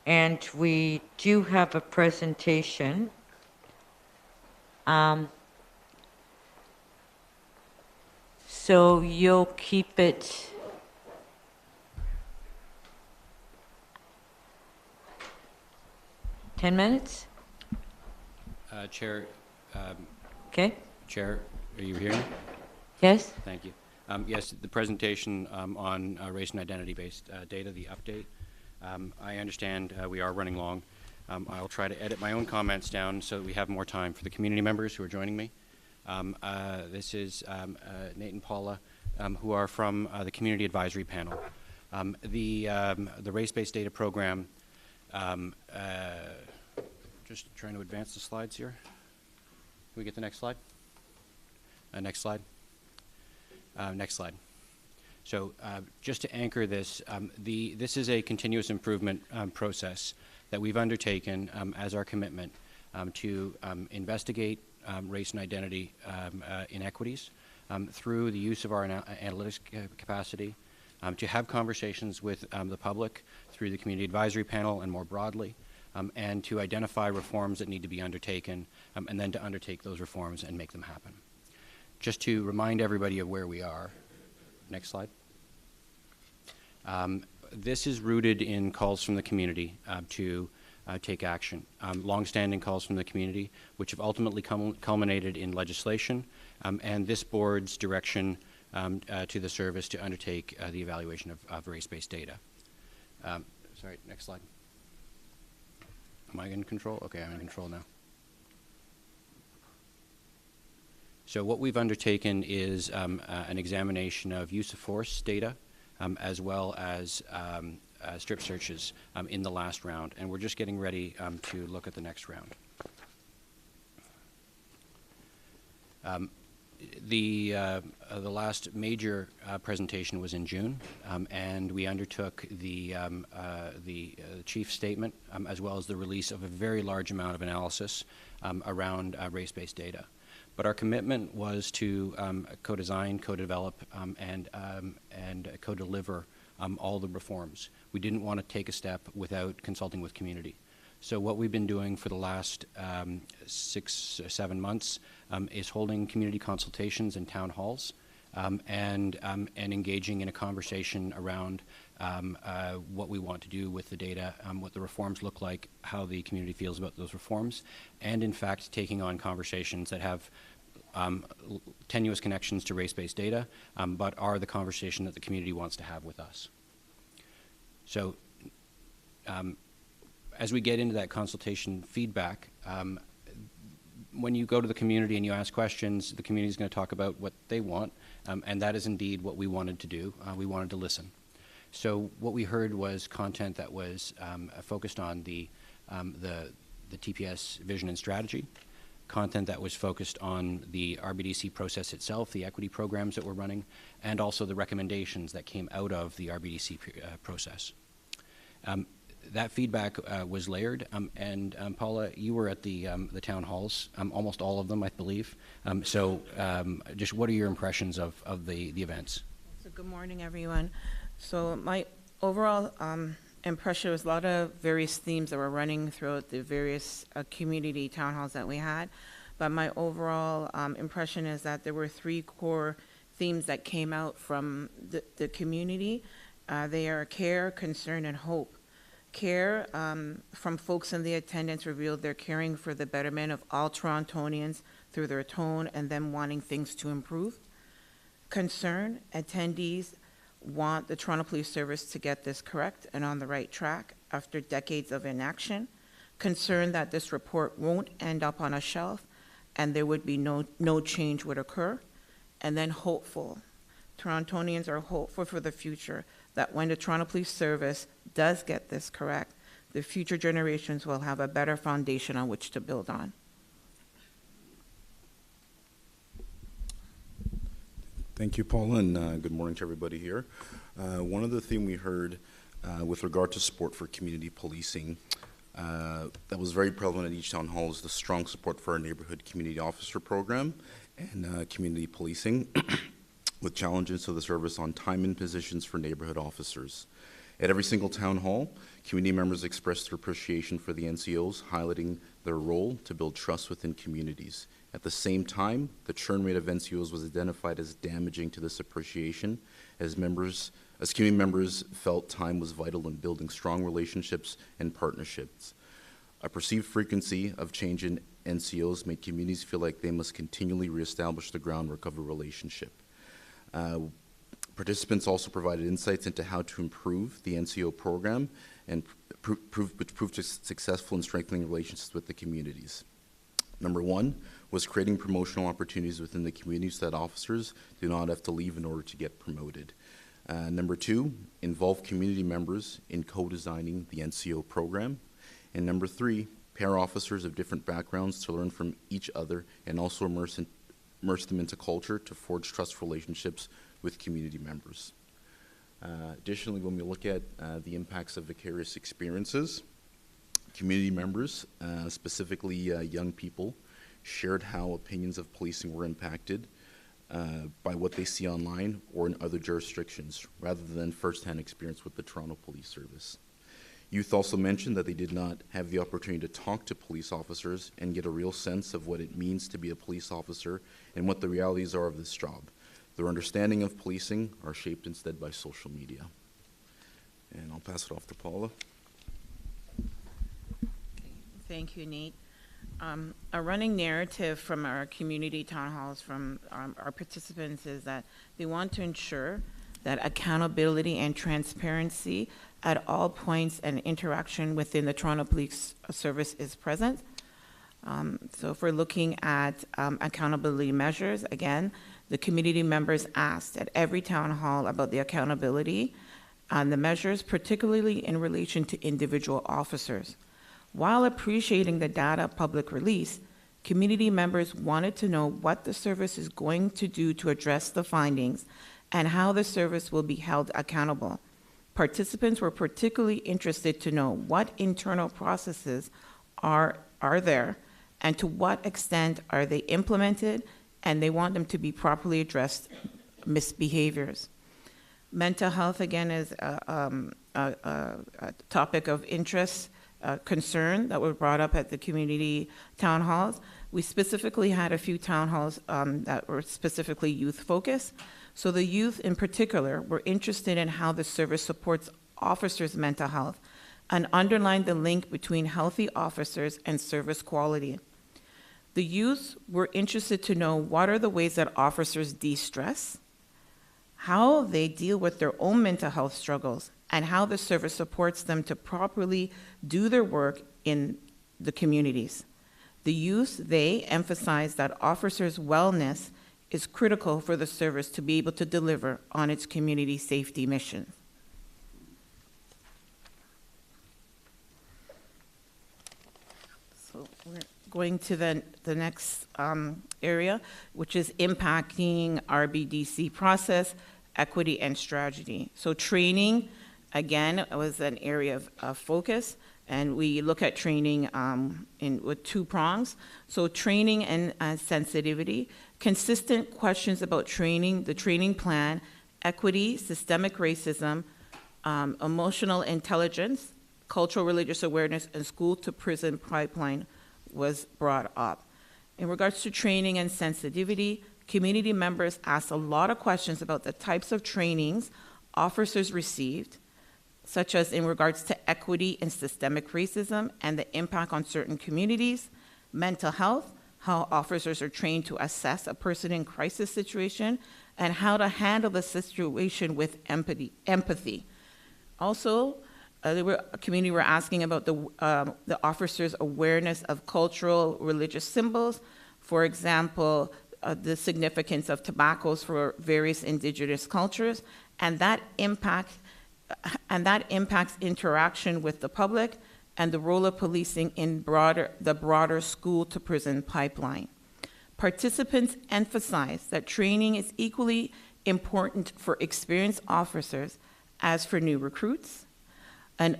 and we do have a presentation. So you'll keep it 10 minutes? Chair. Okay. Chair, are you hearing me? Yes. Thank you. Yes, the presentation on race and identity-based data, the update. I understand we are running long. I'll try to edit my own comments down so that we have more time for the community members who are joining me. This is Nate and Paula, who are from the Community Advisory Panel. The race-based data program, Just trying to advance the slides here. Can we get the next slide? Next slide. Next slide. So just to anchor this, this is a continuous improvement process that we've undertaken as our commitment to investigate race and identity inequities through the use of our analytics capacity, to have conversations with the public through the community advisory panel and more broadly, and to identify reforms that need to be undertaken, and then to undertake those reforms and make them happen. Just to remind everybody of where we are. Next slide. This is rooted in calls from the community to take action. Long-standing calls from the community, which have ultimately culminated in legislation, and this board's direction to the service to undertake the evaluation of race-based data. Sorry, next slide. Am I in control? Okay, I'm in control now. So what we've undertaken is an examination of use of force data, as well as strip searches in the last round, and we're just getting ready to look at the next round. The last major presentation was in June, and we undertook the chief statement, as well as the release of a very large amount of analysis around race-based data. But our commitment was to co-design, co-develop, and co-deliver all the reforms. We didn't want to take a step without consulting with community. So what we've been doing for the last 6 or 7 months is holding community consultations in town halls and engaging in a conversation around what we want to do with the data, what the reforms look like, how the community feels about those reforms, and in fact taking on conversations that have tenuous connections to race-based data, but are the conversation that the community wants to have with us. So as we get into that consultation feedback, when you go to the community and you ask questions, the community is going to talk about what they want, and that is indeed what we wanted to do. We wanted to listen. So what we heard was content that was focused on the TPS vision and strategy, content that was focused on the RBDC process itself, the equity programs that we're running, and also the recommendations that came out of the RBDC process. That feedback was layered, and Paula, you were at the town halls, almost all of them, I believe. So just what are your impressions of the events? So good morning, everyone. So my overall impression was a lot of various themes that were running throughout the various community town halls that we had. But my overall impression is that there were 3 core themes that came out from the community. They are care, concern, and hope. Care from folks in the attendance revealed they're caring for the betterment of all Torontonians through their tone and them wanting things to improve. Concern, attendees want the Toronto Police Service to get this correct and on the right track after decades of inaction. Concern that this report won't end up on a shelf and there would be no change would occur. And then hopeful. Torontonians are hopeful for the future that when the Toronto Police Service does get this correct, the future generations will have a better foundation on which to build on. Thank you, Paula, and good morning to everybody here. One of the things we heard with regard to support for community policing that was very prevalent at each town hall is the strong support for our neighborhood community officer program and community policing with challenges to the service on time and positions for neighborhood officers. At every single town hall, community members expressed their appreciation for the NCOs, highlighting their role to build trust within communities. At the same time, the churn rate of NCOs was identified as damaging to this appreciation as community members felt time was vital in building strong relationships and partnerships. A perceived frequency of change in NCOs made communities feel like they must continually reestablish the groundwork of a relationship. Participants also provided insights into how to improve the NCO program and which proved successful in strengthening relationships with the communities. Number 1 was creating promotional opportunities within the community so that officers do not have to leave in order to get promoted. Number 2, involve community members in co-designing the NCO program. And number 3, pair officers of different backgrounds to learn from each other and also immerse them into culture to forge trust relationships with community members. Additionally, when we look at the impacts of vicarious experiences, community members, specifically young people, shared how opinions of policing were impacted by what they see online or in other jurisdictions, rather than firsthand experience with the Toronto Police Service. Youth also mentioned that they did not have the opportunity to talk to police officers and get a real sense of what it means to be a police officer and what the realities are of this job. Their understanding of policing are shaped instead by social media. And I'll pass it off to Paula. Thank you, Nate. A running narrative from our community town halls, from our participants, is that they want to ensure that accountability and transparency at all points and interaction within the Toronto Police Service is present. So if we're looking at accountability measures, again, the community members asked at every town hall about the accountability and the measures, particularly in relation to individual officers. While appreciating the data public release, community members wanted to know what the service is going to do to address the findings and how the service will be held accountable. Participants were particularly interested to know what internal processes are there and to what extent are they implemented, and they want them to be properly addressed misbehaviors. Mental health, again, is a topic of interest, concern that were brought up at the community town halls. We specifically had a few town halls that were specifically youth-focused. So the youth in particular were interested in how the service supports officers' mental health and underlined the link between healthy officers and service quality. The youth were interested to know what are the ways that officers de-stress, how they deal with their own mental health struggles, and how the service supports them to properly do their work in the communities. The youth, they emphasize that officers' wellness is critical for the service to be able to deliver on its community safety mission. So we're going to the next area, which is impacting RBDC process, equity, and strategy. So training, again, was an area of focus, and we look at training with two prongs. So training and sensitivity, consistent questions about training, the training plan, equity, systemic racism, emotional intelligence, cultural religious awareness, and school to prison pipeline was brought up. In regards to training and sensitivity, community members asked a lot of questions about the types of trainings officers received, such as in regards to equity and systemic racism and the impact on certain communities, mental health, how officers are trained to assess a person in crisis situation, and how to handle the situation with empathy. Also, the community were asking about the officers' awareness of cultural, religious symbols. For example, the significance of tobaccos for various indigenous cultures, and that impacts interaction with the public and the role of policing in the broader school to prison pipeline. Participants emphasized that training is equally important for experienced officers as for new recruits, and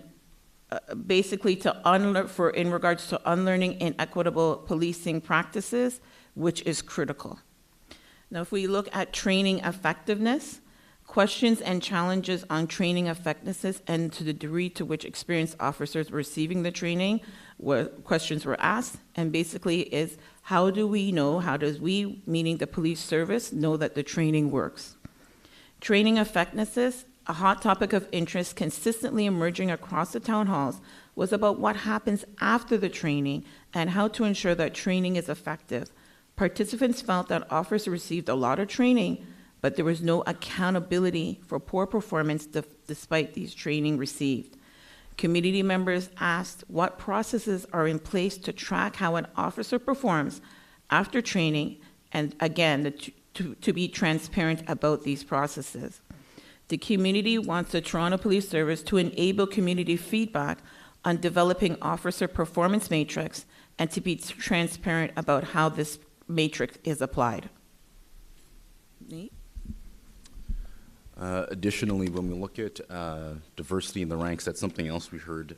basically in regards to unlearning inequitable policing practices, which is critical. Now, if we look at training effectiveness, questions and challenges on training effectiveness and to the degree to which experienced officers were receiving the training, questions were asked, and basically is how does we, meaning the police service, know that the training works? Training effectiveness, a hot topic of interest consistently emerging across the town halls, was about what happens after the training and how to ensure that training is effective. Participants felt that officers received a lot of training, but there was no accountability for poor performance despite these training received. Community members asked what processes are in place to track how an officer performs after training, and again, to be transparent about these processes. The community wants the Toronto Police Service to enable community feedback on developing officer performance matrix and to be transparent about how this matrix is applied. Nate? Additionally, when we look at diversity in the ranks, that's something else we heard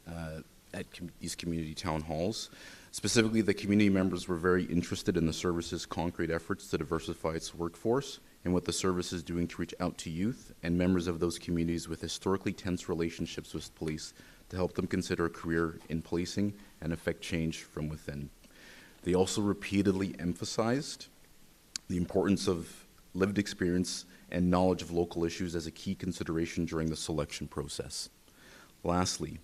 at these community town halls. Specifically, the community members were very interested in the service's concrete efforts to diversify its workforce and what the service is doing to reach out to youth and members of those communities with historically tense relationships with police to help them consider a career in policing and affect change from within. They also repeatedly emphasized the importance of lived experience and knowledge of local issues as a key consideration during the selection process. Lastly,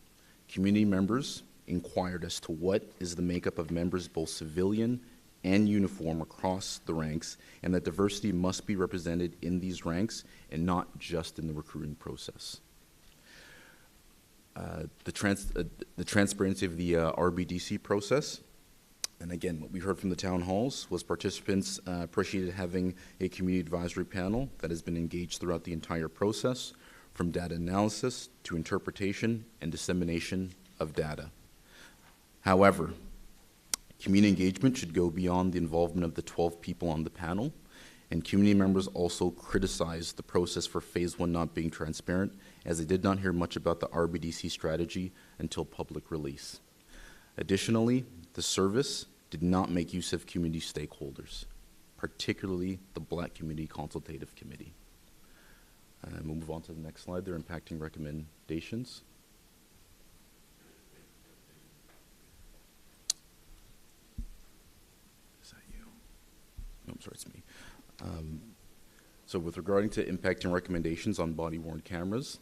community members inquired as to what is the makeup of members, both civilian and uniform, across the ranks, and that diversity must be represented in these ranks and not just in the recruiting process. The transparency of the RBDC process. And again, what we heard from the town halls was participants appreciated having a community advisory panel that has been engaged throughout the entire process, from data analysis to interpretation and dissemination of data. However, community engagement should go beyond the involvement of the 12 people on the panel, and community members also criticized the process for phase 1 not being transparent, as they did not hear much about the RBDC strategy until public release. Additionally, the service did not make use of community stakeholders, particularly the Black Community Consultative Committee. We'll move on to the next slide. They're impacting recommendations. Is that you? No, I'm sorry, it's me. So with regarding to impacting recommendations on body-worn cameras,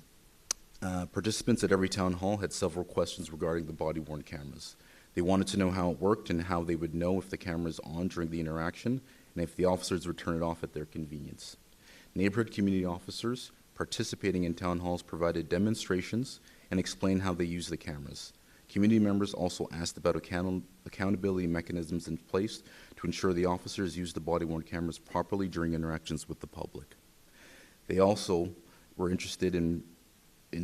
participants at every town hall had several questions regarding the body-worn cameras. They wanted to know how it worked and how they would know if the camera is on during the interaction and if the officers would turn it off at their convenience. Neighborhood community officers participating in town halls provided demonstrations and explained how they use the cameras. Community members also asked about accountability mechanisms in place to ensure the officers use the body-worn cameras properly during interactions with the public. They also were interested in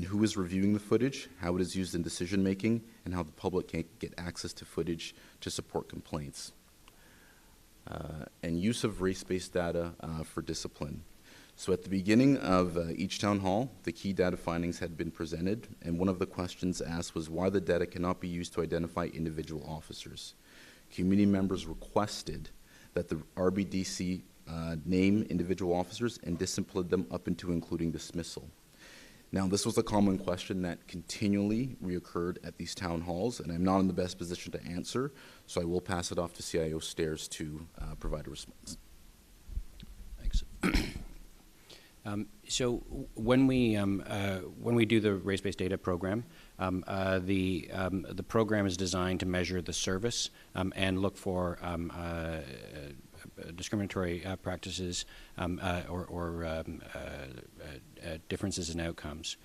who is reviewing the footage, how it is used in decision-making, and how the public can get access to footage to support complaints. And use of race-based data for discipline. So at the beginning of each town hall, the key data findings had been presented, and one of the questions asked was why the data cannot be used to identify individual officers. Community members requested that the RBDC name individual officers and discipline them up into including dismissal. Now, this was a common question that continually reoccurred at these town halls, and I'm not in the best position to answer, so I will pass it off to CIO Stairs to provide a response. Thanks. So when we do the race-based data program, the program is designed to measure the service and look for discriminatory practices or differences in outcomes.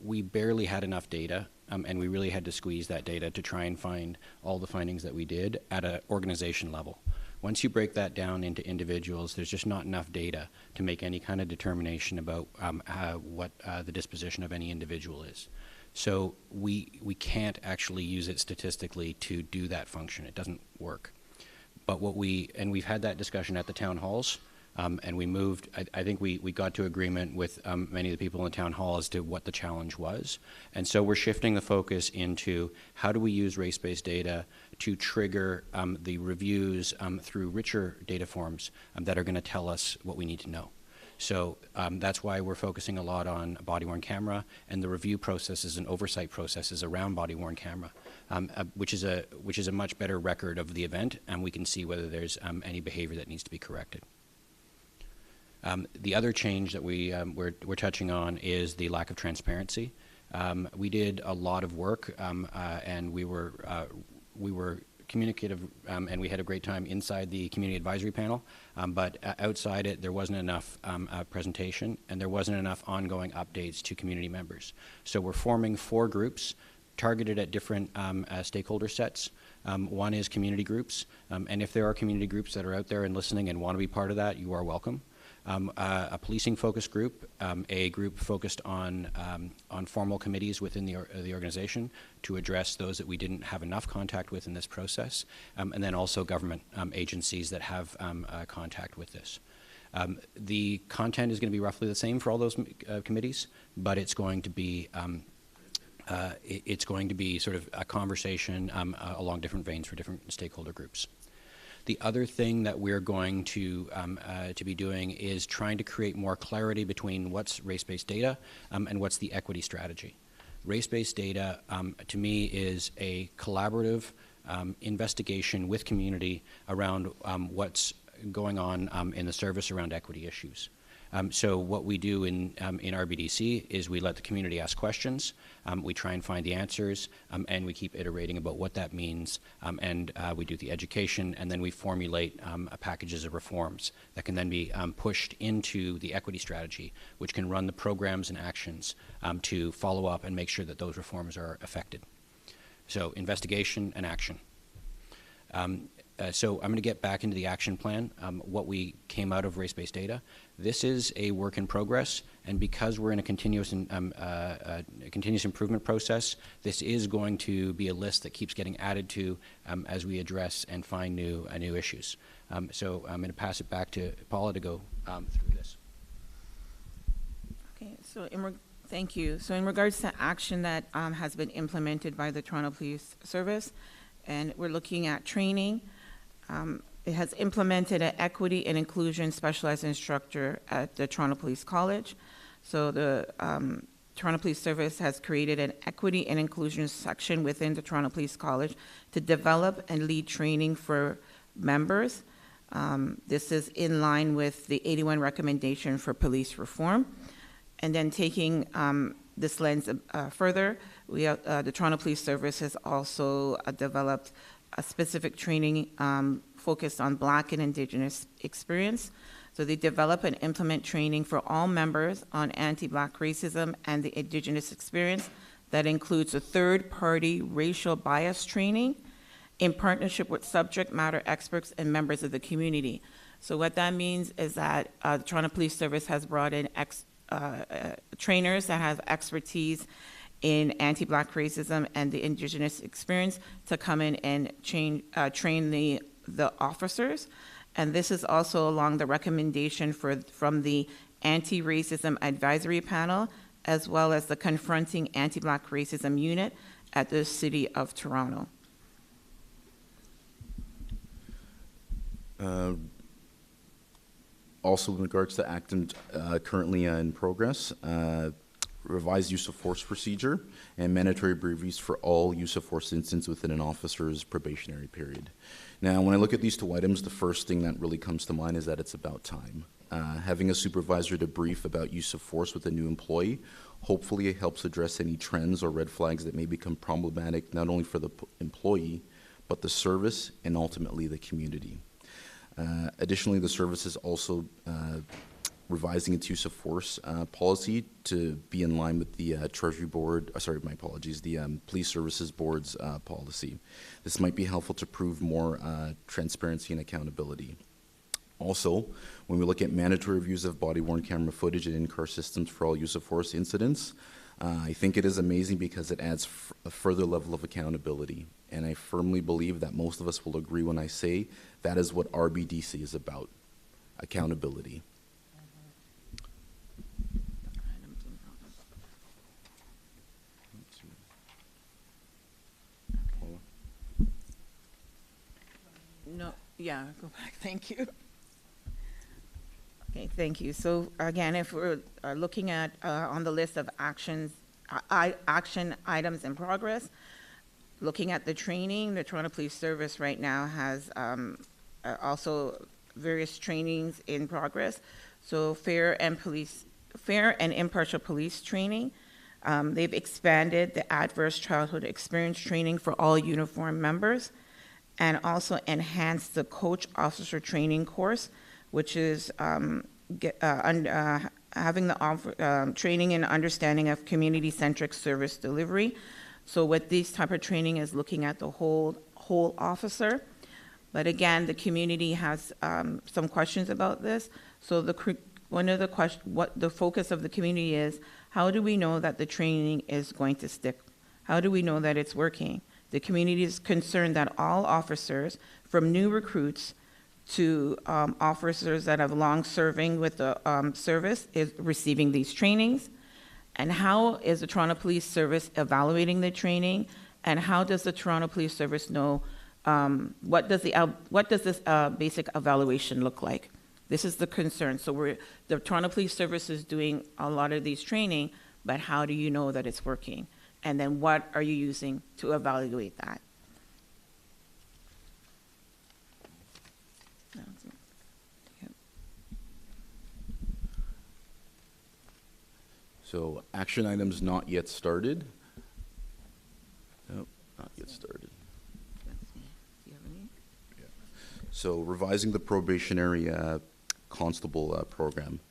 We barely had enough data, and we really had to squeeze that data to try and find all the findings that we did at an organization level. Once you break that down into individuals, there's just not enough data to make any kind of determination about what the disposition of any individual is. So we can't actually use it statistically to do that function. It doesn't work. But we've had that discussion at the town halls, and we moved, I think we got to agreement with many of the people in the town hall as to what the challenge was. And so we're shifting the focus into how do we use race-based data to trigger the reviews through richer data forms that are going to tell us what we need to know. So that's why we're focusing a lot on body-worn camera, and the review processes and oversight processes around body-worn camera, which is a much better record of the event, and we can see whether there's any behavior that needs to be corrected. The other change that we're touching on is the lack of transparency. We did a lot of work, and we were communicative, and we had a great time inside the community advisory panel, but outside it, there wasn't enough presentation, and there wasn't enough ongoing updates to community members. So we're forming 4 groups targeted at different stakeholder sets. One is community groups, and if there are community groups that are out there and listening and want to be part of that, you are welcome. a policing focus group, a group focused on formal committees within the organization to address those that we didn't have enough contact with in this process, and then also government agencies that have contact with this. The content is going to be roughly the same for all those committees, but it's going to be sort of a conversation along different veins for different stakeholder groups. The other thing that we're going to be doing is trying to create more clarity between what's race-based data and what's the equity strategy. Race-based data, to me, is a collaborative investigation with community around what's going on in the service around equity issues. So what we do in RBDC is we let the community ask questions, we try and find the answers, and we keep iterating about what that means, and we do the education, and then we formulate packages of reforms that can then be pushed into the equity strategy, which can run the programs and actions to follow up and make sure that those reforms are effected. So investigation and action. So I'm going to get back into the action plan, what we came out of race-based data. This is a work in progress, and because we're in a continuous improvement process, this is going to be a list that keeps getting added to as we address and find new issues. So I'm going to pass it back to Paula to go through this. Okay, so thank you. So in regards to action that has been implemented by the Toronto Police Service, and we're looking at training. It has implemented an equity and inclusion specialized instructor at the Toronto Police College. So the Toronto Police Service has created an equity and inclusion section within the Toronto Police College to develop and lead training for members. This is in line with the 81 recommendation for police reform. And then taking this lens further, the Toronto Police Service has also developed a specific training focused on Black and Indigenous experience. So they develop and implement training for all members on anti-Black racism and the Indigenous experience. That includes a third-party racial bias training in partnership with subject matter experts and members of the community. So what that means is that the Toronto Police Service has brought in trainers that have expertise in anti-Black racism and the Indigenous experience to come in and train the officers. And this is also along the recommendation from the Anti-Racism Advisory Panel, as well as the Confronting Anti-Black Racism Unit at the City of Toronto. Also, in regards to Acton, currently in progress, revised use of force procedure and mandatory briefings for all use of force incidents within an officer's probationary period. Now, when I look at these two items, the first thing that really comes to mind is that it's about time. Having a supervisor to brief about use of force with a new employee, hopefully it helps address any trends or red flags that may become problematic not only for the employee, but the service and ultimately the community. Additionally, the service is also revising its use of force policy to be in line with the Treasury Board, the Police Services Board's policy. This might be helpful to prove more transparency and accountability. Also, when we look at mandatory reviews of body-worn camera footage and in-car systems for all use of force incidents, I think it is amazing because it adds a further level of accountability. And I firmly believe that most of us will agree when I say that is what RBDC is about, accountability. No, yeah, go back, thank you. Okay, thank you. So again, if we're looking at on the list of action items in progress, looking at the training, the Toronto Police Service right now has also various trainings in progress. So fair and impartial police training. They've expanded the adverse childhood experience training for all uniformed members, and also enhanced the coach officer training course, which is having the training and understanding of community-centric service delivery. So what this type of training is looking at the whole officer. But again, the community has some questions about this. So the one of the what the focus of the community is, how do we know that the training is going to stick? How do we know that it's working? The community is concerned that all officers, from new recruits to officers that have long serving with the service, is receiving these trainings. And how is the Toronto Police Service evaluating the training? And how does the Toronto Police Service know what does this basic evaluation look like? This is the concern. So the Toronto Police Service is doing a lot of these training, but how do you know that it's working? And then what are you using to evaluate that? So action items not yet started. Nope, not yet started. Yeah. So revising the probationary constable program.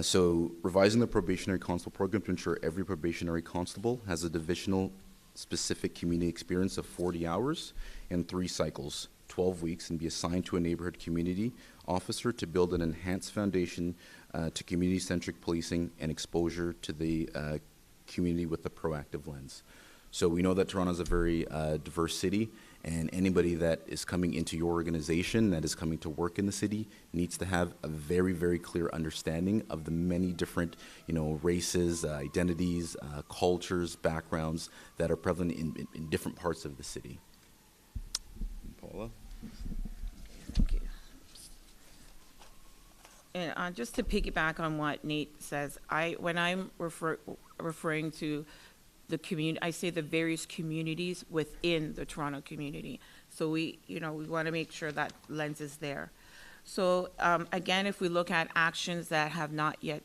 So revising the probationary constable program to ensure every probationary constable has a divisional specific community experience of 40 hours and 3 cycles, 12 weeks, and be assigned to a neighborhood community officer to build an enhanced foundation to community-centric policing and exposure to the community with a proactive lens. So we know that Toronto is a very diverse city, and anybody that is coming into your organization, that is coming to work in the city, needs to have a very, very clear understanding of the many different, races, identities, cultures, backgrounds that are prevalent in different parts of the city. Paula? Thank you. And just to piggyback on what Nate says, when I'm referring to the community, I say the various communities within the Toronto community. So we want to make sure that lens is there. So again, if we look at actions that have not yet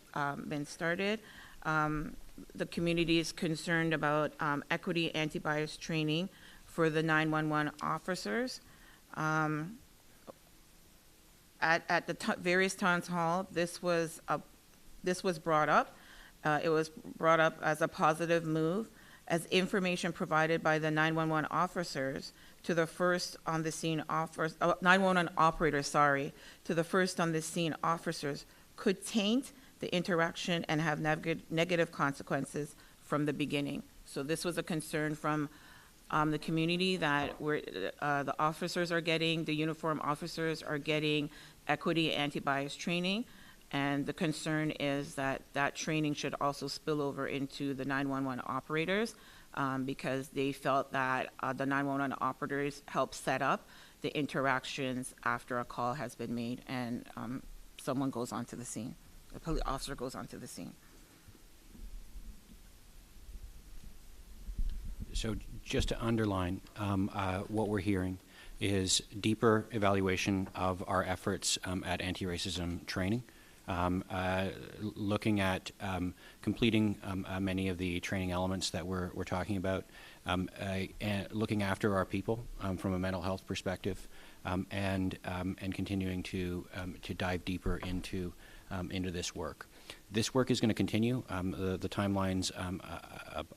been started, the community is concerned about equity anti-bias training for the 911 officers. At the various town hall, this was brought up. It was brought up as a positive move, as information provided by the 911 officers to the first on the scene 911 operators, to the first on the scene officers could taint the interaction and have negative consequences from the beginning. So this was a concern from the community that the officers are getting, the uniform officers are getting equity anti-bias training, and the concern is that that training should also spill over into the 911 operators because they felt that the 911 operators help set up the interactions after a call has been made and someone goes onto the scene, the police officer goes onto the scene. So just to underline, what we're hearing is deeper evaluation of our efforts at anti-racism training, looking at completing many of the training elements that we're talking about, and looking after our people from a mental health perspective, and continuing to dive deeper into this work. This work is going to continue. The timelines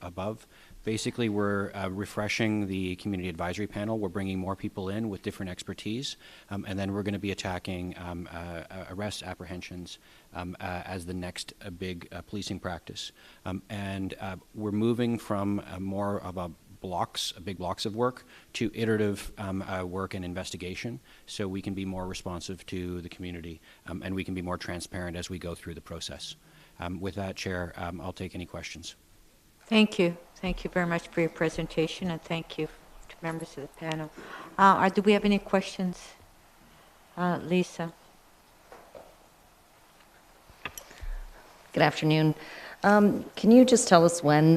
above. Basically, we're refreshing the community advisory panel. We're bringing more people in with different expertise, and then we're going to be attacking arrests, apprehensions as the next big policing practice. And we're moving from more of big blocks of work to iterative work and investigation, so we can be more responsive to the community and we can be more transparent as we go through the process. With that, Chair, I'll take any questions. Thank you. Thank you very much for your presentation, and thank you to members of the panel. Do we have any questions? Lisa. Good afternoon. Can you just tell us when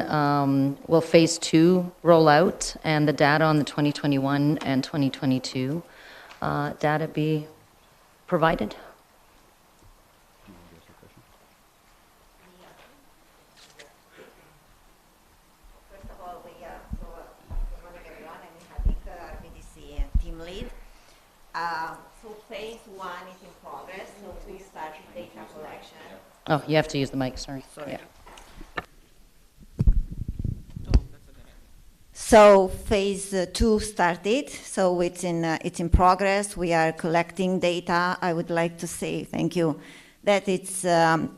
will Phase 2 roll out and the data on the 2021 and 2022 data be provided? First of all, good morning everyone. I'm Hadika, BDC team lead. So Phase 1 is in progress, so we started data collection. Oh, you have to use the mic, sorry. Yeah. So Phase 2 started, so it's in progress. We are collecting data. I would like to say thank you that it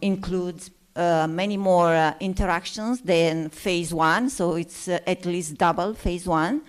includes many more interactions than phase one, so it's at least double phase one.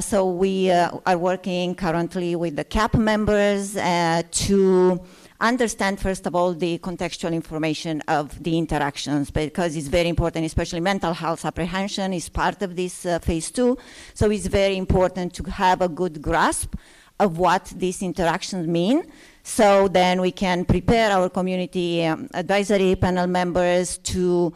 So we are working currently with the CAP members to understand, first of all, the contextual information of the interactions, because it's very important, especially mental health apprehension is part of this phase two. So it's very important to have a good grasp of what these interactions mean. So then we can prepare our community advisory panel members to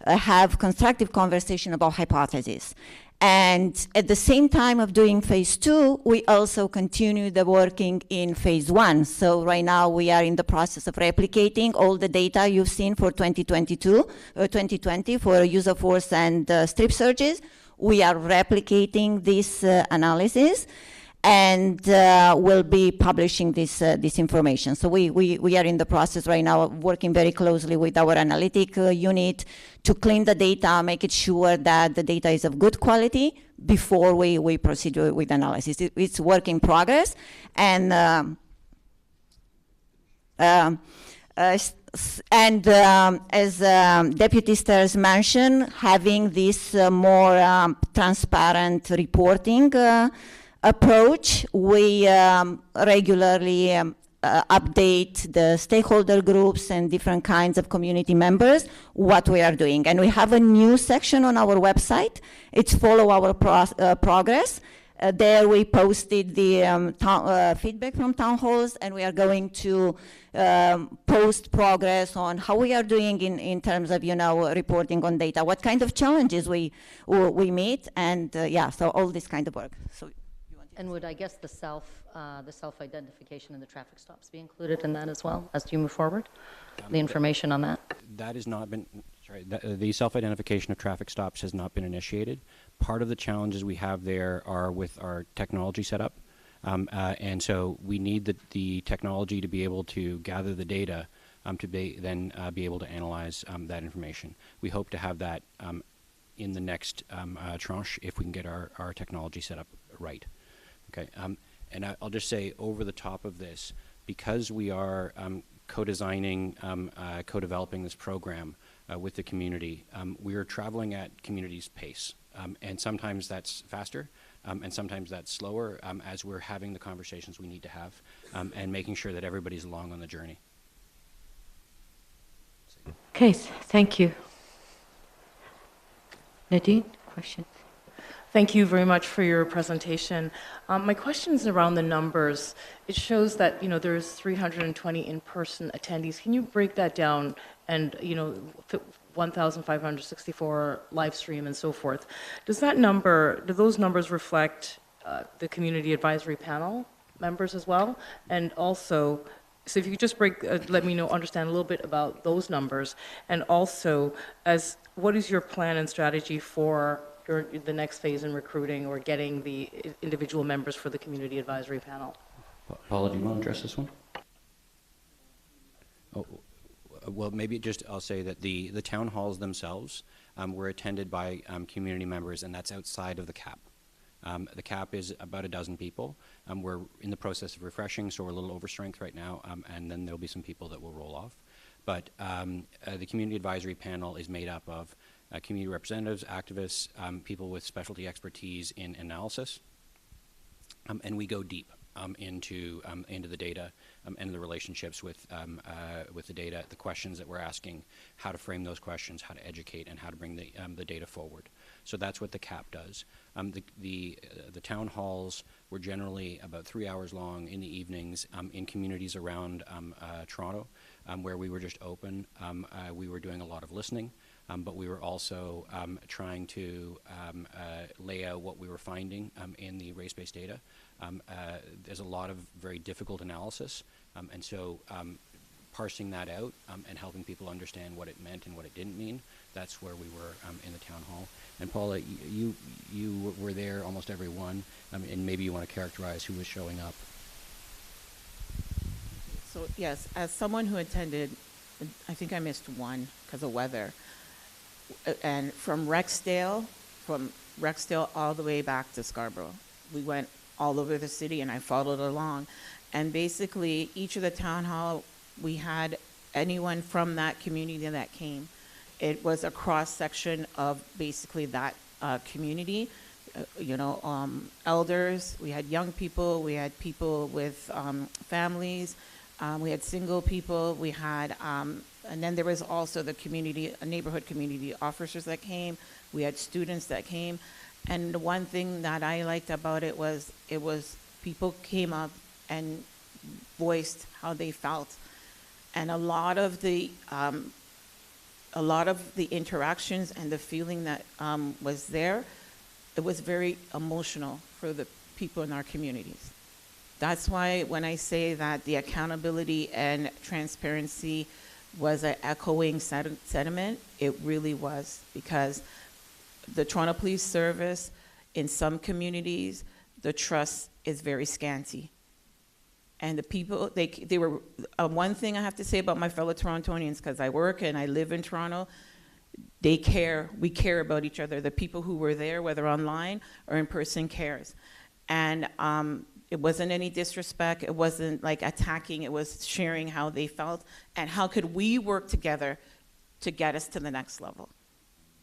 have constructive conversation about hypotheses. And at the same time of doing phase two, we also continue the working in phase one. So right now we are in the process of replicating all the data you've seen for 2020 for use of force and strip searches. We are replicating this analysis, and we'll be publishing this information. So we are in the process right now of working very closely with our analytic unit to clean the data, make it sure that the data is of good quality before we proceed with analysis. It's work in progress, and as Deputy Stairs mentioned, having this more transparent reporting approach, we regularly update the stakeholder groups and different kinds of community members what we are doing. And we have a new section on our website. It's Follow Our Progress. There we posted the feedback from town halls, and we are going to post progress on how we are doing in terms of, reporting on data, what kind of challenges we meet, and yeah, so all this kind of work. So. And would, I guess, the self-identification and the traffic stops be included in that as well as you move forward? The information on that? That has not been, the self-identification of traffic stops has not been initiated. Part of the challenges we have there are with our technology setup. And so we need the technology to be able to gather the data to then be able to analyze that information. We hope to have that in the next tranche if we can get our technology set up right. Okay, and I'll just say over the top of this, because we are co-designing, co-developing this program with the community, we are traveling at community's pace. And sometimes that's faster, and sometimes that's slower as we're having the conversations we need to have and making sure that everybody's along on the journey. Okay, thank you. Nadine, question? Thank you very much for your presentation. My question is around the numbers. It shows that there's 320 in-person attendees. Can you break that down? And 1,564 live stream and so forth. Do those numbers reflect the community advisory panel members as well? And also, so if you could just let me understand a little bit about those numbers, and also what is your plan and strategy for the next phase in recruiting or getting the individual members for the community advisory panel? Paula, do you want to address this one? Oh, well, maybe I'll say that the town halls themselves were attended by community members, and that's outside of the CAP. The CAP is about a dozen people. We're in the process of refreshing, so we're a little over strength right now, and then there'll be some people that will roll off. But the community advisory panel is made up of community representatives, activists, people with specialty expertise in analysis, and we go deep into the data and the relationships with the data, the questions that we're asking, how to frame those questions, how to educate, and how to bring the data forward. So that's what the CAP does. The town halls were generally about 3 hours long in the evenings in communities around Toronto, where we were just open. We were doing a lot of listening. But we were also trying to lay out what we were finding in the race-based data. There's a lot of very difficult analysis, and so parsing that out and helping people understand what it meant and what it didn't mean, that's where we were in the town hall. And Paula, you were there almost every one, and maybe you want to characterize who was showing up. So yes, as someone who attended, I think I missed one because of weather. And from Rexdale all the way back to Scarborough. We went all over the city, and I followed along. And basically, each of the town hall, we had anyone from that community that came. It was a cross-section of basically that community. Elders, we had young people, we had people with families, we had single people, we had, and then there was also the community, neighborhood community officers that came, we had students that came. And the one thing that I liked about it was people came up and voiced how they felt. And a lot of the interactions and the feeling that was there, it was very emotional for the people in our communities. That's why when I say that the accountability and transparency was an echoing sentiment, it really was, because the Toronto Police Service, in some communities, the trust is very scanty. And the people, they were, one thing I have to say about my fellow Torontonians, because I work and I live in Toronto, they care, we care about each other. The people who were there, whether online or in person, cares. And it wasn't any disrespect, it wasn't like attacking, it was sharing how they felt and how could we work together to get us to the next level.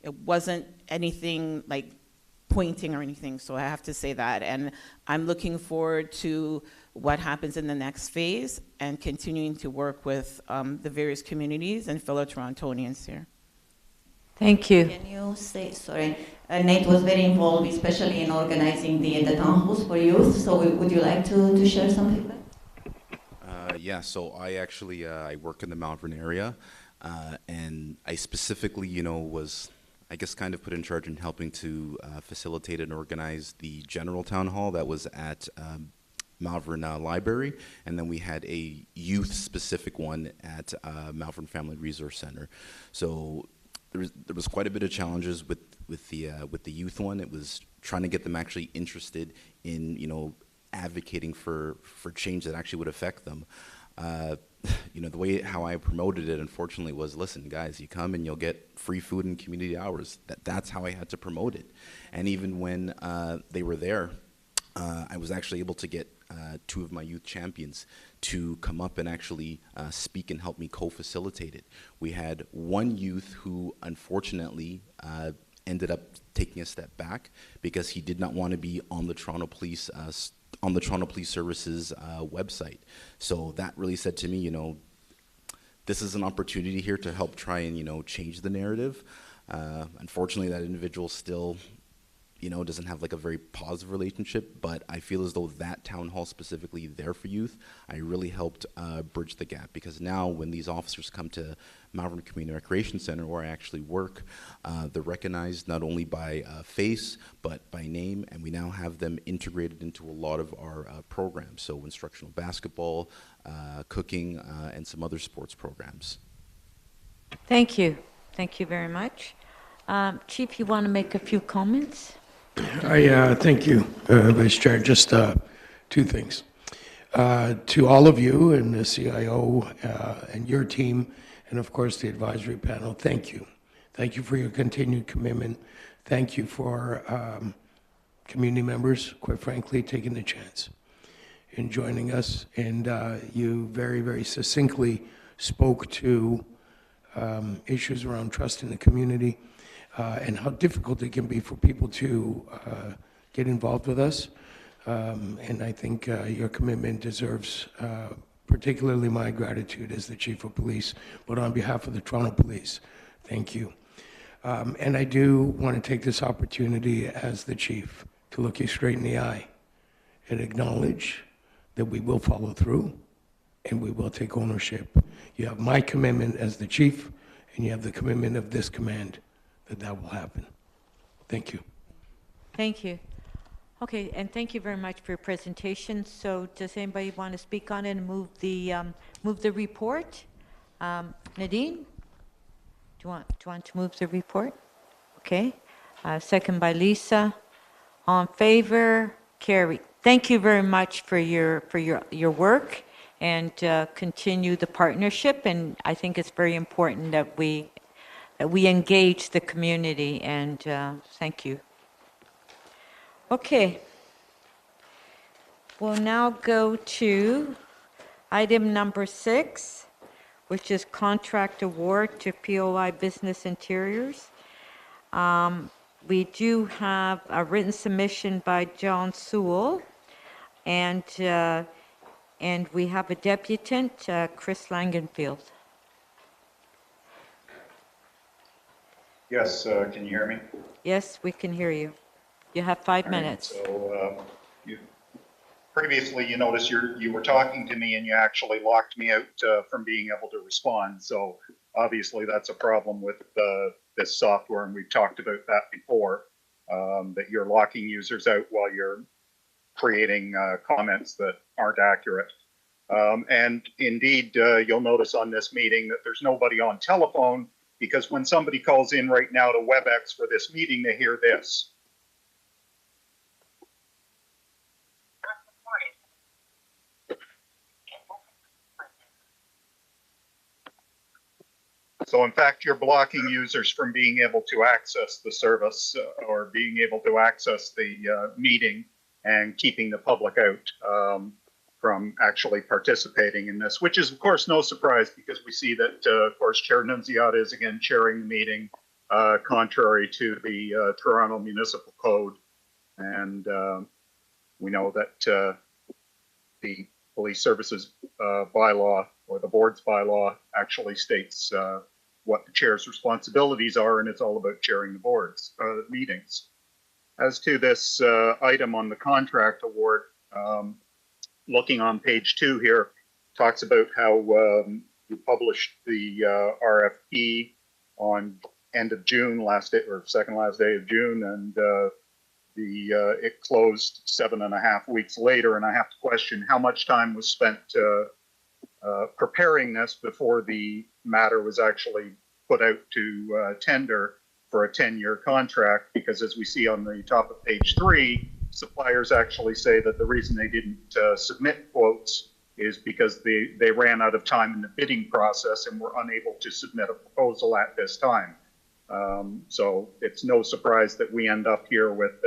It wasn't anything like pointing or anything, so I have to say that. And I'm looking forward to what happens in the next phase and continuing to work with the various communities and fellow Torontonians here. Thank you. Can you say, sorry, Nate was very involved, especially in organizing the town halls for youth, so would you like to share some feedback? Yeah, so I actually, I work in the Malvern area, and I specifically, was, I guess, kind of put in charge in helping to facilitate and organize the general town hall that was at Malvern Library, and then we had a youth-specific one at Malvern Family Resource Center. So there was quite a bit of challenges with the youth one. It was trying to get them actually interested in advocating for change that actually would affect them. The way how I promoted it, unfortunately, was, listen, guys, you come and you'll get free food and community hours. That's how I had to promote it. And even when they were there, I was actually able to get two of my youth champions to come up and actually speak and help me co-facilitate it. We had one youth who, unfortunately, ended up taking a step back because he did not want to be on the Toronto Police Service's website. So that really said to me, this is an opportunity here to help try and change the narrative. Unfortunately, that individual still doesn't have like a very positive relationship, but I feel as though that town hall specifically there for youth, I really helped bridge the gap, because now when these officers come to Malvern Community Recreation Center, where I actually work, they're recognized not only by face, but by name, and we now have them integrated into a lot of our programs, so instructional basketball, cooking, and some other sports programs. Thank you. Thank you very much. Chief, you want to make a few comments? Thank you, Vice Chair. Just two things. To all of you and the CIO and your team, and of course the advisory panel, thank you. Thank you for your continued commitment. Thank you for community members, quite frankly, taking the chance in joining us. And you very, very succinctly spoke to issues around trust in the community. And how difficult it can be for people to get involved with us. And I think your commitment deserves particularly my gratitude as the Chief of Police, but on behalf of the Toronto Police, thank you. And I do want to take this opportunity as the Chief to look you straight in the eye and acknowledge that we will follow through and we will take ownership. You have my commitment as the Chief, and you have the commitment of this command that will happen. Thank you. Thank you. Okay, and thank you very much for your presentation. So does anybody want to speak on it and move the report? Nadine, do you want to move the report? Okay. Second by Lisa. All in favor? Carrie. Thank you very much for your work, and continue the partnership. And I think it's very important that we engage the community, and thank you. Okay. We'll now go to item number 6, which is contract award to POI Business Interiors. We do have a written submission by John Sewell, and we have a deputant, Chris Langenfield. Yes, can you hear me? Yes, we can hear you. You have 5 All right, minutes. So previously, you noticed you were talking to me and you actually locked me out from being able to respond. So obviously that's a problem with this software, and we've talked about that before, that you're locking users out while you're creating comments that aren't accurate. And indeed, you'll notice on this meeting that there's nobody on telephone, because when somebody calls in right now to WebEx for this meeting, they hear this. So in fact, you're blocking users from being able to access the service or being able to access the meeting, and keeping the public out from actually participating in this, which is of course no surprise, because we see that of course Chair Nunziata is again chairing the meeting contrary to the Toronto Municipal Code. And we know that the police services bylaw, or the board's bylaw, actually states what the chair's responsibilities are, and it's all about chairing the board's meetings. As to this item on the contract award, looking on page 2 here, talks about how we published the RFP on end of June, last day or second last day of June, and it closed 7.5 weeks later. And I have to question how much time was spent preparing this before the matter was actually put out to tender for a 10-year contract, because as we see on the top of page 3, suppliers actually say that the reason they didn't submit quotes is because they ran out of time in the bidding process and were unable to submit a proposal at this time. So it's no surprise that we end up here with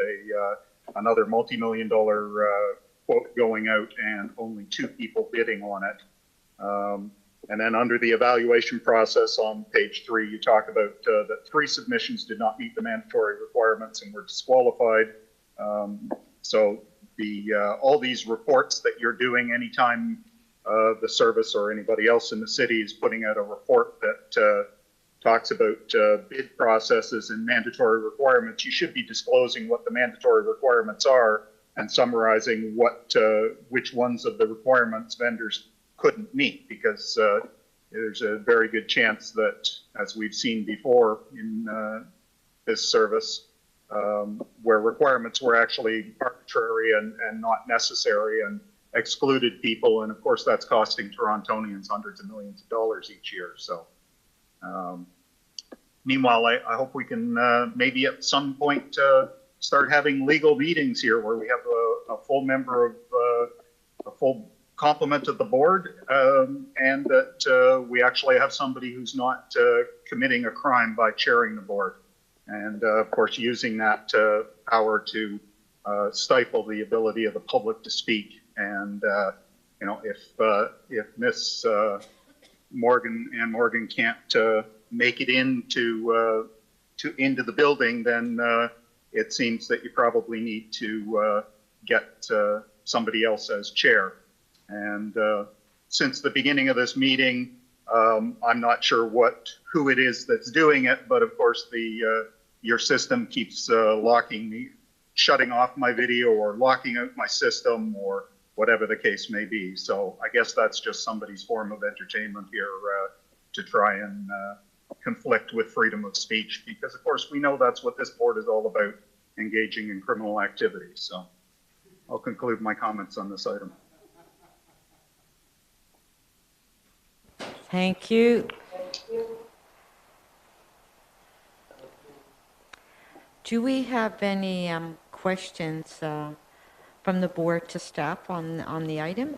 another multi-million-dollar quote going out and only 2 people bidding on it. And then under the evaluation process on page 3, you talk about that 3 submissions did not meet the mandatory requirements and were disqualified. So all these reports that you're doing anytime the service or anybody else in the city is putting out a report that talks about bid processes and mandatory requirements, you should be disclosing what the mandatory requirements are and summarizing which ones of the requirements vendors couldn't meet, because there's a very good chance that, as we've seen before in this service, where requirements were actually arbitrary and not necessary and excluded people. And of course, that's costing Torontonians hundreds of millions of dollars each year. So meanwhile, I hope we can maybe at some point start having legal meetings here where we have a full member of a full complement of the board, and that we actually have somebody who's not committing a crime by chairing the board. And of course, using that power to stifle the ability of the public to speak. And if Miss Morgan can't make it into the building, then it seems that you probably need to get somebody else as chair. And since the beginning of this meeting, I'm not sure who it is that's doing it, but of course your system keeps shutting off my video or locking out my system or whatever the case may be. So I guess that's just somebody's form of entertainment here to try and conflict with freedom of speech, because of course we know that's what this board is all about, engaging in criminal activity. So I'll conclude my comments on this item. Thank you. Do we have any questions from the board to staff on the item?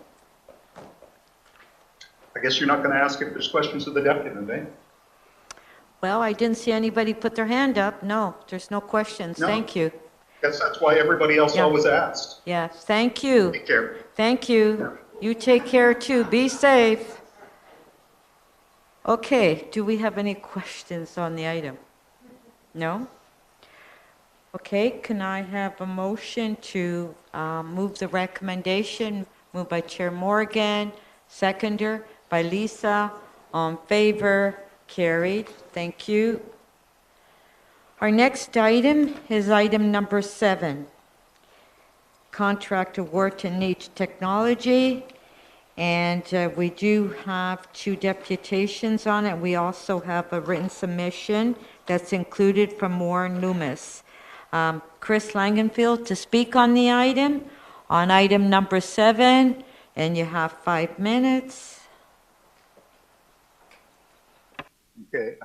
I guess you're not going to ask if there's questions of the deputy, eh? Well, I didn't see anybody put their hand up. No, there's no questions. No. Thank you. Guess that's why everybody else always asks. Yeah, thank you. Take care. Thank you. You take care too. Be safe. Okay, do we have any questions on the item? No? Okay, can I have a motion to move the recommendation, moved by Chair Morgan, seconder by Lisa, on favor, carried. Thank you. Our next item is item number 7, contract award to Niche Technology. And we do have 2 deputations on it. We also have a written submission that's included from Warren Loomis. Chris Langenfield to speak on the item, on item number 7, and you have 5 minutes. Okay,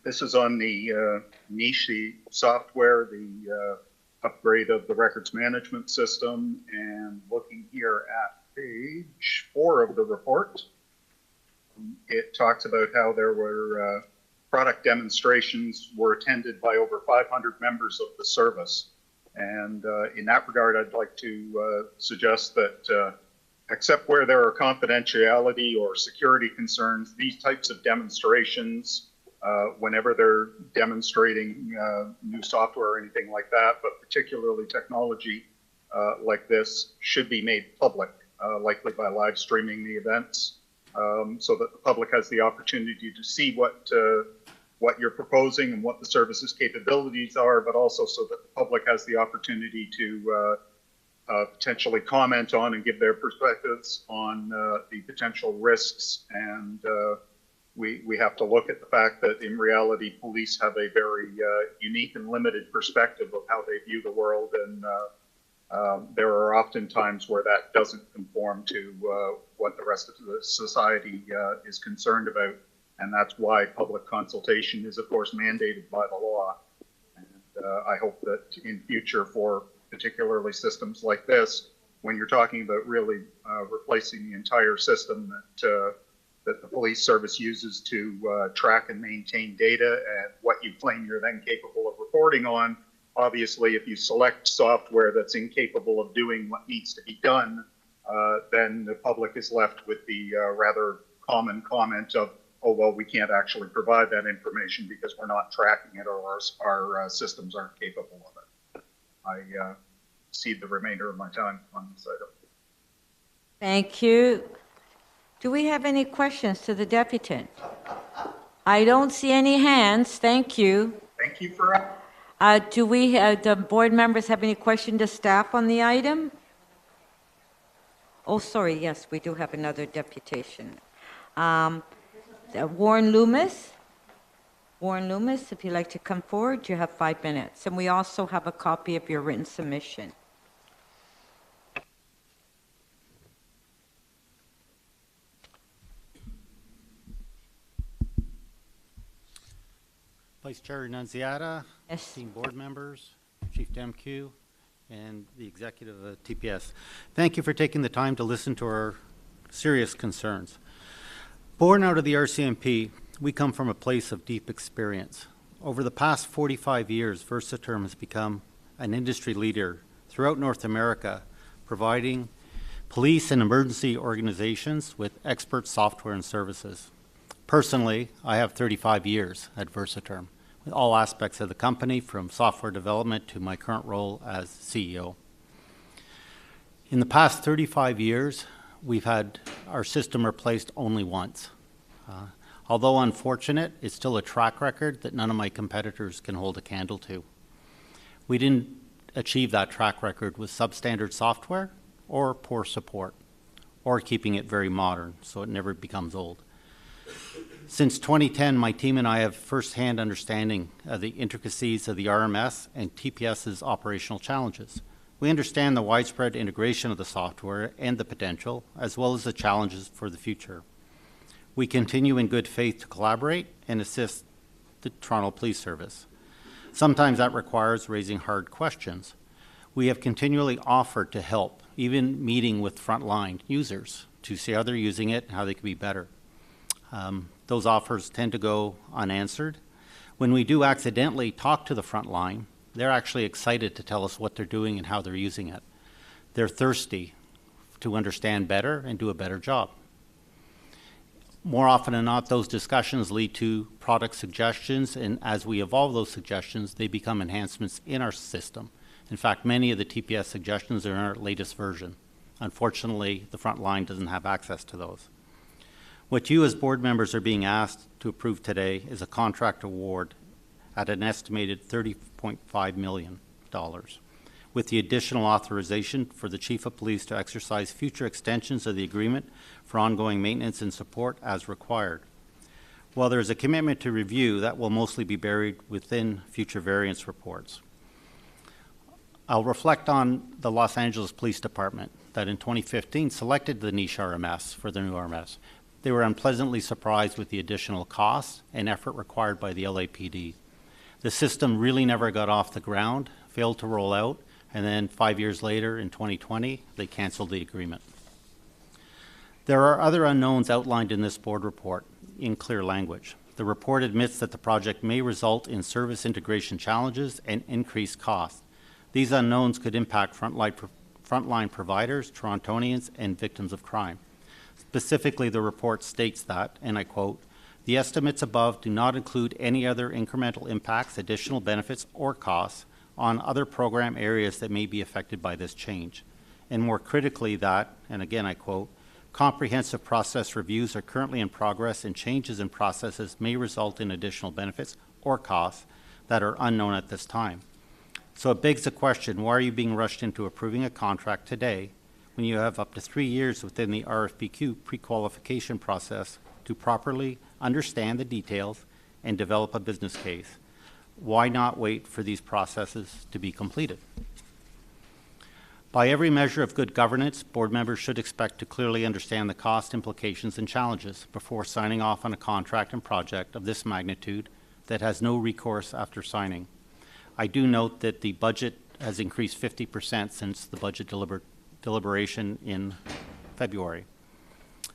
this is on the niche, the software, the upgrade of the records management system, and looking here at page 4 of the report, it talks about how there were product demonstrations were attended by over 500 members of the service. And in that regard, I'd like to suggest that except where there are confidentiality or security concerns, these types of demonstrations, whenever they're demonstrating new software or anything like that, but particularly technology like this, should be made public, likely by live streaming the events, so that the public has the opportunity to see what you're proposing and what the service's capabilities are, but also so that the public has the opportunity to potentially comment on and give their perspectives on the potential risks. And we have to look at the fact that in reality, police have a very unique and limited perspective of how they view the world. And there are often times where that doesn't conform to what the rest of the society is concerned about. And that's why public consultation is, of course, mandated by the law. And I hope that in future, for particularly systems like this, when you're talking about really replacing the entire system that the police service uses to track and maintain data and what you claim you're then capable of reporting on, obviously, if you select software that's incapable of doing what needs to be done, then the public is left with the rather common comment of, oh, well, we can't actually provide that information because we're not tracking it, or our systems aren't capable of it. I cede the remainder of my time on this item. Thank you. Do we have any questions to the deputant? I don't see any hands. Thank you. Thank you for do we, the board members, have any question to staff on the item? Oh, sorry, yes, we do have another deputation. Warren Loomis. Warren Loomis, if you'd like to come forward, you have 5 minutes. And we also have a copy of your written submission. Vice Chair Nunziata, yes. Team board members, Chief Demkiw, and the executive of TPS. Thank you for taking the time to listen to our serious concerns. Born out of the RCMP, we come from a place of deep experience. Over the past 45 years, Versaterm has become an industry leader throughout North America, providing police and emergency organizations with expert software and services. Personally, I have 35 years at Versaterm, with all aspects of the company, from software development to my current role as CEO. In the past 35 years, we've had our system replaced only once. Although unfortunate, it's still a track record that none of my competitors can hold a candle to. We didn't achieve that track record with substandard software or poor support, or keeping it very modern so it never becomes old. Since 2010, my team and I have first-hand understanding of the intricacies of the RMS and TPS's operational challenges. We understand the widespread integration of the software and the potential, as well as the challenges for the future. We continue in good faith to collaborate and assist the Toronto Police Service. Sometimes that requires raising hard questions. We have continually offered to help, even meeting with frontline users to see how they're using it and how they can be better. Those offers tend to go unanswered. When we do accidentally talk to the front line, they're actually excited to tell us what they're doing and how they're using it. They're thirsty to understand better and do a better job. More often than not, those discussions lead to product suggestions, and as we evolve those suggestions, they become enhancements in our system. In fact, many of the TPS suggestions are in our latest version. Unfortunately, the front line doesn't have access to those. What you as board members are being asked to approve today is a contract award at an estimated $30.5 million, with the additional authorization for the Chief of Police to exercise future extensions of the agreement for ongoing maintenance and support as required. While there is a commitment to review, that will mostly be buried within future variance reports. I'll reflect on the Los Angeles Police Department that in 2015 selected the niche RMS for the new RMS. They were unpleasantly surprised with the additional costs and effort required by the LAPD. The system really never got off the ground, failed to roll out, and then 5 years later, in 2020, they canceled the agreement. There are other unknowns outlined in this board report in clear language. The report admits that the project may result in service integration challenges and increased costs. These unknowns could impact frontline providers, Torontonians, and victims of crime. Specifically, the report states that, and I quote, "The estimates above do not include any other incremental impacts, additional benefits, or costs on other program areas that may be affected by this change." And more critically that, and again I quote, "Comprehensive process reviews are currently in progress and changes in processes may result in additional benefits or costs that are unknown at this time." So it begs the question, why are you being rushed into approving a contract today when you have up to 3 years within the RFPQ pre-qualification process to properly understand the details and develop a business case? Why not wait for these processes to be completed? By every measure of good governance, board members should expect to clearly understand the cost implications and challenges before signing off on a contract and project of this magnitude that has no recourse after signing. I do note that the budget has increased 50% since the budget deliberation in February.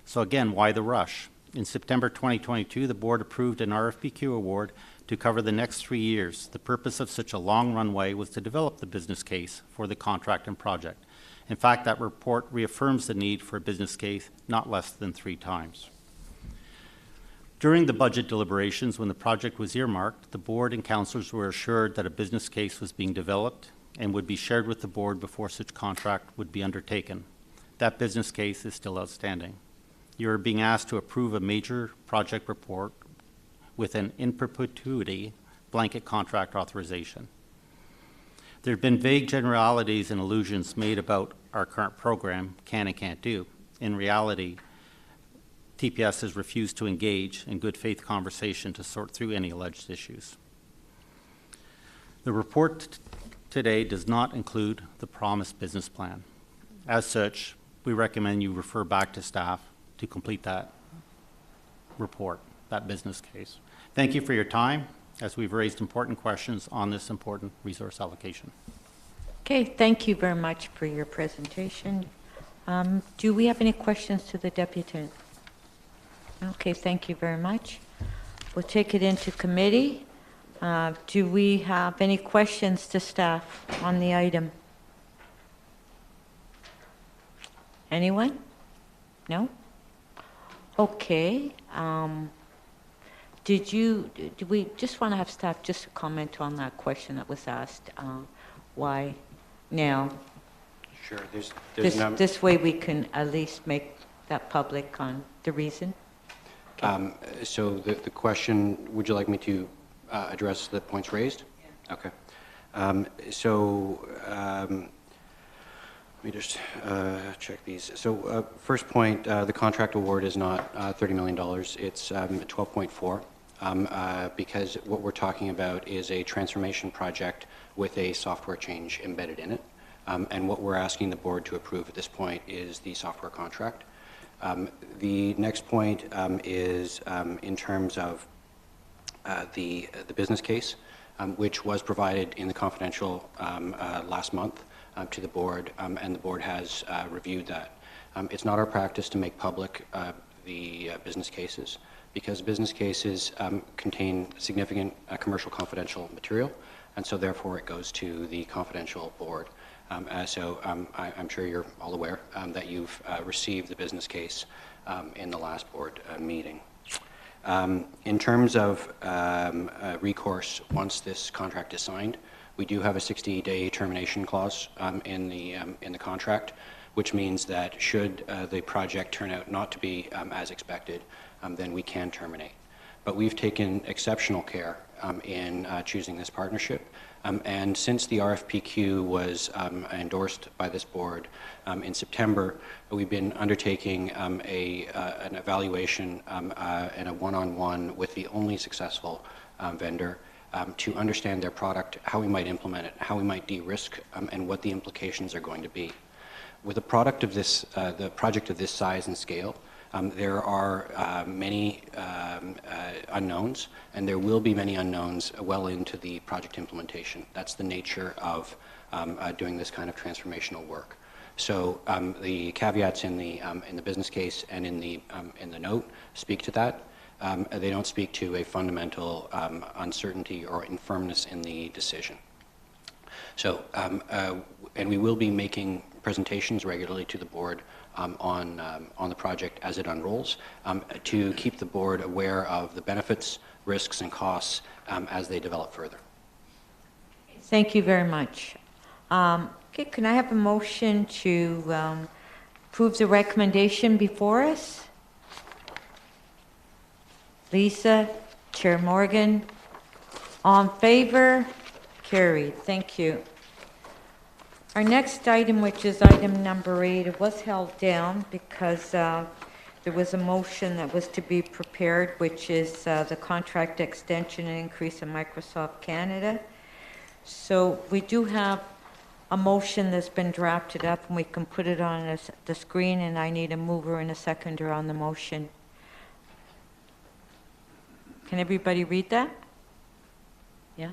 So again, why the rush? In September 2022, the board approved an RFPQ award to cover the next 3 years. The purpose of such a long runway was to develop the business case for the contract and project. In fact, that report reaffirms the need for a business case not less than 3 times. During the budget deliberations, when the project was earmarked, the board and councillors were assured that a business case was being developed and would be shared with the board before such contract would be undertaken. That business case is still outstanding. You are being asked to approve a major project report with an in perpetuity blanket contract authorization. There have been vague generalities and allusions made about our current program, can and can't do. In reality, TPS has refused to engage in good faith conversation to sort through any alleged issues. The report today does not include the promised business plan. As such, we recommend you refer back to staff to complete that report, that business case. Thank you for your time, as we've raised important questions on this important resource allocation. Okay, thank you very much for your presentation. Do we have any questions to the deputant? Okay, thank you very much. We'll take it into committee. Do we have any questions to staff on the item? Anyone? No? Okay. Do we just want to have staff just comment on that question that was asked? Why now? Sure. This way we can at least make that public on the reason. So the question, would you like me to address the points raised? Yeah. Okay. Let me just check these. So first point, the contract award is not $30 million. It's 12.4 because what we're talking about is a transformation project with a software change embedded in it. And what we're asking the board to approve at this point is the software contract. The next point is in terms of the business case, which was provided in the confidential last month to the board, and the board has reviewed that. It's not our practice to make public the business cases because business cases contain significant commercial confidential material, and so therefore it goes to the confidential board. I'm sure you're all aware that you've received the business case in the last board meeting. In terms of recourse, once this contract is signed, we do have a 60-day termination clause in the contract, which means that should the project turn out not to be as expected, then we can terminate. But we've taken exceptional care in choosing this partnership. And since the RFPQ was endorsed by this board in September, we've been undertaking an evaluation and a one-on-one with the only successful vendor to understand their product, how we might implement it, how we might de-risk, and what the implications are going to be. With a product of this, the project of this size and scale, there are many unknowns, and there will be many unknowns well into the project implementation. That's the nature of doing this kind of transformational work. So the caveats in the business case and in the note speak to that. They don't speak to a fundamental uncertainty or infirmness in the decision. So, and we will be making presentations regularly to the board on the project as it unrolls to keep the board aware of the benefits, risks, and costs as they develop further. Thank you very much. Okay, can I have a motion to approve the recommendation before us? Lisa, Chair Morgan, all in favor? Carried. Thank you. Our next item, which is item number 8, it was held down because there was a motion that was to be prepared, which is the contract extension and increase in Microsoft Canada. So we do have a motion that's been drafted up, and we can put it on the screen, and I need a mover and a seconder on the motion. Can everybody read that? Yeah?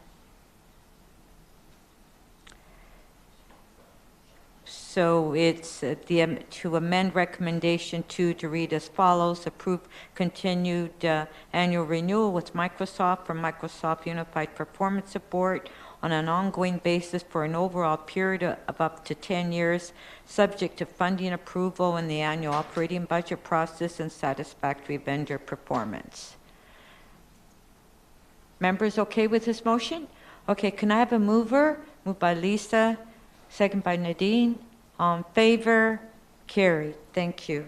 So it's to amend recommendation 2 to read as follows: approve continued annual renewal with Microsoft for Microsoft Unified Performance Support on an ongoing basis for an overall period of up to 10 years, subject to funding approval in the annual operating budget process and satisfactory vendor performance. Members okay with this motion? Okay, can I have a mover? Moved by Lisa, second by Nadine. All in favor? Carried. Thank you.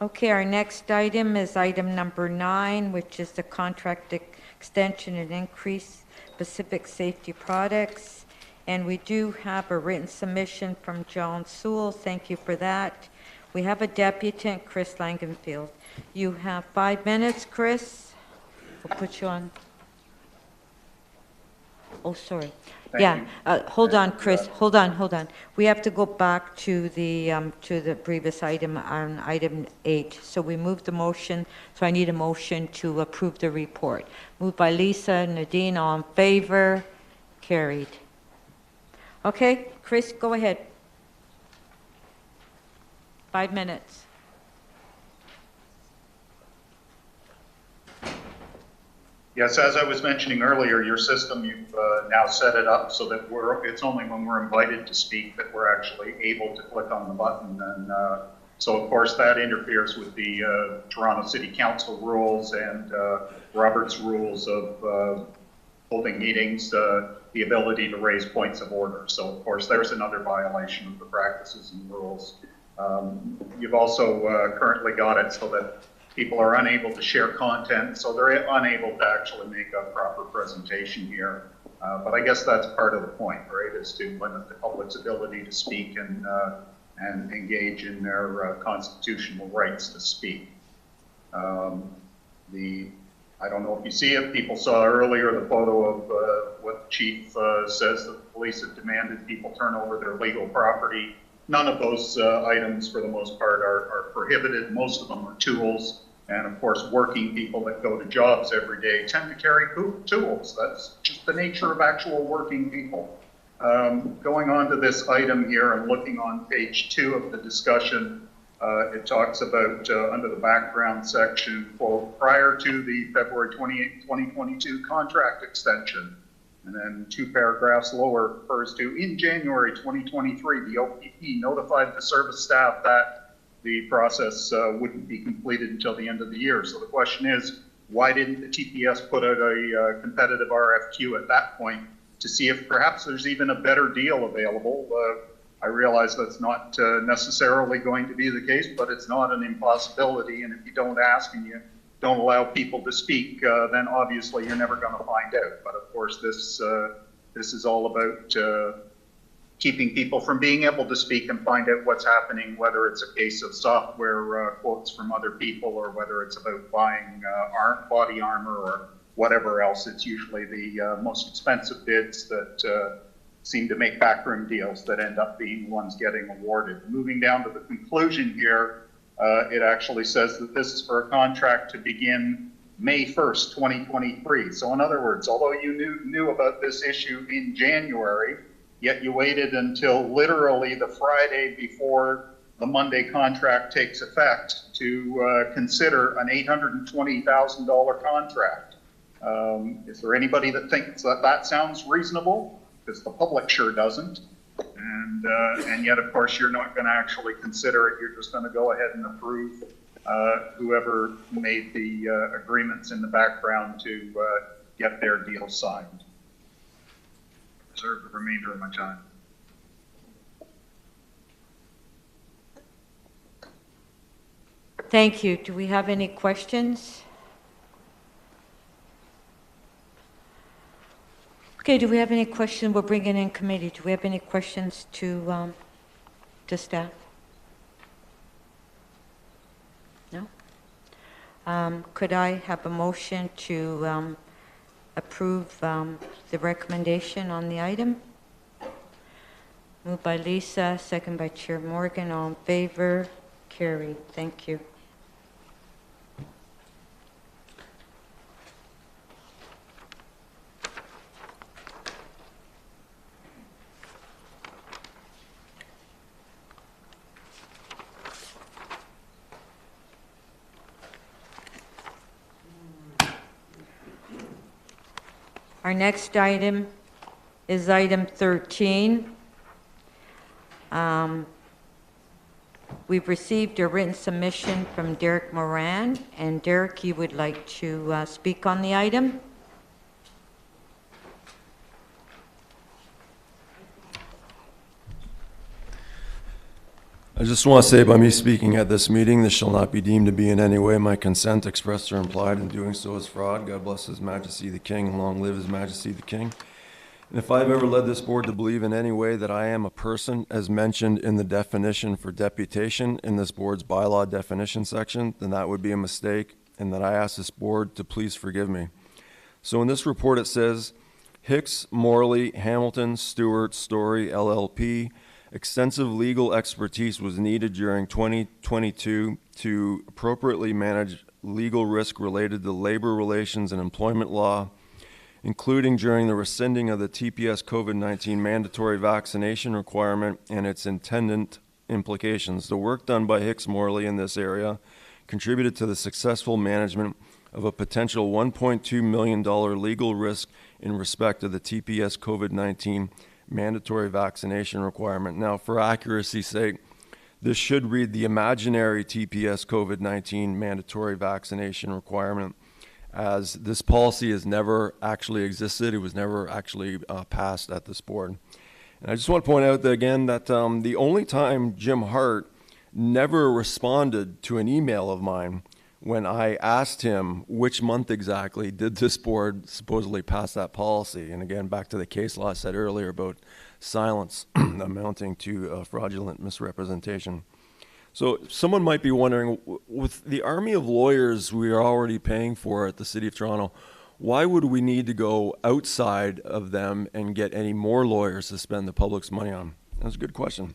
Okay, our next item is item number 9, which is the contract extension and increase specific safety products. And we do have a written submission from John Sewell. Thank you for that. We have a deputant, Chris Langenfield. You have 5 minutes, Chris. We'll put you on. Oh, sorry. Thank Yeah, hold on, Chris. Hold on. We have to go back to the previous item on item 8. So we moved the motion. So I need a motion to approve the report. Moved by Lisa, Nadine, all in favor. Carried. Okay, Chris, go ahead. 5 minutes. Yes, as I was mentioning earlier, your system, you've now set it up so that it's only when we're invited to speak that we're actually able to click on the button. And so, of course, that interferes with the Toronto City Council rules and Robert's rules of holding meetings, the ability to raise points of order. So, of course, there's another violation of the practices and rules. You've also currently got it so that people are unable to share content, so they're unable to actually make a proper presentation here. But I guess that's part of the point, right, is to limit the public's ability to speak and engage in their constitutional rights to speak. I don't know if you see it, people saw earlier the photo of what the chief says that the police have demanded people turn over their legal property. None of those items, for the most part, are prohibited. Most of them are tools. And of course, working people that go to jobs every day tend to carry tools. That's just the nature of actual working people. Going on to this item here and looking on page 2 of the discussion, it talks about, under the background section, quote, prior to the February 28, 2022 contract extension, And then 2 paragraphs lower refers to, in January 2023, the OPP notified the service staff that the process wouldn't be completed until the end of the year. So the question is, why didn't the TPS put out a competitive RFQ at that point to see if perhaps there's even a better deal available? I realize that's not necessarily going to be the case, but it's not an impossibility. And if you don't ask and you don't allow people to speak, then obviously you're never going to find out. But of course, this is all about keeping people from being able to speak and find out what's happening, whether it's a case of software quotes from other people or whether it's about buying body armor or whatever else. It's usually the most expensive bids that seem to make backroom deals that end up being ones getting awarded. Moving down to the conclusion here, it actually says that this is for a contract to begin May 1st, 2023. So in other words, although you knew about this issue in January, yet you waited until literally the Friday before the Monday contract takes effect to consider an $820,000 contract. Is there anybody that thinks that that sounds reasonable? Because the public sure doesn't. And yet, of course, you're not going to actually consider it. You're just going to go ahead and approve whoever made the agreements in the background to get their deal signed. Reserve the remainder of my time. Thank you. Do we have any questions? Okay, do we have any questions? We're bringing in committee. Do we have any questions to staff? No? Could I have a motion to approve the recommendation on the item? Moved by Lisa, second by Chair Morgan. All in favor? Carried. Thank you. Our next item is item 13. We've received a written submission from Derek Moran, and Derek, you would like to speak on the item? I just want to say, by me speaking at this meeting, this shall not be deemed to be in any way my consent, expressed or implied, in doing so is fraud. God bless His Majesty the King, and long live His Majesty the King. And if I've ever led this board to believe in any way that I am a person, as mentioned in the definition for deputation in this board's bylaw definition section, then that would be a mistake, and that I ask this board to please forgive me. So in this report it says, Hicks, Morley, Hamilton, Stewart, Story, LLP, extensive legal expertise was needed during 2022 to appropriately manage legal risk related to labor relations and employment law, including during the rescinding of the TPS COVID-19 mandatory vaccination requirement and its attendant implications. The work done by Hicks Morley in this area contributed to the successful management of a potential $1.2 million legal risk in respect to the TPS COVID-19 mandatory vaccination requirement. Now, for accuracy's sake, this should read the imaginary TPS COVID-19 mandatory vaccination requirement, as this policy has never actually existed. It was never actually passed at this board. And I just want to point out that, again, that the only time Jim Hart never responded to an email of mine when I asked him which month exactly did this board supposedly pass that policy. And again, back to the case law I said earlier about silence amounting to fraudulent misrepresentation. So someone might be wondering, with the army of lawyers we are already paying for at the City of Toronto, why would we need to go outside of them and get any more lawyers to spend the public's money on? That's a good question.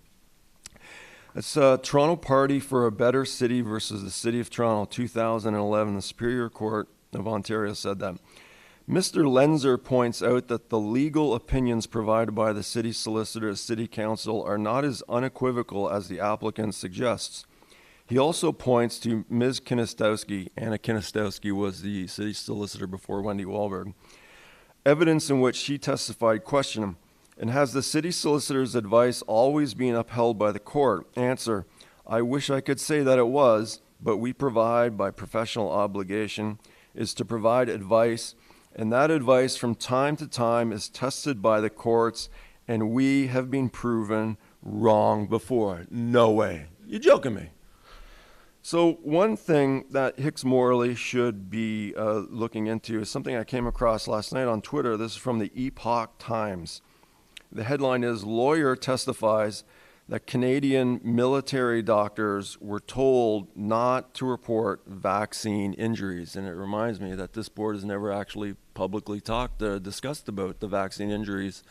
It's Toronto Party for a Better City versus the City of Toronto, 2011. The Superior Court of Ontario said that. Mr. Lenzer points out that the legal opinions provided by the city solicitor and city council are not as unequivocal as the applicant suggests. He also points to Ms. Kinistowski. Anna Kinistowski was the city solicitor before Wendy Wahlberg. Evidence in which she testified, question, and has the city solicitor's advice always been upheld by the court? Answer, I wish I could say that it was, but we provide by professional obligation is to provide advice, and that advice from time to time is tested by the courts, and we have been proven wrong before. No way. You're joking me. So one thing that Hicks Morley should be looking into is something I came across last night on Twitter. This is from the Epoch Times. The headline is, Lawyer Testifies that Canadian military doctors were told not to report vaccine injuries. And it reminds me that this board has never actually publicly discussed about the vaccine injuries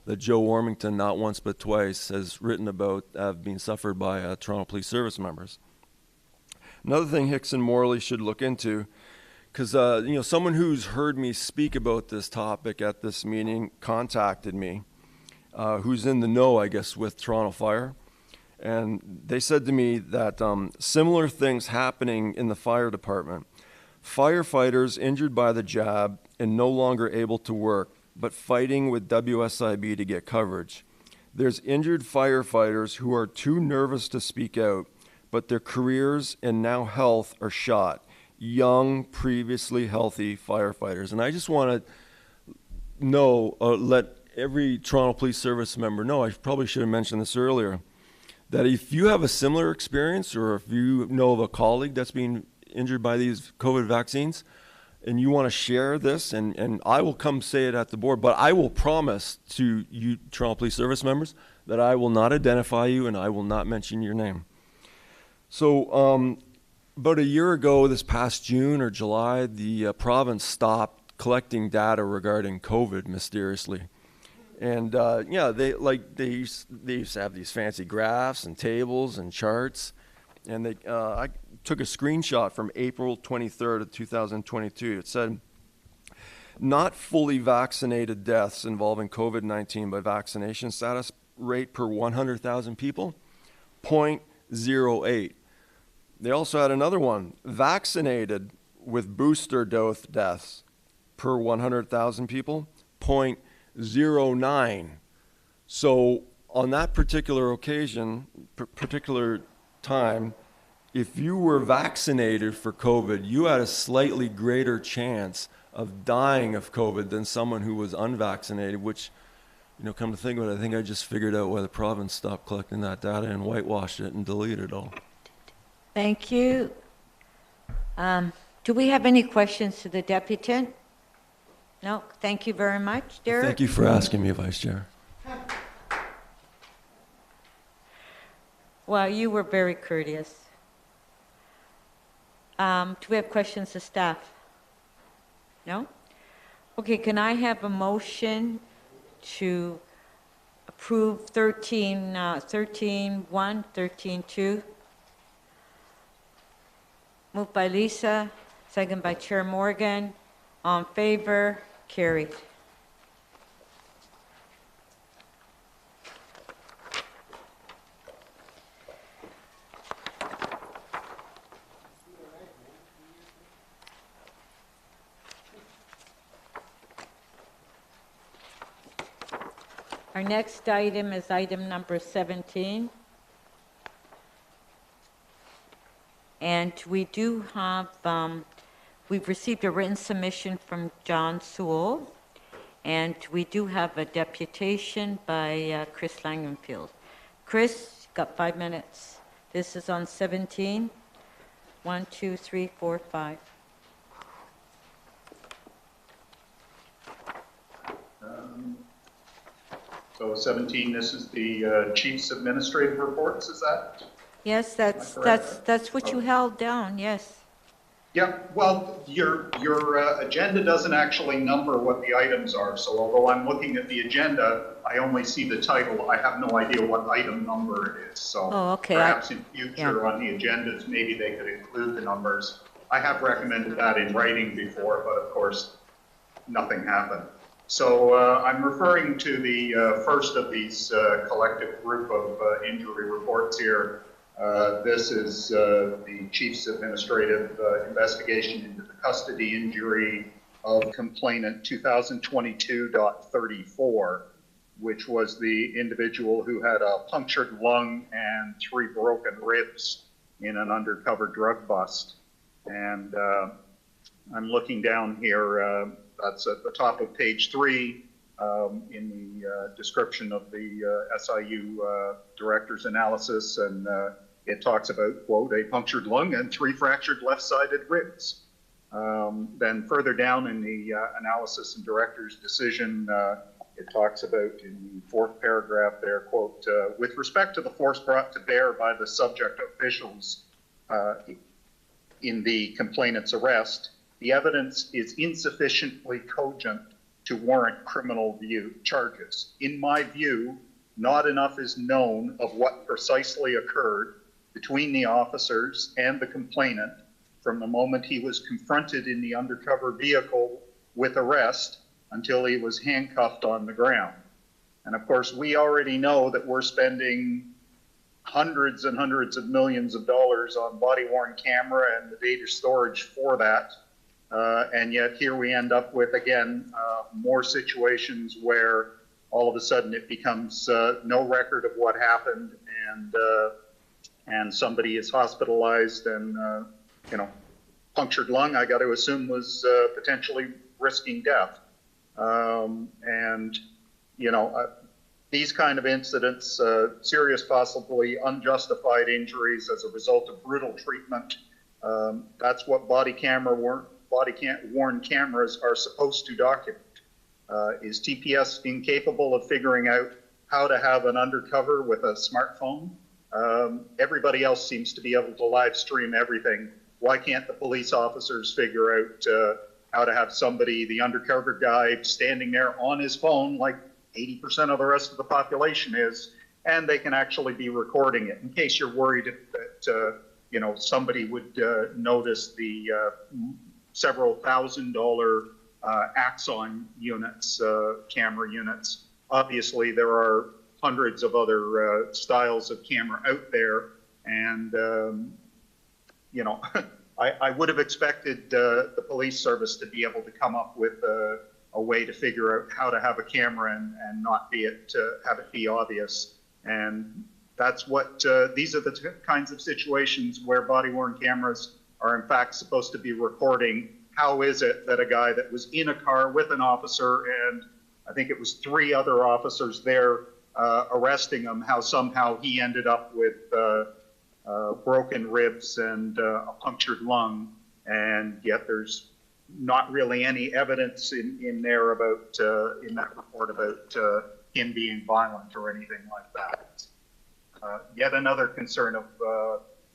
that Joe Warmington, not once but twice, has written about have been suffered by Toronto Police Service members. Another thing Hicks and Morley should look into, because someone who's heard me speak about this topic at this meeting contacted me, who's in the know, I guess, with Toronto Fire, and they said to me that similar things happening in the fire department. Firefighters injured by the jab and no longer able to work, but fighting with WSIB to get coverage. There's injured firefighters who are too nervous to speak out, but their careers and now health are shot. Young, previously healthy firefighters. And I just want to let every Toronto Police Service member know, I probably should have mentioned this earlier, that if you have a similar experience or if you know of a colleague that's being injured by these COVID vaccines and you want to share this, and I will come say it at the board, but I will promise to you Toronto Police Service members that I will not identify you and I will not mention your name. So about a year ago, this past June or July, the province stopped collecting data regarding COVID mysteriously. And they used to have these fancy graphs and tables and charts. And I took a screenshot from April 23rd of 2022. It said, not fully vaccinated deaths involving COVID-19 by vaccination status rate per 100,000 people, 0.08. They also had another one, vaccinated with booster dose deaths per 100,000 people, 0.09. So on that particular occasion, particular time, if you were vaccinated for COVID, you had a slightly greater chance of dying of COVID than someone who was unvaccinated, which, come to think of it, I think I just figured out why the province stopped collecting that data and whitewashed it and deleted it all. Thank you. Do we have any questions to the deputant? No, thank you very much, Derek. Thank you for asking me, Vice Chair. Well, you were very courteous. Do we have questions to staff? No? Okay, can I have a motion to approve 13.1, 13.2? Moved by Lisa, second by Chair Morgan. On favor, carried. Our next item is item number 17. And we do have, we've received a written submission from John Sewell, and we do have a deputation by Chris Langenfield. Chris, got 5 minutes. This is on 17. 1, 2, 3, 4, 5. So 17, this is the Chief's Administrative Reports, is that? Yes, that's what you held down, yes. Yeah, well, your agenda doesn't actually number what the items are. So although I'm looking at the agenda, I only see the title. I have no idea what item number it is. So perhaps in future on the agendas, maybe they could include the numbers. I have recommended that in writing before, but of course, nothing happened. So I'm referring to the first of these collective group of injury reports here. This is the Chief's administrative investigation into the custody injury of complainant 2022.34, which was the individual who had a punctured lung and 3 broken ribs in an undercover drug bust. And I'm looking down here, that's at the top of page 3 in the description of the SIU director's analysis, and it talks about, quote, a punctured lung and 3 fractured left-sided ribs. Then further down in the analysis and director's decision, it talks about in the 4th paragraph there, quote, with respect to the force brought to bear by the subject officials in the complainant's arrest, the evidence is insufficiently cogent to warrant criminal charges. In my view, not enough is known of what precisely occurred between the officers and the complainant from the moment he was confronted in the undercover vehicle with arrest until he was handcuffed on the ground. And of course, we already know that we're spending hundreds and hundreds of millions of dollars on body-worn camera and the data storage for that. And yet here we end up with, again, more situations where all of a sudden it becomes no record of what happened, and somebody is hospitalized and, punctured lung, I got to assume, was potentially risking death. These kind of incidents, serious, possibly unjustified injuries as a result of brutal treatment, that's what body-worn cameras are supposed to document. Is TPS incapable of figuring out how to have an undercover with a smartphone? Everybody else seems to be able to live stream everything. Why can't the police officers figure out how to have somebody, the undercover guy, standing there on his phone like 80% of the rest of the population is, and they can actually be recording it in case you're worried that somebody would notice the several $1,000 Axon units, camera units. Obviously, there are hundreds of other styles of camera out there, and I would have expected the police service to be able to come up with a way to figure out how to have a camera and not have it be obvious. And that's what these are the kinds of situations where body-worn cameras are in fact supposed to be recording. How is it that a guy that was in a car with an officer, and I think it was 3 other officers there arresting him, how somehow he ended up with broken ribs and a punctured lung, and yet there's not really any evidence in there about in that report about him being violent or anything like that. Yet another concern of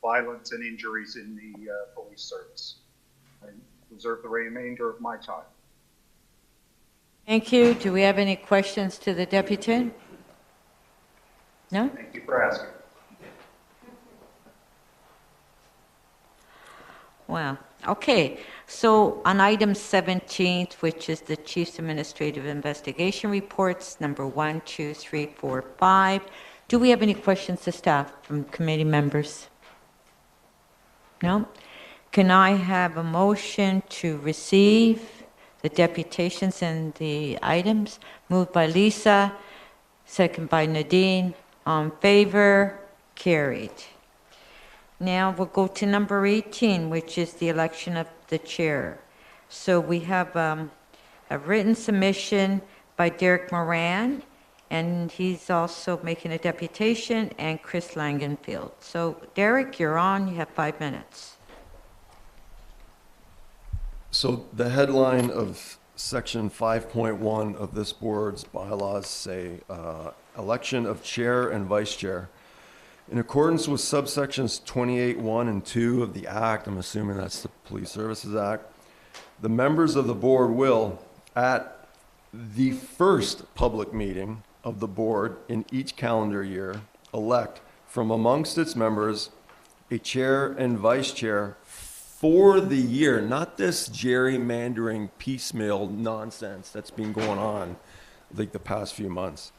violence and injuries in the police service. I reserve the remainder of my time. Thank you. Do we have any questions to the deputy? No? Thank you for asking. Well, okay. So on item 17, which is the Chief's Administrative Investigation Reports, number 1, 2, 3, 4, 5. Do we have any questions to staff from committee members? No? Can I have a motion to receive the deputations and the items? Moved by Lisa, second by Nadine. On favor? Carried. Now we'll go to number 18, which is the election of the chair. So we have a written submission by Derek Moran, and he's also making a deputation, and Chris Langenfield. So Derek, you're on. You have 5 minutes. So the headline of section 5.1 of this board's bylaws say election of chair and vice chair. In accordance with subsections 28(1) and 2 of the Act, I'm assuming that's the Police Services Act, the members of the board will, at the first public meeting of the board in each calendar year, elect from amongst its members a chair and vice chair for the year, not this gerrymandering piecemeal nonsense that's been going on like the past few months.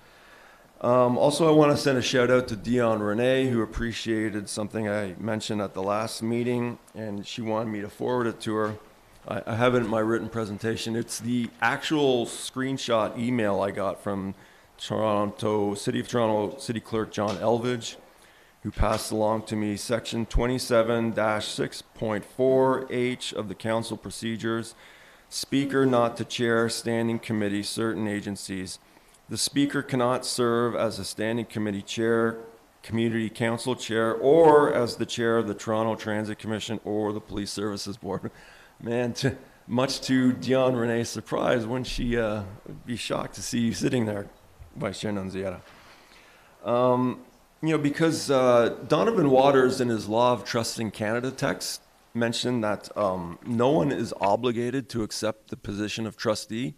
Also, I want to send a shout out to Dion Renee, who appreciated something I mentioned at the last meeting, and she wanted me to forward it to her. I have it in my written presentation. It's the actual screenshot email I got from City of Toronto City Clerk John Elvidge, who passed along to me section 27-6.4H of the council procedures. Speaker not to chair standing committee certain agencies. The speaker cannot serve as a standing committee chair, community council chair, or as the chair of the Toronto Transit Commission or the Police Services Board. Man, much to Dion Renee's surprise, wouldn't she be shocked to see you sitting there, Vice Chair Nunziata? Because Donovan Waters in his Law of Trust in Canada text mentioned that no one is obligated to accept the position of trustee.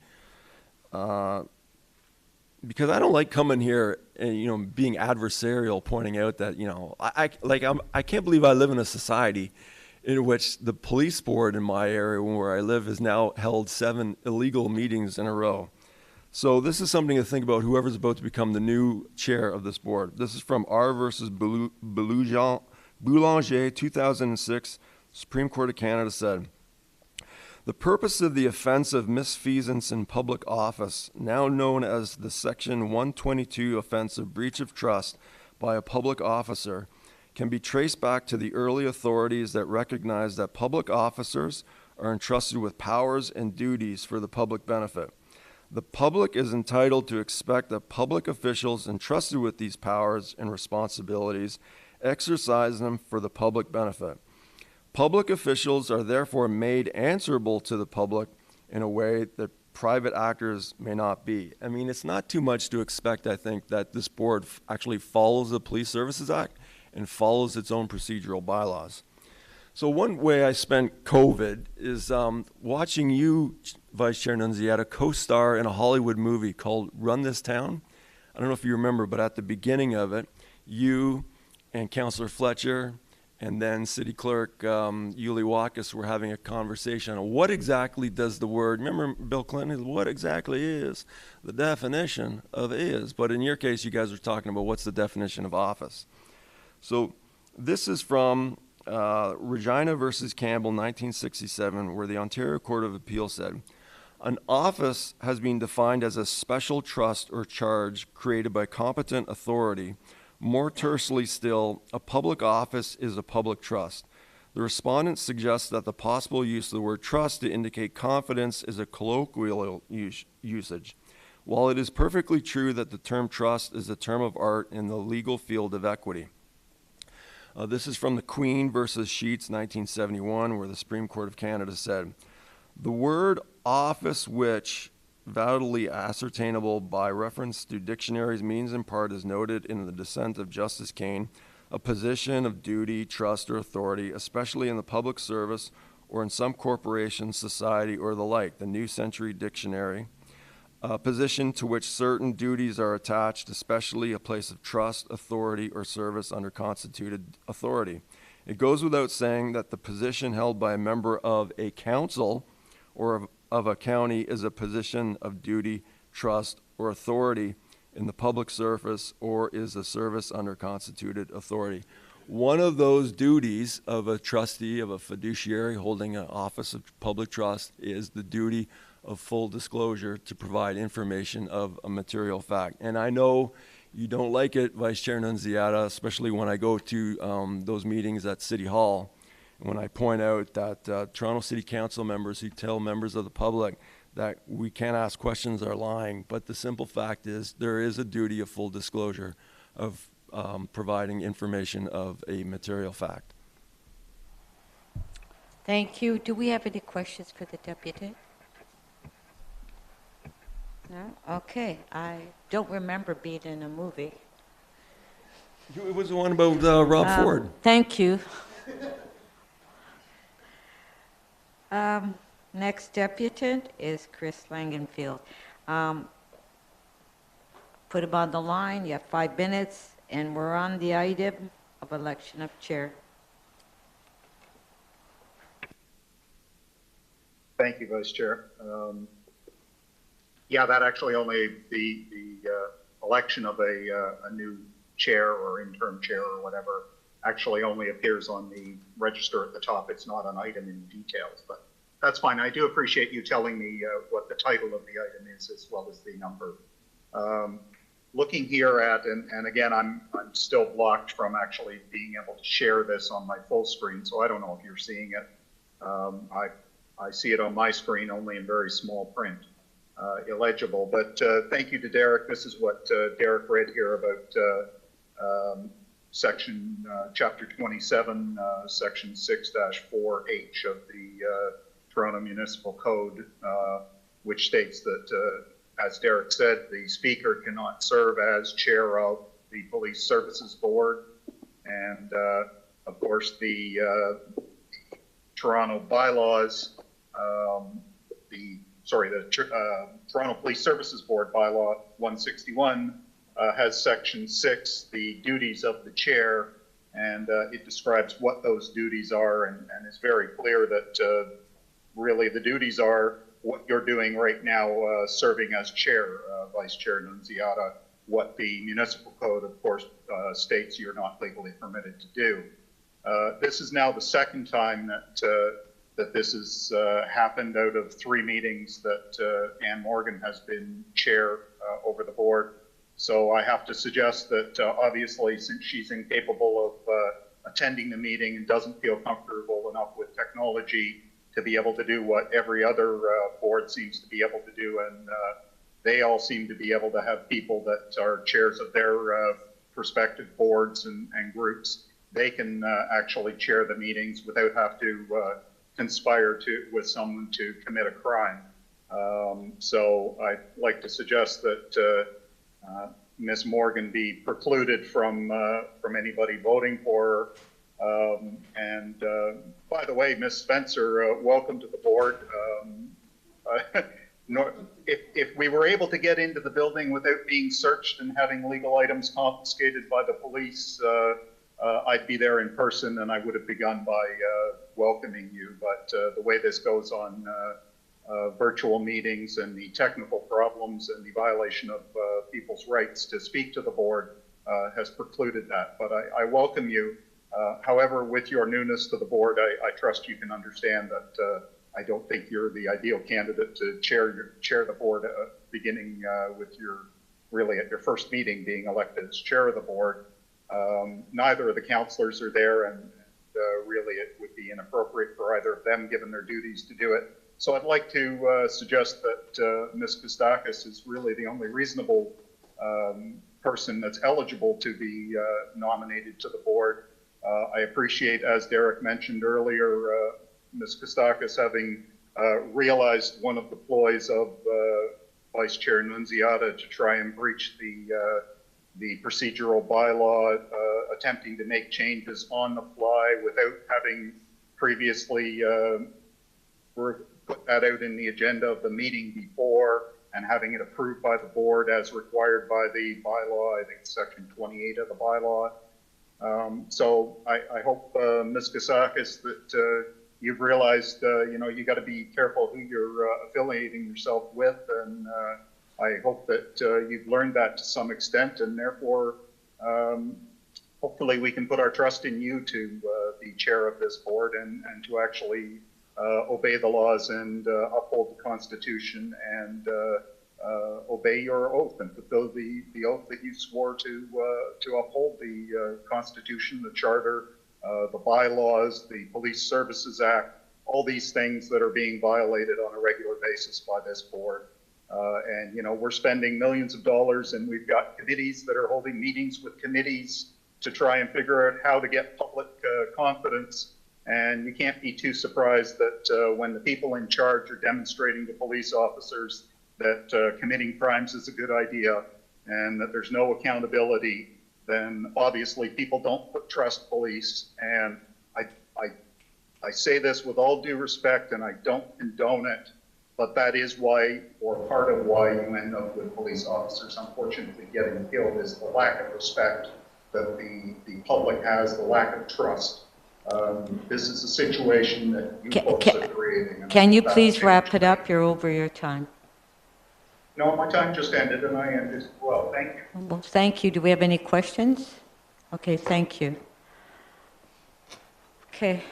Because I don't like coming here and, being adversarial, pointing out that, I can't believe I live in a society in which the police board in my area where I live has now held 7 illegal meetings in a row. So this is something to think about whoever's about to become the new chair of this board. This is from R versus Boulanger, 2006. Supreme Court of Canada said, the purpose of the offense of misfeasance in public office, now known as the Section 122 offense of breach of trust by a public officer, can be traced back to the early authorities that recognize that public officers are entrusted with powers and duties for the public benefit. The public is entitled to expect that public officials entrusted with these powers and responsibilities exercise them for the public benefit. Public officials are therefore made answerable to the public in a way that private actors may not be. I mean, it's not too much to expect, I think, that this board actually follows the Police Services Act and follows its own procedural bylaws. So one way I spent COVID is watching you, Vice Chair Nunziata, co-star in a Hollywood movie called Run This Town. I don't know if you remember, but at the beginning of it, you and Councillor Fletcher and then City Clerk Yuli Wakas were having a conversation on what exactly does the word, remember Bill Clinton, what exactly is the definition of is? But in your case, you guys are talking about what's the definition of office. So this is from Regina versus Campbell, 1967, where the Ontario Court of Appeal said, an office has been defined as a special trust or charge created by competent authority. More tersely still, a public office is a public trust. The respondent suggests that the possible use of the word trust to indicate confidence is a colloquial usage. While it is perfectly true that the term trust is a term of art in the legal field of equity. This is from the Queen versus Sheets, 1971, where the Supreme Court of Canada said, the word office which validly ascertainable by reference to dictionaries means in part as noted in the dissent of Justice Kane, a position of duty, trust, or authority, especially in the public service or in some corporation, society, or the like, the New Century Dictionary, a position to which certain duties are attached, especially a place of trust, authority, or service under constituted authority. It goes without saying that the position held by a member of a council or of a county is a position of duty, trust, or authority in the public service or is a service under constituted authority. One of those duties of a trustee, of a fiduciary holding an office of public trust is the duty of full disclosure to provide information of a material fact. And I know you don't like it, Vice Chair Nunziata, especially when I go to those meetings at City Hall, when I point out that Toronto City Council members who tell members of the public that we can't ask questions are lying. But the simple fact is there is a duty of full disclosure of providing information of a material fact. Thank you. Do we have any questions for the deputy? No? Okay. I don't remember being in a movie. It was the one about Rob Ford. Thank you. Next deputant is Chris Langenfield. Put him on the line. You have 5 minutes, and we're on the item of election of chair. Thank you, Vice Chair. Yeah, that actually only the election of a new chair or interim chair or whatever actually only appears on the register at the top. It's not an item in details, but That's fine. I do appreciate you telling me what the title of the item is as well as the number. Looking here at, and again, I'm still blocked from actually being able to share this on my full screen, so I don't know if you're seeing it. I see it on my screen only in very small print, illegible. But thank you to Derek. This is what Derek read here about chapter 27, section 6-4H of the Toronto Municipal Code, which states that, as Derek said, the speaker cannot serve as chair of the Police Services Board. And of course, the Toronto bylaws, the Toronto Police Services Board bylaw 161 has section 6, the duties of the chair, and it describes what those duties are, and is very clear that really the duties are what you're doing right now, serving as chair, Vice Chair Nunziata, what the municipal code, of course, states you're not legally permitted to do. This is now the second time that this has happened out of 3 meetings that Ann Morgan has been chair over the board. So I have to suggest that obviously, since she's incapable of attending the meeting and doesn't feel comfortable enough with technology to be able to do what every other board seems to be able to do, and they all seem to be able to have people that are chairs of their respective boards and groups, they can actually chair the meetings without have to conspire with someone to commit a crime. So I'd like to suggest that Ms. Morgan be precluded from anybody voting for her. And by the way, Ms. Spencer, welcome to the board. If we were able to get into the building without being searched and having legal items confiscated by the police, I'd be there in person, and I would have begun by welcoming you. But the way this goes on virtual meetings and the technical problems and the violation of people's rights to speak to the board has precluded that. But I welcome you. However, with your newness to the board, I trust you can understand that I don't think you're the ideal candidate to chair the board, beginning with really at your first meeting being elected as chair of the board. Neither of the councillors are there, and really it would be inappropriate for either of them, given their duties, to do it. So I'd like to suggest that Ms. Kostakis is really the only reasonable person that's eligible to be nominated to the board. I appreciate, as Derek mentioned earlier, Ms. Kostakis having realized one of the ploys of Vice Chair Nunziata to try and breach the procedural bylaw, attempting to make changes on the fly without having previously put that out in the agenda of the meeting before and having it approved by the board as required by the bylaw. I think it's section 28 of the bylaw. So I hope, Ms. Kostakis, that you've realized, you got to be careful who you're affiliating yourself with, and I hope that you've learned that to some extent, and therefore, hopefully we can put our trust in you to be chair of this board and to actually obey the laws and uphold the Constitution and obey your oath and fulfill the oath that you swore to uphold the Constitution, the Charter, the bylaws, the Police Services Act, all these things that are being violated on a regular basis by this board. And we're spending millions of dollars, and we've got committees that are holding meetings with committees to try and figure out how to get public confidence. And you can't be too surprised that when the people in charge are demonstrating to police officers that committing crimes is a good idea and that there's no accountability, then obviously people don't trust police. And I say this with all due respect, and I don't condone it, but that is why, or part of why, you end up with police officers unfortunately getting killed, is the lack of respect that the public has, the lack of trust. This is a situation that you folks are creating. Can you please wrap it up? You're over your time. No, my time just ended, and I ended as well. Thank you. Well, thank you. Do we have any questions? Okay, thank you. Okay.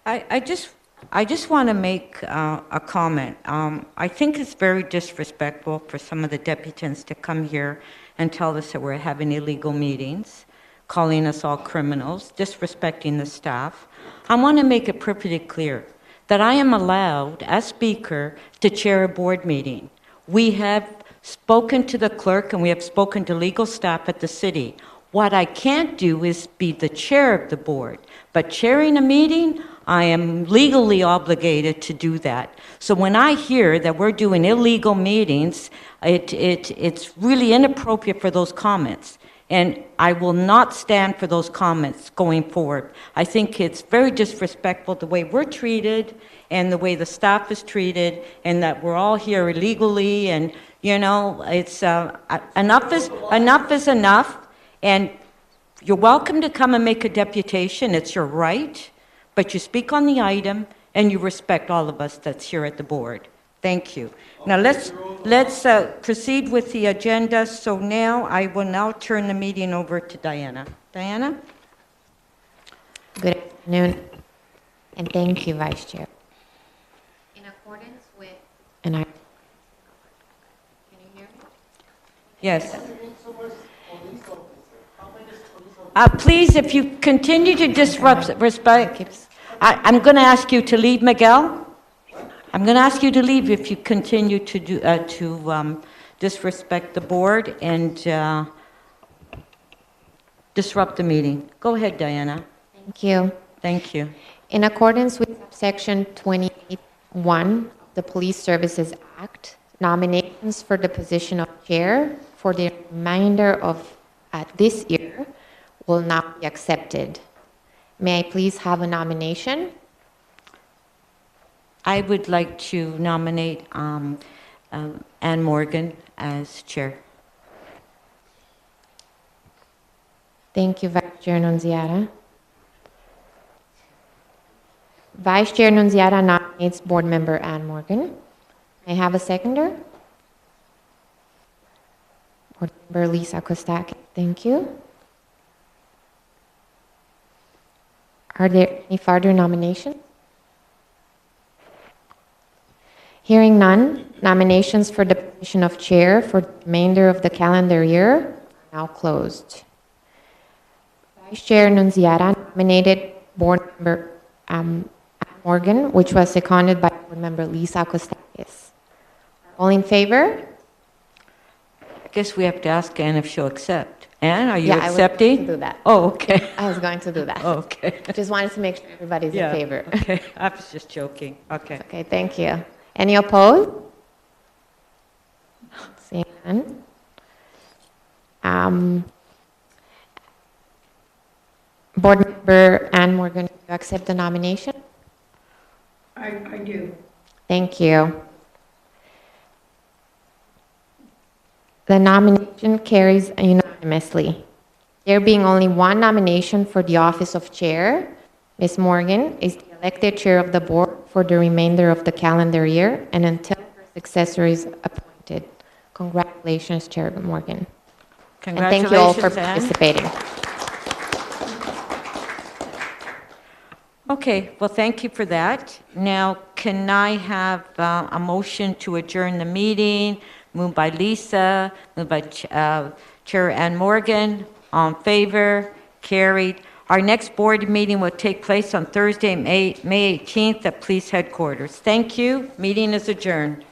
I just I just want to make a comment. I think it's very disrespectful for some of the deputants to come here and tell us that we're having illegal meetings, calling us all criminals, disrespecting the staff. I want to make it perfectly clear that I am allowed, as Speaker, to chair a board meeting. We have spoken to the clerk and we have spoken to legal staff at the city. What I can't do is be the chair of the board, but chairing a meeting, I am legally obligated to do that. So when I hear that we're doing illegal meetings, it's really inappropriate for those comments. And I will not stand for those comments going forward. I think it's very disrespectful the way we're treated and the way the staff is treated, and that we're all here illegally. And, you know, it's enough is enough. And you're welcome to come and make a deputation. It's your right. But you speak on the item and you respect all of us that's here at the board. Thank you. Now let's proceed with the agenda. So now I will now turn the meeting over to Diana. Diana? Good afternoon, and thank you, Vice Chair. In accordance with, can you hear me? Yes. Please, if you continue to disrupt respect, I'm going to ask you to leave, Miguel. I'm going to ask you to leave if you continue to disrespect the board and disrupt the meeting. Go ahead, Diana. Thank you. Thank you. In accordance with Section 28(1) of the Police Services Act, nominations for the position of chair for the remainder of this year will not be accepted. May I please have a nomination? I would like to nominate Ann Morgan as chair. Thank you, Vice Chair Nunziata. Vice Chair Nunziata nominates Board Member Ann Morgan. May I have a seconder? Board Member Lisa Kostaki. Thank you. Are there any further nominations? Hearing none, nominations for the position of chair for the remainder of the calendar year are now closed. Vice Chair Nunziata nominated Board Member Morgan, which was seconded by Board Member Lisa Kostakis. All in favor? I guess we have to ask Ann if she'll accept. Ann, are you Yeah, accepting? I was going to do that. Oh, okay. I was going to do that. Oh, okay. Just wanted to make sure everybody's in favor. Okay, I was just joking. Okay. Okay, thank you. Any opposed? Seeing none. Board Member Ann Morgan, do you accept the nomination? I do. Thank you. The nomination carries unanimously. There being only one nomination for the office of chair, Ms. Morgan is the elected chair of the board for the remainder of the calendar year and until her successor is appointed. Congratulations, Chair Morgan. And thank you all for participating. Okay, well, thank you for that. Now, can I have a motion to adjourn the meeting? Moved by Lisa, moved by Chair Ann Morgan. All in favor? Carried. Our next board meeting will take place on Thursday, May 18th at Police Headquarters. Thank you. Meeting is adjourned.